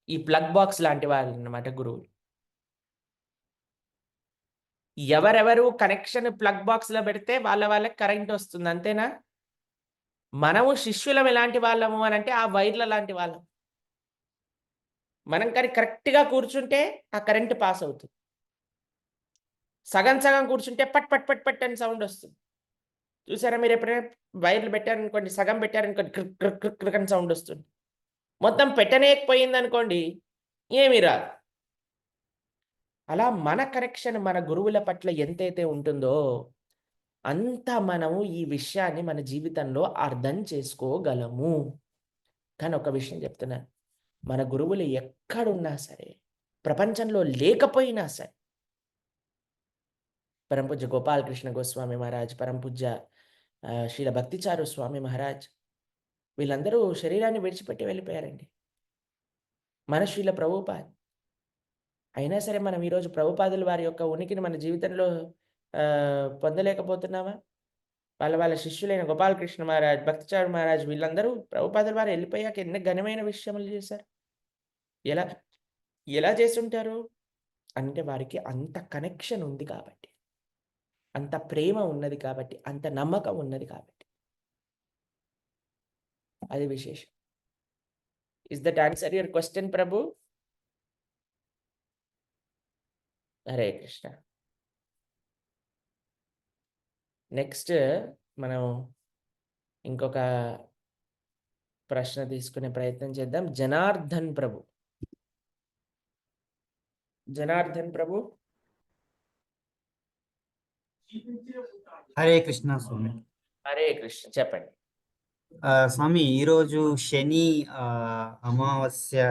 ఈ ప్లగ్ బాక్స్ లాంటి వాడు అన్నమాట గురువు. ఎవరెవరు కనెక్షన్ ప్లగ్ బాక్స్ లో పెడితే వాళ్ళకి కరెంట్ వస్తుంది, అంతేనా? మనము శిష్యులం ఎలాంటి వాళ్ళము అని అంటే ఆ వైర్ల లాంటి వాళ్ళం. మనం కానీ కరెక్ట్గా కూర్చుంటే ఆ కరెంట్ పాస్ అవుతుంది. సగం సగం కూర్చుంటే పట్ పట్ పట్ పట్ అని సౌండ్ వస్తుంది. చూసారా మీరు ఎప్పుడైనా? వైర్లు పెట్టారనుకోండి, సగం పెట్టారనుకోండి, క్రిక్ క్రిక్ క్రిక్ క్రిక్ అని సౌండ్ వస్తుంది. మొత్తం పెట్టనేకపోయింది అనుకోండి, ఏమీ రాదు. అలా మన కనెక్షన్ మన గురువుల పట్ల ఎంతైతే ఉంటుందో అంత మనము ఈ విషయాన్ని మన జీవితంలో అర్థం చేసుకోగలము. కానీ ఒక విషయం చెప్తున్నాను, మన గురువులు ఎక్కడున్నా సరే, ప్రపంచంలో లేకపోయినా సరే, పరంపూజ్య గోపాలకృష్ణ గోస్వామి మహారాజ్, పరంపూజ్య శ్రీల భక్తిచారు స్వామి మహారాజ్, వీళ్ళందరూ శరీరాన్ని విడిచిపెట్టి వెళ్ళిపోయారండి. మన శ్రీల ప్రభుపాద్. అయినా సరే మనం ఈరోజు ప్రభుపాదుల వారి యొక్క ఉనికిని మన జీవితంలో పొందలేకపోతున్నామా? వాళ్ళ శిష్యులైన గోపాలకృష్ణ మహారాజ్, భక్తిచారు మహారాజ్, వీళ్ళందరూ ప్రభుపాదుల వారు వెళ్ళిపోయాక ఎన్ని ఘనమైన విషయములు చేశారు. ఎలా చేస్తుంటారు అంటే వారికి అంత కనెక్షన్ ఉంది కాబట్టి, అంత ప్రేమ ఉన్నది కాబట్టి, అంత నమ్మకం ఉన్నది కాబట్టి. అది విశేషం. Is that answer your question Prabhu? Hare Krishna. Next మనం ఇంకొక ప్రశ్న తీసుకునే ప్రయత్నం చేద్దాం. జనార్దన్ ప్రభు. జనార్దన్ ప్రభు. హరే కృష్ణ స్వామి. హరే కృష్ణ, చెప్పండి. స్వామి, ఈరోజు శని అమావాస్య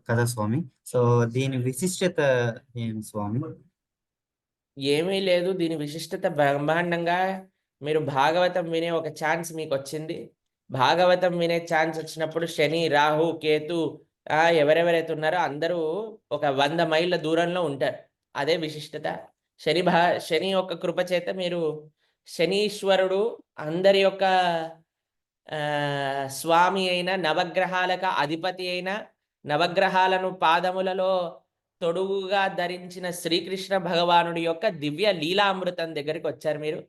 కదా స్వామి. సో దీని విశిష్టత ఏం స్వామి? ఏమీ లేదు, దీని విశిష్టత బ్రహ్మాండంగా. మీరు భాగవతం వినే ఒక ఛాన్స్ మీకు వచ్చింది. భాగవతం వినే ఛాన్స్ వచ్చినప్పుడు శని, రాహు, కేతు ఎవరెవరైతే ఉన్నారో అందరూ ఒక 100 మైళ్ళ దూరంలో ఉంటారు. అదే విశిష్టత. శని యొక్క కృప చేత మీరు శనీశ్వరుడు అందరి యొక్క స్వామి అయిన, నవగ్రహాలకు అధిపతి అయిన, నవగ్రహాలను పాదములలో తొడుగుగా ధరించిన శ్రీకృష్ణ భగవానుడి యొక్క దివ్య లీలామృతం దగ్గరికి వచ్చారు మీరు.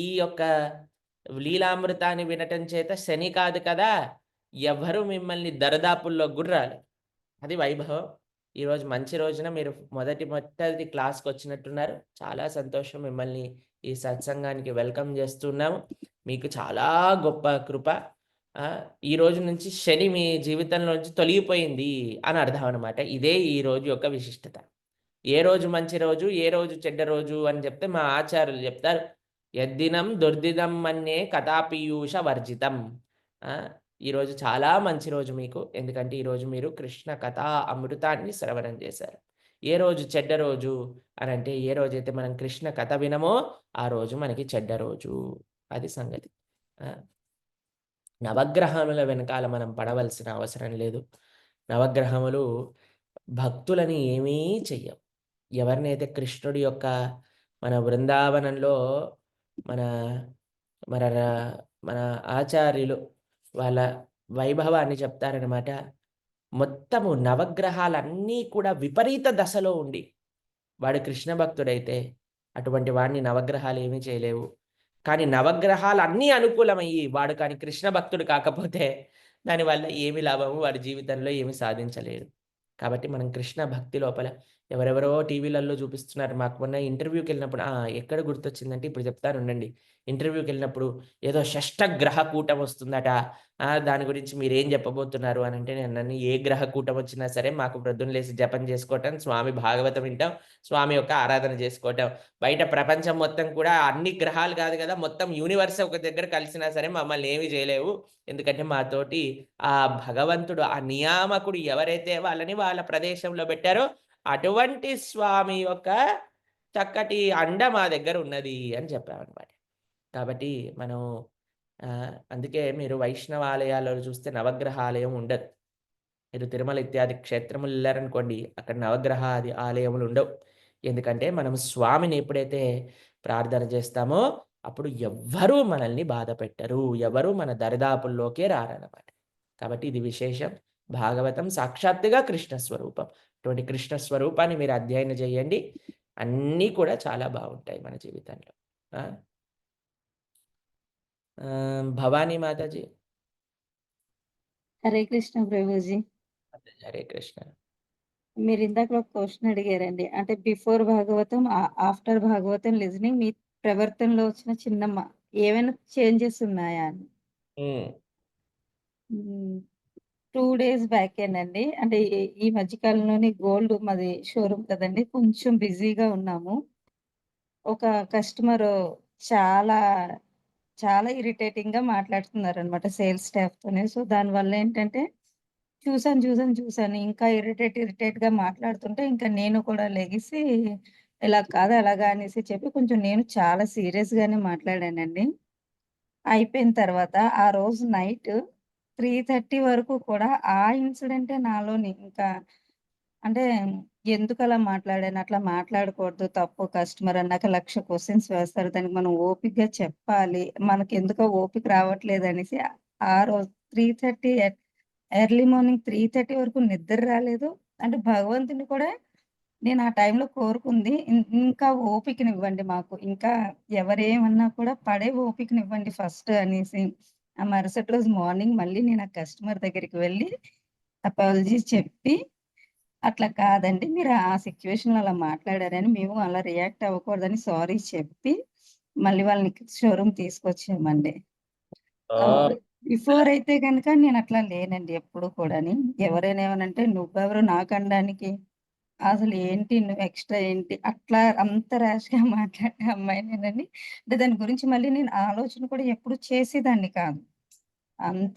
ఈ యొక్క లీలామృతాన్ని వినటం చేత శని కాదు కదా, ఎవరు మిమ్మల్ని దరదాపుల్లో గుర్రాలు. అది వైభవం. ఈరోజు మంచి రోజున మీరు మొదటి క్లాస్కి వచ్చినట్టున్నారు. చాలా సంతోషం. మిమ్మల్ని ఈ సత్సంగానికి వెల్కమ్ చేస్తున్నాము. మీకు చాలా గొప్ప కృప. ఈ రోజు నుంచి శని మీ జీవితంలోంచి తొలగిపోయింది అని అర్థం అనమాట. ఇదే ఈ రోజు యొక్క విశిష్టత. ఏ రోజు మంచి రోజు, ఏ రోజు చెడ్డ రోజు అని చెప్తే మా ఆచార్యులు చెప్తారు, యద్దినం దుర్దినం మన్యే కథాపీయూష వర్జితం. ఈరోజు చాలా మంచి రోజు మీకు, ఎందుకంటే ఈరోజు మీరు కృష్ణ కథా అమృతాన్ని శ్రవణం చేశారు. ఏ రోజు చెడ్డ రోజు అని అంటే, ఏ రోజైతే మనం కృష్ణ కథ వినమో ఆ రోజు మనకి చెడ్డ రోజు. అది సంగతి. నవగ్రహముల వెనకాల మనం పడవలసిన అవసరం లేదు. నవగ్రహములు భక్తులని ఏమీ చెయ్యవు. ఎవరినైతే కృష్ణుడి యొక్క మన బృందావనంలో మన మన మన ఆచార్యులు వాళ్ళ వైభవాన్ని చెప్తారనమాట. మొత్తము నవగ్రహాలన్నీ కూడా విపరీత దశలో ఉండి వాడు కృష్ణ భక్తుడైతే అటువంటి వాడిని నవగ్రహాలు ఏమీ చేయలేవు. కానీ నవగ్రహాలు అన్నీ అనుకూలమయ్యి వాడు కానీ కృష్ణ భక్తుడు కాకపోతే దానివల్ల ఏమి లాభము, వాడి జీవితంలో ఏమి సాధించలేడు. కాబట్టి మనం కృష్ణ భక్తి లోపల ఎవరెవరో టీవీలలో చూపిస్తున్నారు. మాకు మొన్న ఇంటర్వ్యూకి వెళ్ళినప్పుడు ఎక్కడ గుర్తొచ్చిందంటే ఇప్పుడు చెప్తాను ఉండండి. ఇంటర్వ్యూకి వెళ్ళినప్పుడు ఏదో షష్టగ్రహ కూటం వస్తుందట. దాని గురించి మీరేం చెప్పబోతున్నారు అని అంటే, నేను అన్నాను, ఏ గ్రహ కూటం వచ్చినా సరే మాకు ప్రొద్దున లేసి జపం చేసుకోవటం, స్వామి భాగవతం వింటాం, స్వామి యొక్క ఆరాధన చేసుకోవటం. బయట ప్రపంచం మొత్తం కూడా అన్ని గ్రహాలు కాదు కదా, మొత్తం యూనివర్స్ ఒక దగ్గర కలిసినా సరే మమ్మల్ని ఏమీ చేయలేవు. ఎందుకంటే మాతోటి ఆ భగవంతుడు, ఆ నియామకుడు ఎవరైతే వాళ్ళని వాళ్ళ ప్రదేశంలో పెట్టారో అటువంటి స్వామి యొక్క చక్కటి అండ మా దగ్గర ఉన్నది అని చెప్పామన్నమాట. కాబట్టి మనం అందుకే మీరు వైష్ణవ ఆలయాలలో చూస్తే నవగ్రహ ఆలయం ఉండదు. మీరు తిరుమల ఇత్యాది క్షేత్రములు వెళ్ళారనుకోండి, అక్కడ నవగ్రహ ఆలయములు ఉండవు. ఎందుకంటే మనం స్వామిని ఎప్పుడైతే ప్రార్థన చేస్తామో అప్పుడు ఎవ్వరూ మనల్ని బాధ పెట్టరు, ఎవరు మన దరిదాపుల్లోకే రారన్నమాట. కాబట్టి ఇది విశేషం. భాగవతం సాక్షాత్తుగా కృష్ణ స్వరూపం. అటువంటి కృష్ణ స్వరూపాన్ని మీరు అధ్యయనం చేయండి, అన్నీ కూడా చాలా బాగుంటాయి మన జీవితంలో. భవానీ మాతాజీ. హరే కృష్ణ ప్రభుజీ. హరే కృష్ణ. మీరు ఇందాక ఒక క్వశ్చన్ అడిగారండి. అంటే before Bhagavatam, after Bhagavatam listening మీ ప్రవర్తనలో వచ్చిన చిన్న ఏమైనా చేంజెస్ ఉన్నాయా అని. 2 days బ్యాకేనండి. అంటే ఈ మధ్య కాలంలోనే గోల్డ్ మాది షోరూమ్ కదండి, కొంచెం బిజీగా ఉన్నాము. ఒక కస్టమర్ చాలా చాలా ఇరిటేటింగ్‌గా మాట్లాడుతున్నారనమాట సేల్స్ స్టాఫ్‌తోని. సో, దానివల్ల ఏంటంటే చూసాను. ఇంకా ఇరిటేట్‌గా మాట్లాడుతుంటే ఇంకా నేను కూడా లెగిసి ఇలా కాదు అలాగా అనేసి చెప్పి కొంచెం నేను చాలా సీరియస్‌గానే మాట్లాడానండి. అయిపోయిన తర్వాత ఆ రోజు నైట్ 3:30 వరకు కూడా ఆ ఇన్సిడెంటే నాలోని ఇంకా అంటే ఎందుకలా మాట్లాడాను? అట్లా మాట్లాడకూడదు. తప్పు, కస్టమర్ అన్నాక 1,00,000 క్వెషన్స్ వేస్తారు. దానికి మనం ఓపికగా చెప్పాలి. మనకెందుకో ఓపిక రావట్లేదనేసి ఆ రోజు 3:30 ఎర్లీ మార్నింగ్ 3:30 వరకు నిద్ర రాలేదు. అంటే భగవంతుడిని కూడా నేను ఆ టైంలో కోరుకుంది ఇంకా ఓపికనివ్వండి మాకు. ఇంకా ఎవరేమన్నా కూడా పడే ఓపికనివ్వండి ఫస్ట్ అనేసి. ఆ మరుసటి రోజు మార్నింగ్ మళ్ళీ నేను ఆ కస్టమర్ దగ్గరికి వెళ్ళి అపాలజీస్ చెప్పి, అట్లా కాదండి మీరు ఆ సిట్యుయేషన్‌లో అలా మాట్లాడారని, మేము అలా రియాక్ట్ అవ్వకూడదని సారీ చెప్పి, మళ్ళీ వాళ్ళని షోరూమ్ తీసుకొచ్చామండి. బిఫోర్ అయితే గనక నేనట్లా లేనండి ఎప్పుడు కూడాని. ఎవరైనా ఏమనంటే నువ్వెవరు నాకనడానికి? అసలు ఏంటి నువ్వు ఎక్స్‌ట్రా ఏంటి? అట్లా అంత ర్యాష్‌గా మాట్లాడే అమ్మాయినేనండి. అంటే దాని గురించి మళ్ళీ నేను ఆలోచన కూడా ఎప్పుడు చేసేదాన్ని కాదు. అంత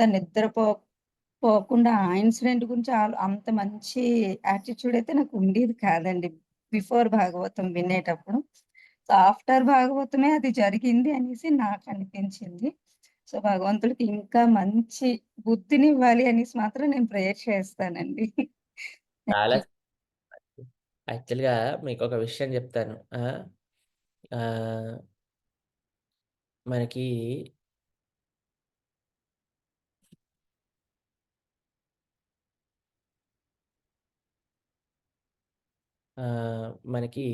పోకుండా ఆ ఇన్సిడెంట్ గురించి అంత మంచి యాటిట్యూడ్ అయితే నాకు ఉండేది కాదండి. బిఫోర్ భాగవతం వినేటప్పుడు. సో, ఆఫ్టర్ భాగవతమే అది జరిగింది అనేసి నాకనిపించింది. సో, భగవంతుడికి ఇంకా మంచి బుద్ధినివ్వాలి అనేసి మాత్రం నేను ప్రేయర్ చేస్తానండి. చాలా యాక్చువల్‌గా మీకొక విషయం చెప్తాను. మనకి మనకి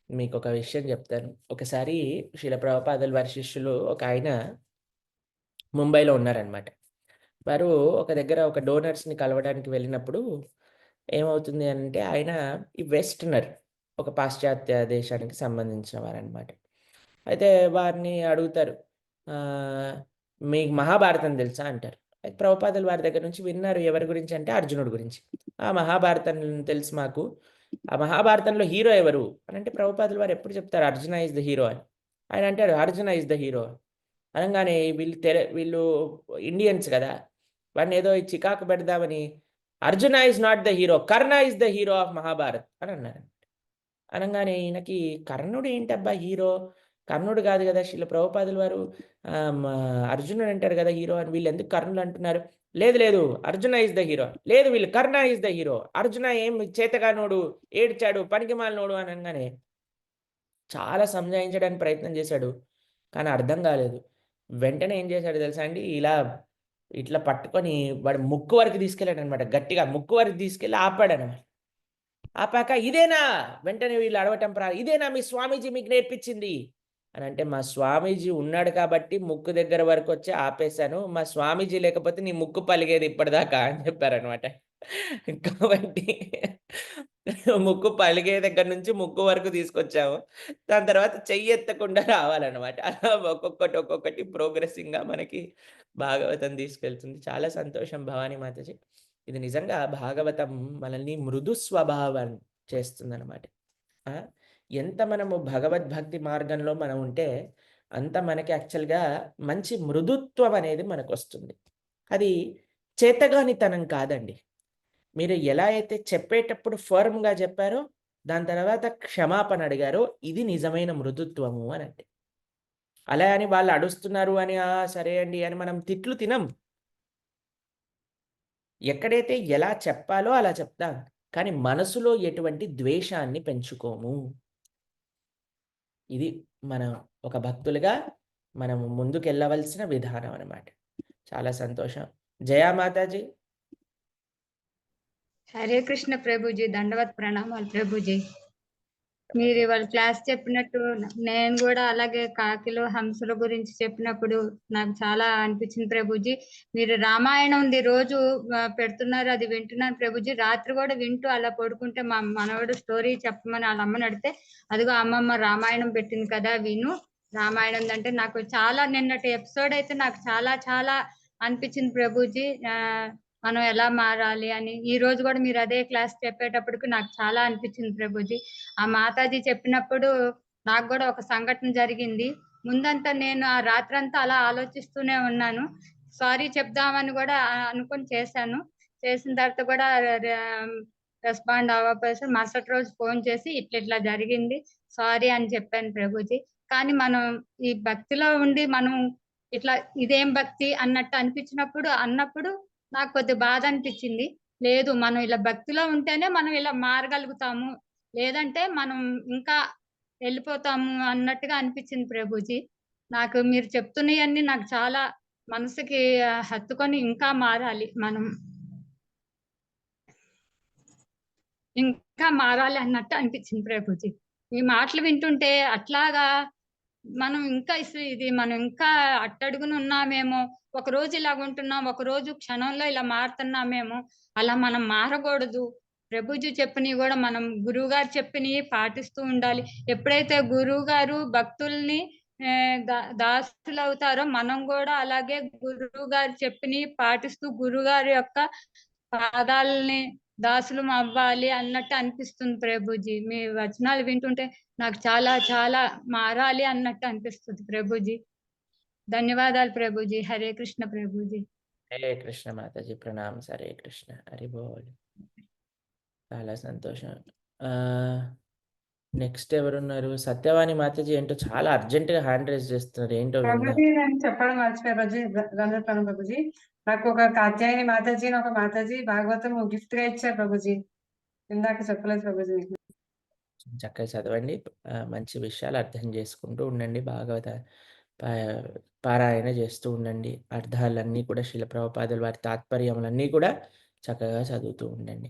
మీకొక విషయం చెప్తాను. ఒకసారి శీల ప్రభుపాదుల వారి శిష్యులు ఒక ఆయన ముంబైలో ఉన్నారనమాట. వారు ఒక దగ్గర ఒక డోనర్స్‌ని కలవడానికి వెళ్ళినప్పుడు ఏమవుతుంది అనంటే, ఆయన ఈ వెస్టర్నర్, ఒక పాశ్చాత్య దేశానికి సంబంధించిన వారనమాట. అయితే వారిని అడుగుతారు, మీకు మహాభారతం తెలుసా అంటారు. అయితే ప్రభుపాదుల వారి దగ్గర నుంచి విన్నారు. ఎవరి గురించి అంటే అర్జునుడి గురించి. ఆ మహాభారతం తెలుసు మాకు. ఆ మహాభారతంలో హీరో ఎవరు అని అంటే, ప్రభుపాదుల వారు ఎప్పుడు చెప్తారు అర్జున ఈజ్ ద హీరో అని. ఆయన అంటాడు అర్జున ఈజ్ ద హీరో అనగానే, వీళ్ళు ఇండియన్స్ కదా, వాడిని ఏదో చికాకు పెడదామని Arjuna is not the hero, Karna is the hero of Mahabharat అని అన్నారు. అనగానే ఈయనకి కర్ణుడు ఏంటబ్బా హీరో, కర్ణుడు కాదు కదా, శిల ప్రభుపాదుల వారు అర్జునుడు అంటారు కదా హీరో అని, వీళ్ళు ఎందుకు కర్ణుడు అంటున్నారు? లేదు అర్జున ఈజ్ ద హీరో, లేదు వీళ్ళు కర్ణ ఈజ్ ద హీరో, అర్జున ఏం చేతగానోడు, ఏడ్చాడు, పనికిమాలినోడు అనగానే చాలా సంజాయించడానికి ప్రయత్నం చేశాడు, కానీ అర్థం కాలేదు. వెంటనే ఏం చేశాడు తెలుసా అండి, ఇట్లా పట్టుకొని వాడు ముక్కు వరకు తీసుకెళ్ళాడు అనమాట. గట్టిగా ముక్కు వరకు తీసుకెళ్ళి ఆపాడనమాట. ఆపాక ఇదేనా, వెంటనే వీళ్ళు అడవటం ఇదేనా మీ స్వామీజీ మీకు నేర్పించింది అని అంటే, మా స్వామీజీ ఉన్నాడు కాబట్టి ముక్కు దగ్గర వరకు వచ్చి ఆపేశాను, మా స్వామీజీ లేకపోతే నీ ముక్కు పలిగేది ఇప్పటిదాకా అని చెప్పారనమాట. కాబట్టి ముక్కు పలిగే దగ్గర నుంచి ముక్కు వరకు తీసుకొచ్చాము. దాని తర్వాత చెయ్యి ఎత్తకుండా రావాలన్నమాట. అలా ఒక్కొక్కటి ప్రోగ్రెసింగ్‌గా మనకి భాగవతం తీసుకెళ్తుంది. చాలా సంతోషం భవానీ మాతాజీ. ఇది నిజంగా భాగవతం మనల్ని మృదు స్వభావం చేస్తుందన్నమాట. ఆ! ఎంత మనము భగవద్భక్తి మార్గంలో మనం ఉంటే, అంత మనకి యాక్చువల్‌గా మంచి మృదుత్వం అనేది మనకొస్తుంది. అది చేతగానితనం కాదండి. మీరు ఎలా అయితే చెప్పేటప్పుడు ఫర్మ్‌గా చెప్పారో, దాని తర్వాత క్షమాపణ అడిగారో, ఇది నిజమైన మృదుత్వము అనంటే. అలా అని వాళ్ళు అడుస్తున్నారు అని, "ఆ! సరే అండి" అని మనం తిట్లు తినం. ఎక్కడైతే ఎలా చెప్పాలో అలా చెప్తాం. కానీ మనసులో ఎటువంటి ద్వేషాన్ని పెంచుకోము. ఇది మనం ఒక భక్తులుగా మనము ముందుకెళ్ళవలసిన విధానం అన్నమాట. చాలా సంతోషం. జయా మాతాజీ. హరే కృష్ణ ప్రభుజీ, దండవత్ ప్రణామాలు ప్రభుజీ. మీరు ఇవాళ క్లాస్ చెప్పినట్టు నేను కూడా అలాగే కాకిలో హంసల గురించి చెప్పినప్పుడు నాకు చాలా అనిపించింది ప్రభుజీ. మీరు రామాయణంది రోజు పెడుతున్నారు, అది వింటున్నాను ప్రభుజీ. రాత్రి కూడా వింటూ అలా పడుకుంటే మా మనవడు స్టోరీ చెప్పమని వాళ్ళ అమ్మని అడిగితే, అదిగో అమ్మమ్మ రామాయణం పెట్టింది కదా విను, రామాయణం అంటే నాకు చాలా నిన్నటి ఎపిసోడ్ అయితే నాకు చాలా చాలా అనిపించింది ప్రభుజీ. మనం ఎలా మారాలి అని ఈ రోజు కూడా మీరు అదే క్లాస్ చెప్పేటప్పటికి నాకు చాలా అనిపించింది ప్రభుజీ. ఆ మాతాజీ చెప్పినప్పుడు నాకు కూడా ఒక సంఘటన జరిగింది. ముందంతా నేను ఆ రాత్రంతా అలా ఆలోచిస్తూనే ఉన్నాను. సారీ చెప్దామని కూడా అనుకొని చేశాను. చేసిన తర్వాత కూడా రెస్పాండ్ అవ్వకపోతే మరుసటి రోజు ఫోన్ చేసి ఇట్లా జరిగింది, సారీ అని చెప్పాను ప్రభుజీ. కానీ మనం ఈ భక్తిలో ఉండి మనం ఇట్లా ఇదేం భక్తి అన్నట్టు అన్నప్పుడు నాకు కొద్ది బాధ అనిపించింది. లేదు, మనం ఇలా భక్తిలో ఉంటేనే మనం ఇలా మారగలుగుతాము, లేదంటే మనం ఇంకా వెళ్ళిపోతాము అన్నట్టుగా అనిపించింది ప్రభుజీ. నాకు మీరు చెప్తున్నవన్నీ నాకు చాలా మనసుకి హత్తుకొని ఇంకా మారాలి, మనం ఇంకా మారాలి అన్నట్టు అనిపించింది ప్రభుజీ. ఈ మాటలు వింటుంటే అట్లాగా మనం ఇంకా మనం ఇంకా అట్టడుగున ఉన్నామేమో, ఒక రోజు ఇలాగ ఉంటున్నాం, ఒక రోజు క్షణంలో ఇలా మారుతున్నామేమో. అలా మనం మారకూడదు. ప్రభుజీ చెప్పినవి కూడా మనం గురువు గారు చెప్పినవి పాటిస్తూ ఉండాలి. ఎప్పుడైతే గురువు గారు భక్తుల్ని దాసులు అవుతారో మనం కూడా అలాగే గురువు గారు చెప్పినవి పాటిస్తూ గురువు గారి యొక్క పాదాలని దాసులు అవ్వాలి అన్నట్టు అనిపిస్తుంది ప్రభుజీ. మీ వచనాలు వింటుంటే నాకు చాలా చాలా మారాలి అన్నట్టు అనిపిస్తుంది ప్రభుజీ. ధన్యవాదాలు ప్రభుజీ. హరే కృష్ణ ప్రభుజీ. హరే కృష్ణ మాతాజీ. ప్రణామ్. హరే కృష్ణ. హరి బోల్. చాలా సంతోషం. నెక్స్ట్ ఎవరున్నారు? సత్యవాణి మాతాజీ ఏంటో చాలా అర్జెంటుగా హ్యాండ్ రైజ్ చేస్తున్నారు. ఏంటో విందాం. ప్రభుజీ నేను చెప్పడం మర్చిపోయా ప్రభుజీ. దండోత్పన్నం ప్రభుజీ. నాకు ఒక కాత్యాయని మాతాజీ ఒక మాతాజీ భాగవతం గిఫ్ట్ గా ఇచ్చారు ప్రభుజీ. ఇందాక చెప్పలేదు ప్రభుజీ మీకు. చక్కగా చదవండి. మంచి విషయాలు అర్థం చేసుకుంటూ ఉండండి. భాగవత పారాయణ చేస్తూ ఉండండి. అర్థాలన్నీ కూడా శిల ప్రభుపాదుల వారి తాత్పర్యములన్నీ కూడా చక్కగా చదువుతూ ఉండండి.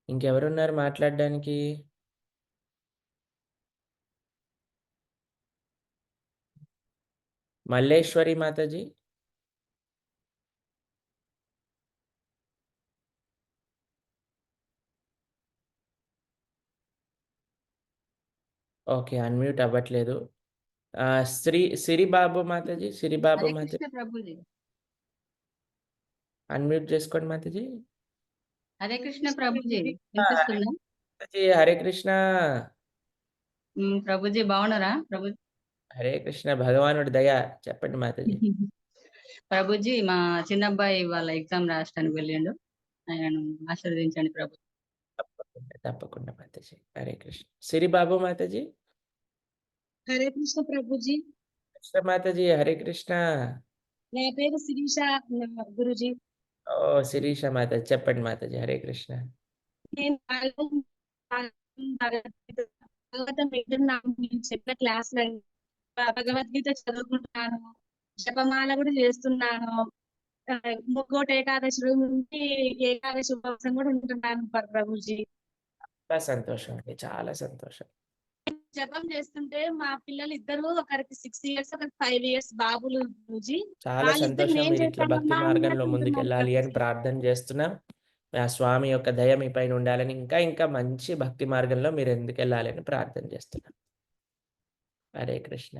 ఇంకెవరున్నారు మాట్లాడడానికి? మల్లేశ్వరి మాతాజీ. ఓకే, అన్మ్యూట్ అవ్వట్లేదు. సిరిబాబు మాతాజీ. సిరిబాబు హరే మాతాజీ కృష్ణ ప్రభుజీ. అన్మ్యూట్ చేసుకోండి మాతాజీ. హరే కృష్ణ ప్రభుజీ. వినిపిస్తుందా మాతాజీ? హరే కృష్ణ. ప్రభుజీ బాగున్నారా ప్రభుజీ? హరే కృష్ణ. భగవానుడి దయ. చెప్పండి మాతాజీ. ప్రభుజీ మా చిన్న అబ్బాయి వాళ్ళ ఎగ్జామ్ రాయడానికి వెళ్ళిండు, ఆయనను ఆశీర్వదించండి ప్రభు. తప్పకుండా మాతాజీ. హరే కృష్ణ. సిరిబాబు మాతాజీ. హరే కృష్ణ ప్రభుజీ. కృష్ణ మాతాజీ. హరే కృష్ణ. నా పేరు శిరీష గురుజీ. ఓ శిరీష మాతాజీ. చెప్పండి మాతాజీ. హరే కృష్ణ. నేను భగవద్గీత వింటున్నాను, మీరు చెప్పిన క్లాస్ లో భగవద్గీత చదువుకుంటున్నాను, జపమాల కూడా చేస్తున్నాను. ముక్కోటి ఏకాదశి నుండి ఏకాదశి ఉపవాసం కూడా ఉంటున్నాను ప్రభుజీ. చాలా సంతోషం అండి. చాలా సంతోషం. జపం చేస్తుంటే మా పిల్లలు ఇద్దరు, ఒకరికి 6 years ఒకరికి 5 years బాబులు గురూజీ. చాలా సంతోషం. మీరు ఇట్లా భక్తి మార్గంలో ముందుకెళ్ళాలి అని ప్రార్థన చేస్తున్నాం. ఆ స్వామి యొక్క దయ మీ పైన ఉండాలని, ఇంకా ఇంకా మంచి భక్తి మార్గంలో మీరు ఎందుకెళ్ళాలని ప్రార్థన చేస్తున్నాను. హరే కృష్ణ.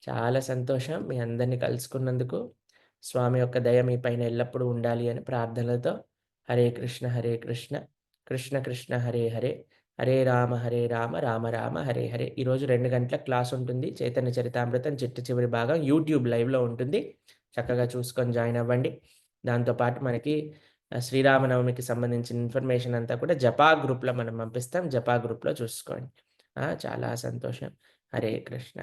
చాలా సంతోషం మీ అందరినీ కలుసుకున్నందుకు. స్వామి యొక్క దయ మీ పైన ఎల్లప్పుడూ ఉండాలి అని ప్రార్థనలతో హరే కృష్ణ కృష్ణ కృష్ణ హరే హరే, హరే రామ రామ రామ హరే హరే. ఈరోజు 2 గంటల క్లాస్ ఉంటుంది. చైతన్య చరితామృతం చిట్ట చివరి భాగం యూట్యూబ్ లైవ్లో ఉంటుంది. చక్కగా చూసుకొని జాయిన్ అవ్వండి. దాంతోపాటు మనకి శ్రీరామనవమికి సంబంధించిన ఇన్ఫర్మేషన్ అంతా కూడా జపా గ్రూప్లో మనం పంపిస్తాం. జపా గ్రూప్లో చూసుకోండి. చాలా సంతోషం. హరే కృష్ణ.